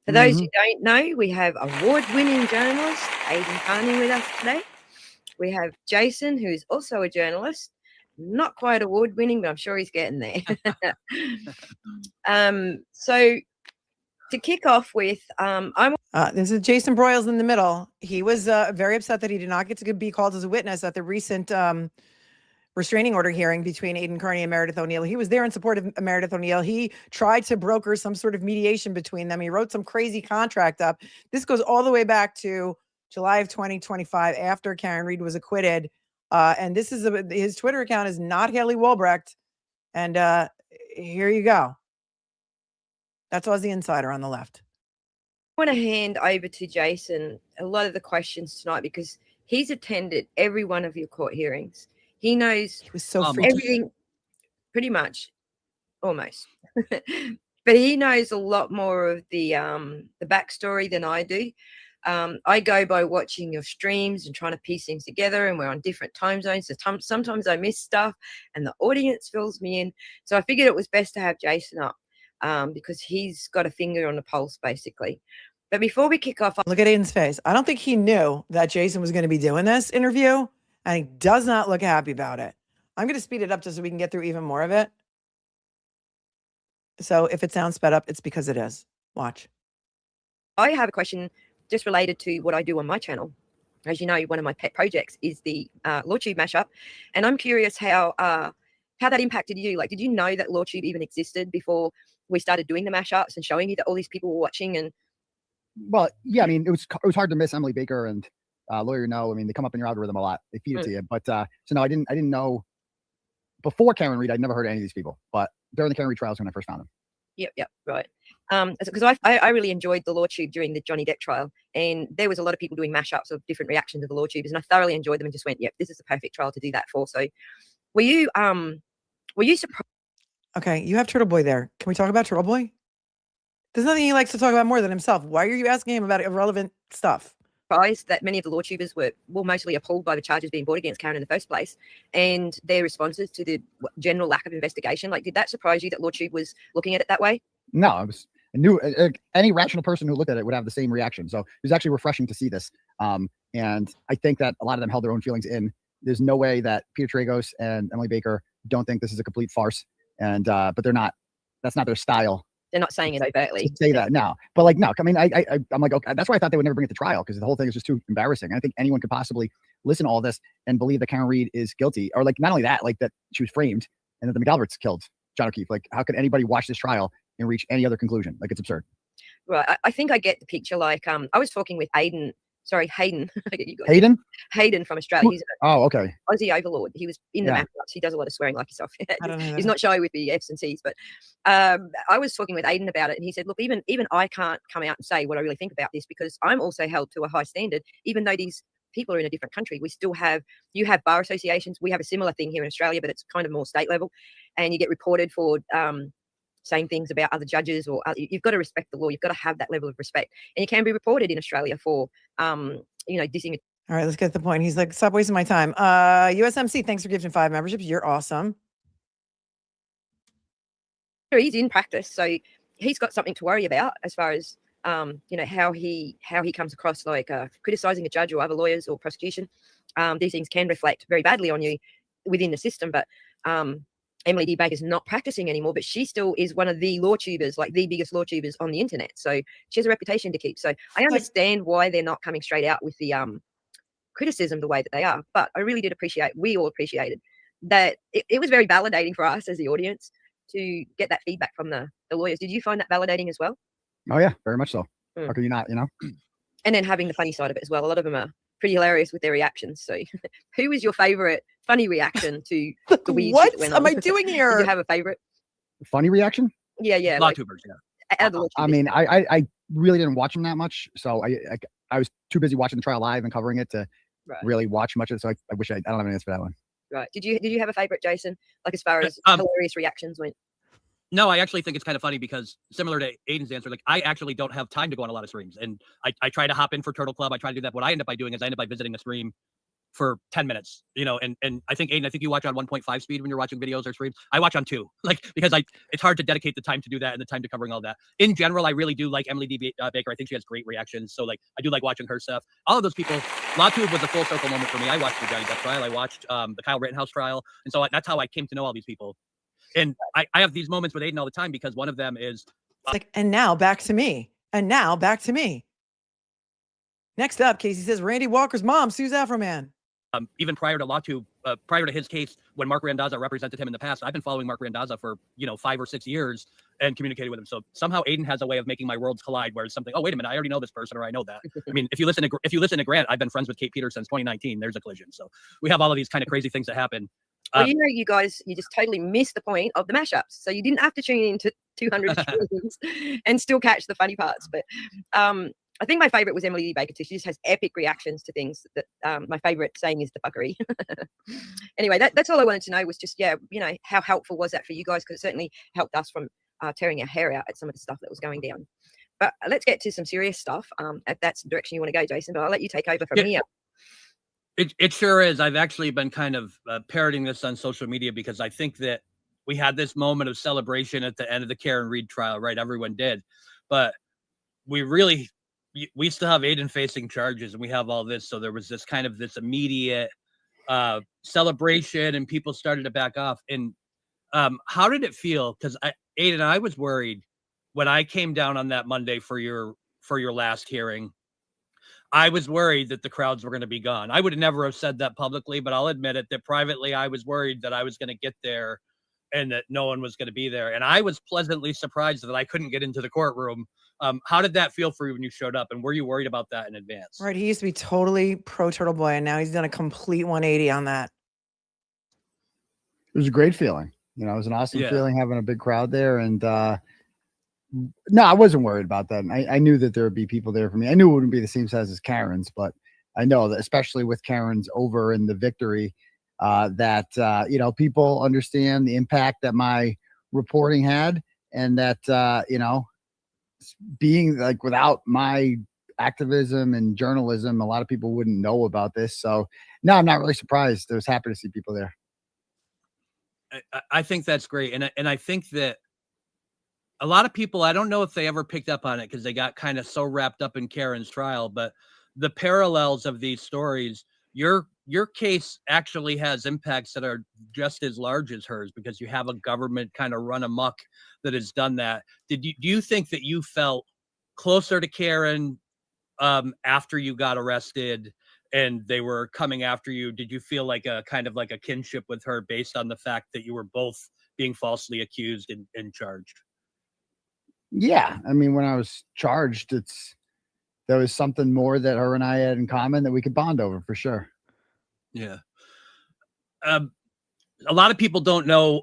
For those who don't know, we have award-winning journalist Aidan Kearney with us today. We have Jason, who's also a journalist, not quite award-winning, but I'm sure he's getting there. So to kick off with, this is Jason Broyles in the middle. He was very upset that he did not get to be called as a witness at the recent restraining order hearing between Aidan Kearney and Meredith O'Neill. He was there in support of Meredith O'Neill. He tried to broker some sort of mediation between them. He wrote some crazy contract up. This goes all the way back to July of 2025, after Karen Reed was acquitted. And this is his Twitter account is not Haley Walbrecht. And here you go. That's Aussie Insider on the left. want to hand over to Jason a lot of the questions tonight because he's attended every one of your court hearings. He knows He was so everything, pretty much, almost. But he knows a lot more of the backstory than I do. I go by watching your streams and trying to piece things together, and we're on different time zones. So sometimes I miss stuff, and the audience fills me in. So I figured it was best to have Jason up because he's got a finger on the pulse, basically. But before we kick off, look at Aiden's face. I don't think he knew that Jason was going to be doing this interview, and he does not look happy about it. I'm going to speed it up just so we can get through even more of it. So if it sounds sped up, it's because it is. Watch. I have a question just related to what I do on my channel. As you know, one of my pet projects is the LawTube mashup, and I'm curious how that impacted you. Like, did you know that LawTube even existed before we started doing the mashups and showing you that all these people were watching? And well, yeah, I mean, it was hard to miss Emily Baker and Lawyer No. I mean, they come up in your algorithm a lot. They feed it to you. But so no, I didn't know before Karen Reed. I'd never heard of any of these people, but during the Karen Reed trials when I first found them. Yep, right. Because I really enjoyed the LawTube during the Johnny Depp trial, and there was a lot of people doing mashups of different reactions of the LawTubers, and I thoroughly enjoyed them and just went, yep, this is the perfect trial to do that for. So were you surprised? Okay, you have Turtle Boy there. Can we talk about Turtle Boy? There's nothing he likes to talk about more than himself. Why are you asking him about irrelevant stuff? Surprised that many of the LawTubers were mostly appalled by the charges being brought against Karen in the first place and their responses to the general lack of investigation. Like, did that surprise you that LawTube was looking at it that way? No, I knew any rational person who looked at it would have the same reaction. So it was actually refreshing to see this. And I think that a lot of them held their own feelings in. There's no way that Peter Tragos and Emily Baker don't think this is a complete farce. And but they're not. That's not their style. They're not saying it overtly. To say that, no. But like, no. I mean, I'm like, okay. That's why I thought they would never bring it to trial because the whole thing is just too embarrassing. I think anyone could possibly listen to all this and believe that Karen Reed is guilty, or like not only that, like that she was framed and that the McAlberts killed John O'Keefe. Like, how could anybody watch this trial and reach any other conclusion? Like, it's absurd. Right. I think I get the picture. Like, I was talking with Hayden. Hayden from Australia. He's okay. Aussie overlord. He was in the mashups. He does a lot of swearing like yourself. He's not shy with the F's and C's. But I was talking with Aiden about it, and he said, look, even I can't come out and say what I really think about this because I'm also held to a high standard, even though these people are in a different country. We still have, you have bar associations. We have a similar thing here in Australia, but it's kind of more state level, and you get reported for saying things about other judges, or you've got to respect the law. You've got to have that level of respect, and you can be reported in Australia for, dissing. All right, let's get to the point. He's like, stop wasting my time. USMC, thanks for giving 5 memberships. You're awesome. He's in practice, so he's got something to worry about as far as how he comes across, like criticizing a judge or other lawyers or prosecution. These things can reflect very badly on you within the system, but Emily D. Baker's not practicing anymore, but she still is one of the LawTubers, like the biggest LawTubers on the internet. So she has a reputation to keep. So I understand why they're not coming straight out with the criticism the way that they are. But I really did we all appreciated that it was very validating for us as the audience to get that feedback from the lawyers. Did you find that validating as well? Oh yeah, very much so. How could you not, And then having the funny side of it as well. A lot of them are pretty hilarious with their reactions. So who was your favorite funny reaction to the weird what shit that went am on? I doing here? Did you have a favorite? Funny reaction? Yeah. LawTubers, yeah. I mean, I really didn't watch them that much, so I was too busy watching the trial live and covering it to really watch much of it. So I wish I don't have an answer for that one. Right. Did you have a favorite, Jason? Like as far as hilarious reactions went? No, I actually think it's kind of funny because similar to Aiden's answer, like I actually don't have time to go on a lot of streams, and I try to hop in for Turtle Club. I try to do that. What I end up by doing is I end up by visiting a stream for 10 minutes, and I think Aiden, you watch on 1.5 speed when you're watching videos or streams. I watch on 2, because it's hard to dedicate the time to do that and the time to covering all that. In general, I really do like Emily D. Baker. I think she has great reactions. So I do like watching her stuff. All of those people, LawTube was a full circle moment for me. I watched the Johnny Depp trial. I watched the Kyle Rittenhouse trial. And so that's how I came to know all these people. And I have these moments with Aiden all the time because one of them is and now back to me. And now back to me. Next up, Casey says Randy Walker's mom sues Afroman. Even prior to LawTube, prior to his case, when Mark Randazza represented him in the past, I've been following Mark Randazza for 5 or 6 years and communicating with him. So somehow Aiden has a way of making my worlds collide, where it's something. Oh, wait a minute, I already know this person, or I know that. I mean, if you listen to Grant, I've been friends with Kate Peters since 2019. There's a collision. So we have all of these kind of crazy things that happen. Well, you guys, you just totally missed the point of the mashups. So you didn't have to tune into 200 streams and still catch the funny parts. But I think my favorite was Emily Baker too. She just has epic reactions to things. That my favorite saying is the fuckery. Anyway, that's all I wanted to know was just, how helpful was that for you guys? Because it certainly helped us from tearing our hair out at some of the stuff that was going down. But let's get to some serious stuff. If that's the direction you want to go, Jason, but I'll let you take over from here. It sure is. I've actually been kind of parroting this on social media because I think that we had this moment of celebration at the end of the Karen Reed trial, right? Everyone did. But we still have Aiden facing charges and we have all this. So there was this kind of this immediate celebration and people started to back off. And how did it feel? Because Aiden, I was worried when I came down on that Monday for your last hearing. I was worried that the crowds were going to be gone. I would never have said that publicly, but I'll admit it that privately I was worried that I was going to get there and that no one was going to be there. And I was pleasantly surprised that I couldn't get into the courtroom. How did that feel for you when you showed up? And were you worried about that in advance? Right. He used to be totally pro Turtle Boy, and now he's done a complete 180 on that. It was a great feeling. It was an awesome feeling having a big crowd there. And no, I wasn't worried about that. And I knew that there would be people there for me. I knew it wouldn't be the same size as Karen's, but I know that especially with Karen's over in the victory, that, people understand the impact that my reporting had and that, being like without my activism and journalism, a lot of people wouldn't know about this. So no, I'm not really surprised. I was happy to see people there. I think that's great. And I think that a lot of people, I don't know if they ever picked up on it because they got kind of so wrapped up in Karen's trial, but the parallels of these stories, your case actually has impacts that are just as large as hers because you have a government kind of run amok that has done that. Do you think that you felt closer to Karen after you got arrested and they were coming after you? Did you feel like a kind of like a kinship with her based on the fact that you were both being falsely accused and charged? Yeah. I mean, when I was charged, there was something more that her and I had in common that we could bond over for sure. Yeah. A lot of people don't know,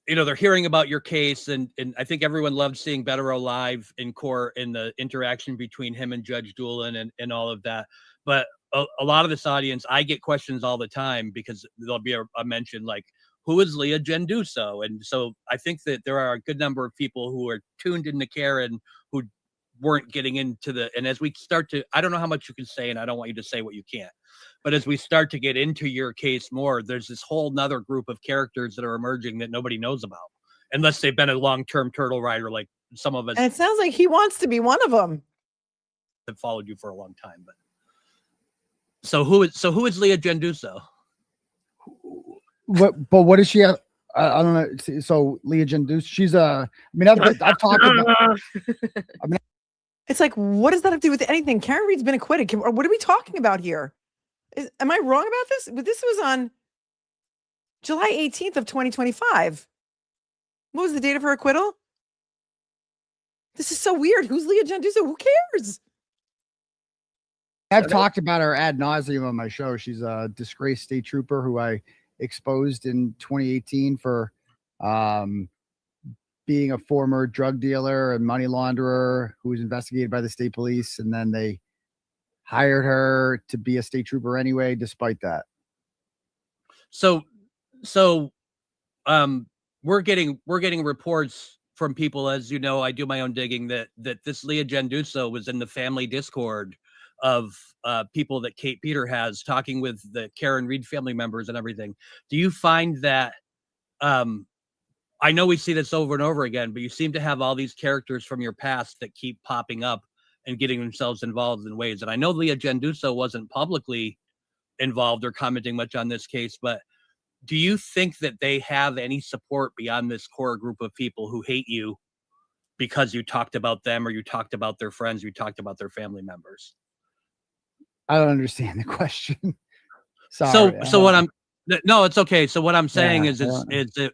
they're hearing about your case and I think everyone loved seeing Bettero live in court and the interaction between him and Judge Doolin and all of that. But a lot of this audience, I get questions all the time because there'll be a mention like, who is Leah Genduso? And so I think that there are a good number of people who are tuned into Karen who weren't getting into and as we start to, I don't know how much you can say, and I don't want you to say what you can't, but as we start to get into your case more, there's this whole nother group of characters that are emerging that nobody knows about, unless they've been a long-term turtle rider like some of us. And it sounds like he wants to be one of them. Have followed you for a long time, but so who is Leah Genduso? But what is she? I don't know. So Leah Genduso, she's I've talked about. It's like, what does that have to do with anything? Karen Reed's been acquitted. What are we talking about here? Am I wrong about this? But this was on July 18th of 2025. What was the date of her acquittal? This is so weird. Who's Leah Genduso? Who cares? I've talked about her ad nauseum on my show. She's a disgraced state trooper who I exposed in 2018 for being a former drug dealer and money launderer who was investigated by the state police. And then they hired her to be a state trooper anyway, despite that. So we're getting reports from people, as you know, I do my own digging that this Leah Genduso was in the family Discord of people that Kate Peter has, talking with the Karen Reed family members and everything. Do you find that, I know we see this over and over again, but you seem to have all these characters from your past that keep popping up and getting themselves involved in ways. And I know Leah Genduso wasn't publicly involved or commenting much on this case, but do you think that they have any support beyond this core group of people who hate you because you talked about them, or you talked about their friends, you talked about their family members? I don't understand the question. Sorry. So what no, it's okay. So what I'm saying is that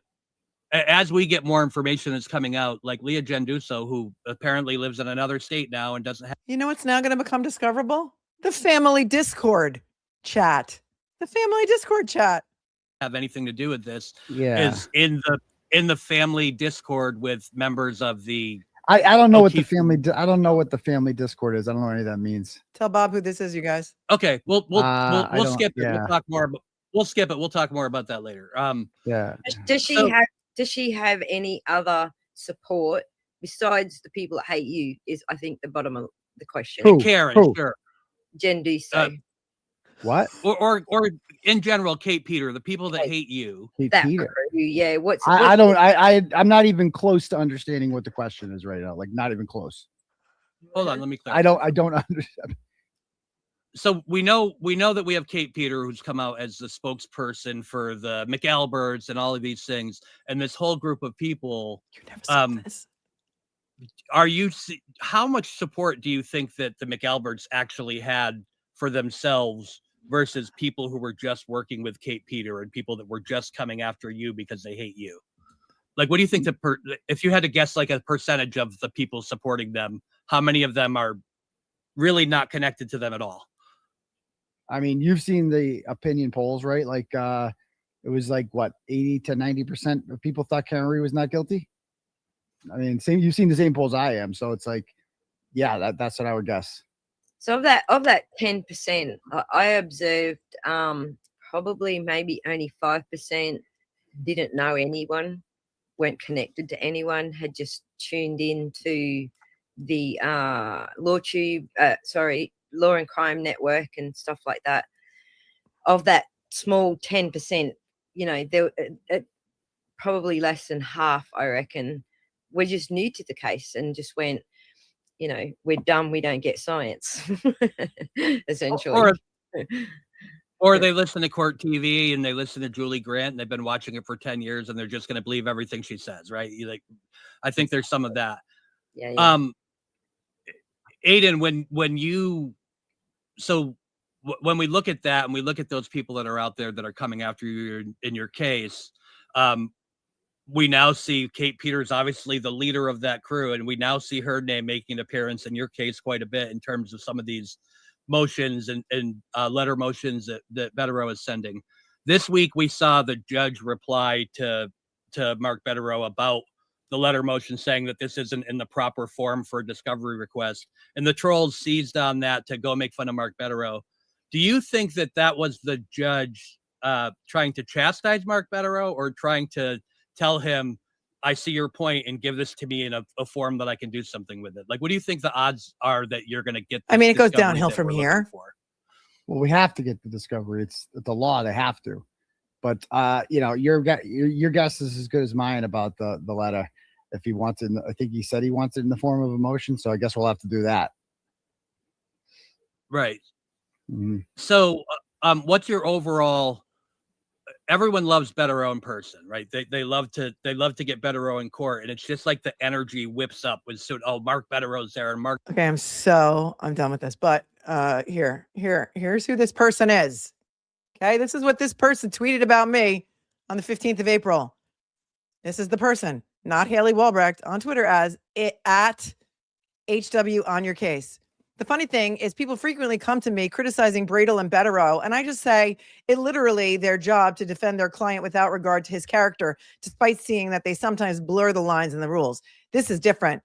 as we get more information that's coming out, like Leah Genduso, who apparently lives in another state now and doesn't have. You know what's now going to become discoverable? The family Discord chat. The family Discord chat. have anything to do with this Yeah. is in the family Discord with members of the. I don't know what the O'Keefe family. I don't know what the family Discord is. I don't know what any of that means. Tell Bob who this is, you guys. Okay, we'll I don't- skip it. yeah. We'll talk more. We'll skip it. We'll talk more about that later. Yeah. Does she So- have? Does she have any other support besides the people that hate you? Is I think the bottom of the question. Who? Karen, Who? sure. Jen Duso. What? Or in general, Kate Peter, the people that Kate. hate you. Kate That Peter. crew, yeah. What's I don't. I'm not even close to understanding what the question is right now. Like, not even close. Hold on, let me clarify. I don't understand. So we know that we have Kate Peter, who's come out as the spokesperson for the McAlberts and all of these things, and this whole group of people. How much support do you think that the McAlberts actually had for themselves versus people who were just working with Kate Peter and people that were just coming after you because they hate you? Like, what do you think if you had to guess like a percentage of the people supporting them, how many of them are really not connected to them at all? I mean, you've seen the opinion polls, right? Like, it was like what 80 to 90% of people thought Kearney was not guilty. I mean, you've seen the same polls I am, so it's like, yeah, that's what I would guess. So of that 10%, I observed probably maybe only 5% didn't know anyone, weren't connected to anyone, had just tuned in to the Law and Crime Network and stuff like that. Of that small 10%, there probably less than half, I reckon, were just new to the case and just went, we're dumb, we don't get science, essentially. Or they listen to Court TV and they listen to Julie Grant and they've been watching it for 10 years and they're just going to believe everything she says, right? I think there's some of that. Yeah. Aiden, when we look at that and we look at those people that are out there that are coming after you in your case, we now see Kate Peters, obviously the leader of that crew, and we now see her name making an appearance in your case quite a bit in terms of some of these motions and letter motions that Betterow is sending. This week, we saw the judge reply to Mark Betterow about the letter motion saying that this isn't in the proper form for a discovery request. And the trolls seized on that to go make fun of Mark Betterow. Do you think that was the judge trying to chastise Mark Betterow or trying to tell him, I see your point and give this to me in a form that I can do something with it? Like, what do you think the odds are that you're going to get? I mean, it goes downhill from here. Well, we have to get the discovery. It's the law. They have to. But, your guess is as good as mine about the letter. If he wants it, I think he said he wants it in the form of a motion. So I guess we'll have to do that. Right. Mm-hmm. So what's your overall, everyone loves Betterow in person, right? They love to get Betterow in court. And it's just like the energy whips up with Mark Betterow's there and Mark. Okay, I'm done with this. But here's who this person is. Okay, this is what this person tweeted about me on the 15th of April. This is the person, not Haley Walbrecht, on Twitter as at HW on your case. The funny thing is people frequently come to me criticizing Bradel and Betterow, and I just say it literally their job to defend their client without regard to his character, despite seeing that they sometimes blur the lines in the rules. This is different.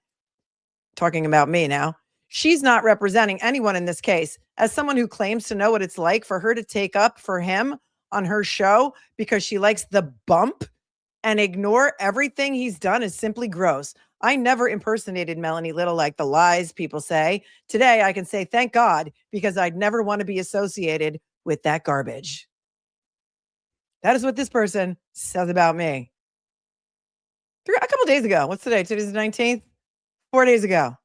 Talking about me now. She's not representing anyone in this case. As someone who claims to know what it's like for her to take up for him on her show because she likes the bump and ignore everything he's done is simply gross. I never impersonated Melanie Little like the lies people say. Today, I can say thank God because I'd never want to be associated with that garbage. That is what this person says about me. A couple days ago. What's today? Today's the 19th? 4 days ago.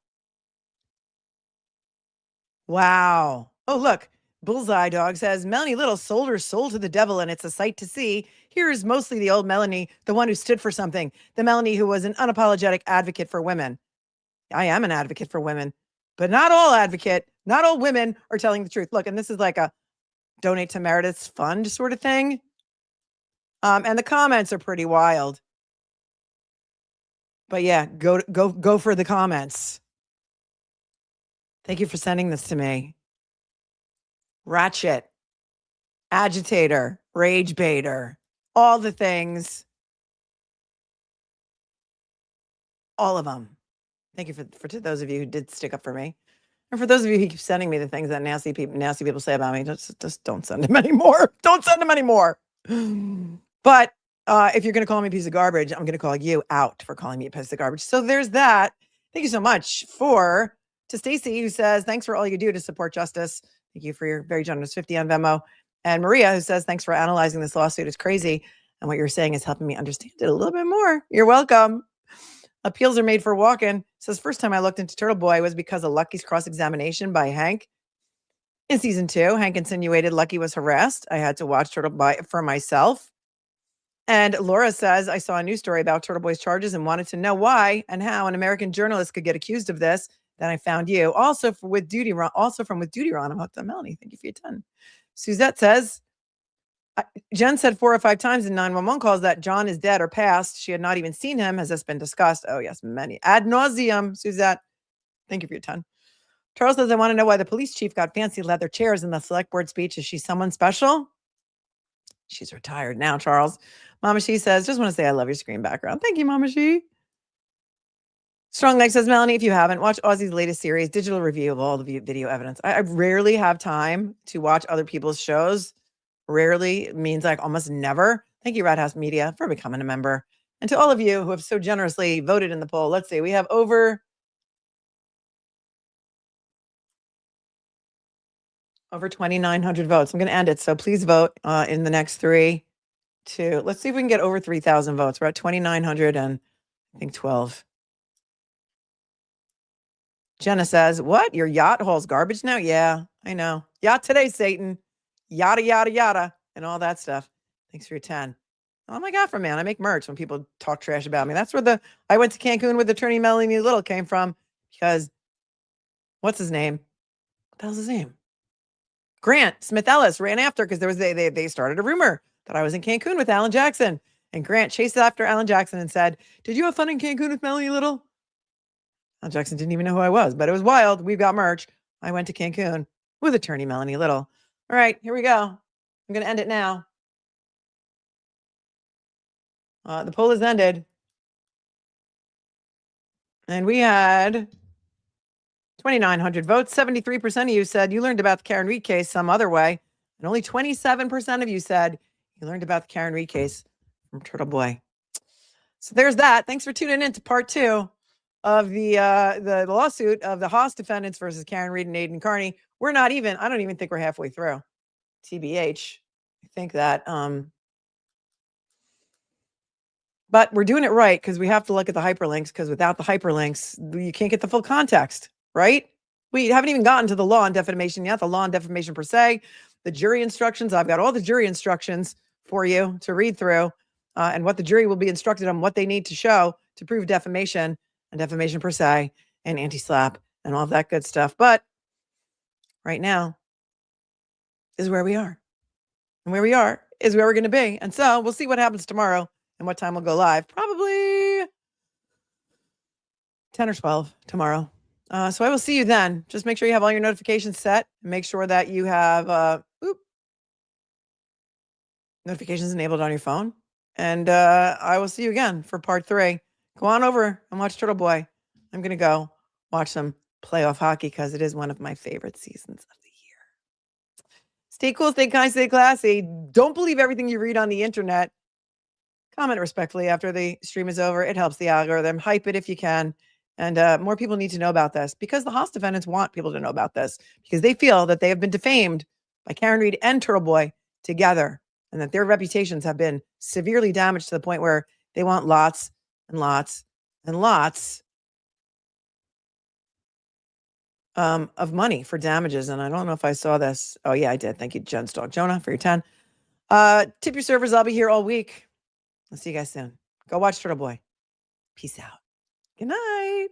Wow. Oh, look. Bullseye Dog says, Melanie Little sold her soul to the devil and it's a sight to see. Here is mostly the old Melanie, the one who stood for something. The Melanie who was an unapologetic advocate for women. I am an advocate for women, but not all women are telling the truth. Look, and this is like a donate to Meredith's fund sort of thing. And the comments are pretty wild. But yeah, go for the comments. Thank you for sending this to me. Ratchet, agitator, rage baiter. all the things, all of them. Thank you for to those of you who did stick up for me. And for those of you who keep sending me the things that nasty people say about me, just don't send them anymore. Don't send them anymore. But if you're going to call me a piece of garbage, I'm going to call you out for calling me a piece of garbage. So there's that. Thank you so much to Stacy, who says, thanks for all you do to support justice. Thank you for your very generous 50 on Venmo. And Maria, who says, thanks for analyzing this lawsuit. It's crazy. And what you're saying is helping me understand it a little bit more. You're welcome. Appeals are made for walk-in. Says, first time I looked into Turtle Boy was because of Lucky's cross-examination by Hank. In season 2, Hank insinuated Lucky was harassed. I had to watch Turtle Boy for myself. And Laura says, I saw a news story about Turtle Boy's charges and wanted to know why and how an American journalist could get accused of this. Then I found you. Also from With Duty Ron, I'm hooked on Melanie. Thank you for your 10. Suzette says, Jen said 4 or 5 times in 911 calls that John is dead or passed. She had not even seen him. Has this been discussed? Oh, yes, many. Ad nauseum, Suzette. Thank you for your 10. Charles says, I want to know why the police chief got fancy leather chairs in the select board speech. Is she someone special? She's retired now, Charles. Mama She says, just want to say I love your screen background. Thank you, Mama She. Strong Leg says, Melanie, if you haven't, watch Aussie's latest series, digital review of all the video evidence. I rarely have time to watch other people's shows. Rarely means like almost never. Thank you, Red House Media, for becoming a member. And to all of you who have so generously voted in the poll. Let's see, we have over 2,900 votes. I'm going to end it. So please vote in the next 3, 2. Let's see if we can get over 3,000 votes. We're at 2,900 and I think 12. Jenna says, what? Your yacht hauls garbage now? Yeah, I know. Yacht today, Satan. Yada, yada, yada, and all that stuff. Thanks for your 10. Oh my God, man. I make merch when people talk trash about me. That's where I went to Cancun with attorney Melanie Little came from, because what's his name? What the hell's his name? Grant Smith Ellis ran after because they started a rumor that I was in Cancun with Alan Jackson. And Grant chased after Alan Jackson and said, did you have fun in Cancun with Melanie Little? Alan Jackson didn't even know who I was, but it was wild. We've got merch. I went to Cancun with attorney Melanie Little. All right, here we go. I'm going to end it now. The poll has ended. And we had 2,900 votes. 73% of you said you learned about the Karen Reed case some other way. And only 27% of you said you learned about the Karen Reed case from Turtle Boy. So there's that. Thanks for tuning in to part 2 of the lawsuit of the Haas defendants versus Karen Reed and Aiden Kearney. I don't even think we're halfway through. TBH. I think that, but we're doing it right because we have to look at the hyperlinks, because without the hyperlinks, you can't get the full context, right? We haven't even gotten to the law on defamation yet, the law on defamation per se, the jury instructions. I've got all the jury instructions for you to read through and what the jury will be instructed on, what they need to show to prove defamation and defamation per se and anti-slap and all of that good stuff. But right now is where we are. And where we are is where we're going to be. And so we'll see what happens tomorrow and what time we'll go live. Probably 10 or 12 tomorrow. So I will see you then. Just make sure you have all your notifications set. And make sure that you have notifications enabled on your phone. And I will see you again for part 3. Go on over and watch Turtle Boy. I'm going to go watch some playoff hockey because it is one of my favorite seasons of the year. Stay cool, stay kind, stay classy. Don't believe everything you read on the internet. Comment respectfully after the stream is over. It helps the algorithm. Hype it if you can. And more people need to know about this, because the Haas defendants want people to know about this, because they feel that they have been defamed by Karen Reed and Turtle Boy together, and that their reputations have been severely damaged to the point where they want lots and lots and lots of money for damages. And I don't know if I saw this. Oh, yeah, I did. Thank you, Jen's dog Jonah, for your 10. Tip your servers. I'll be here all week. I'll see you guys soon. Go watch Turtle Boy. Peace out. Good night.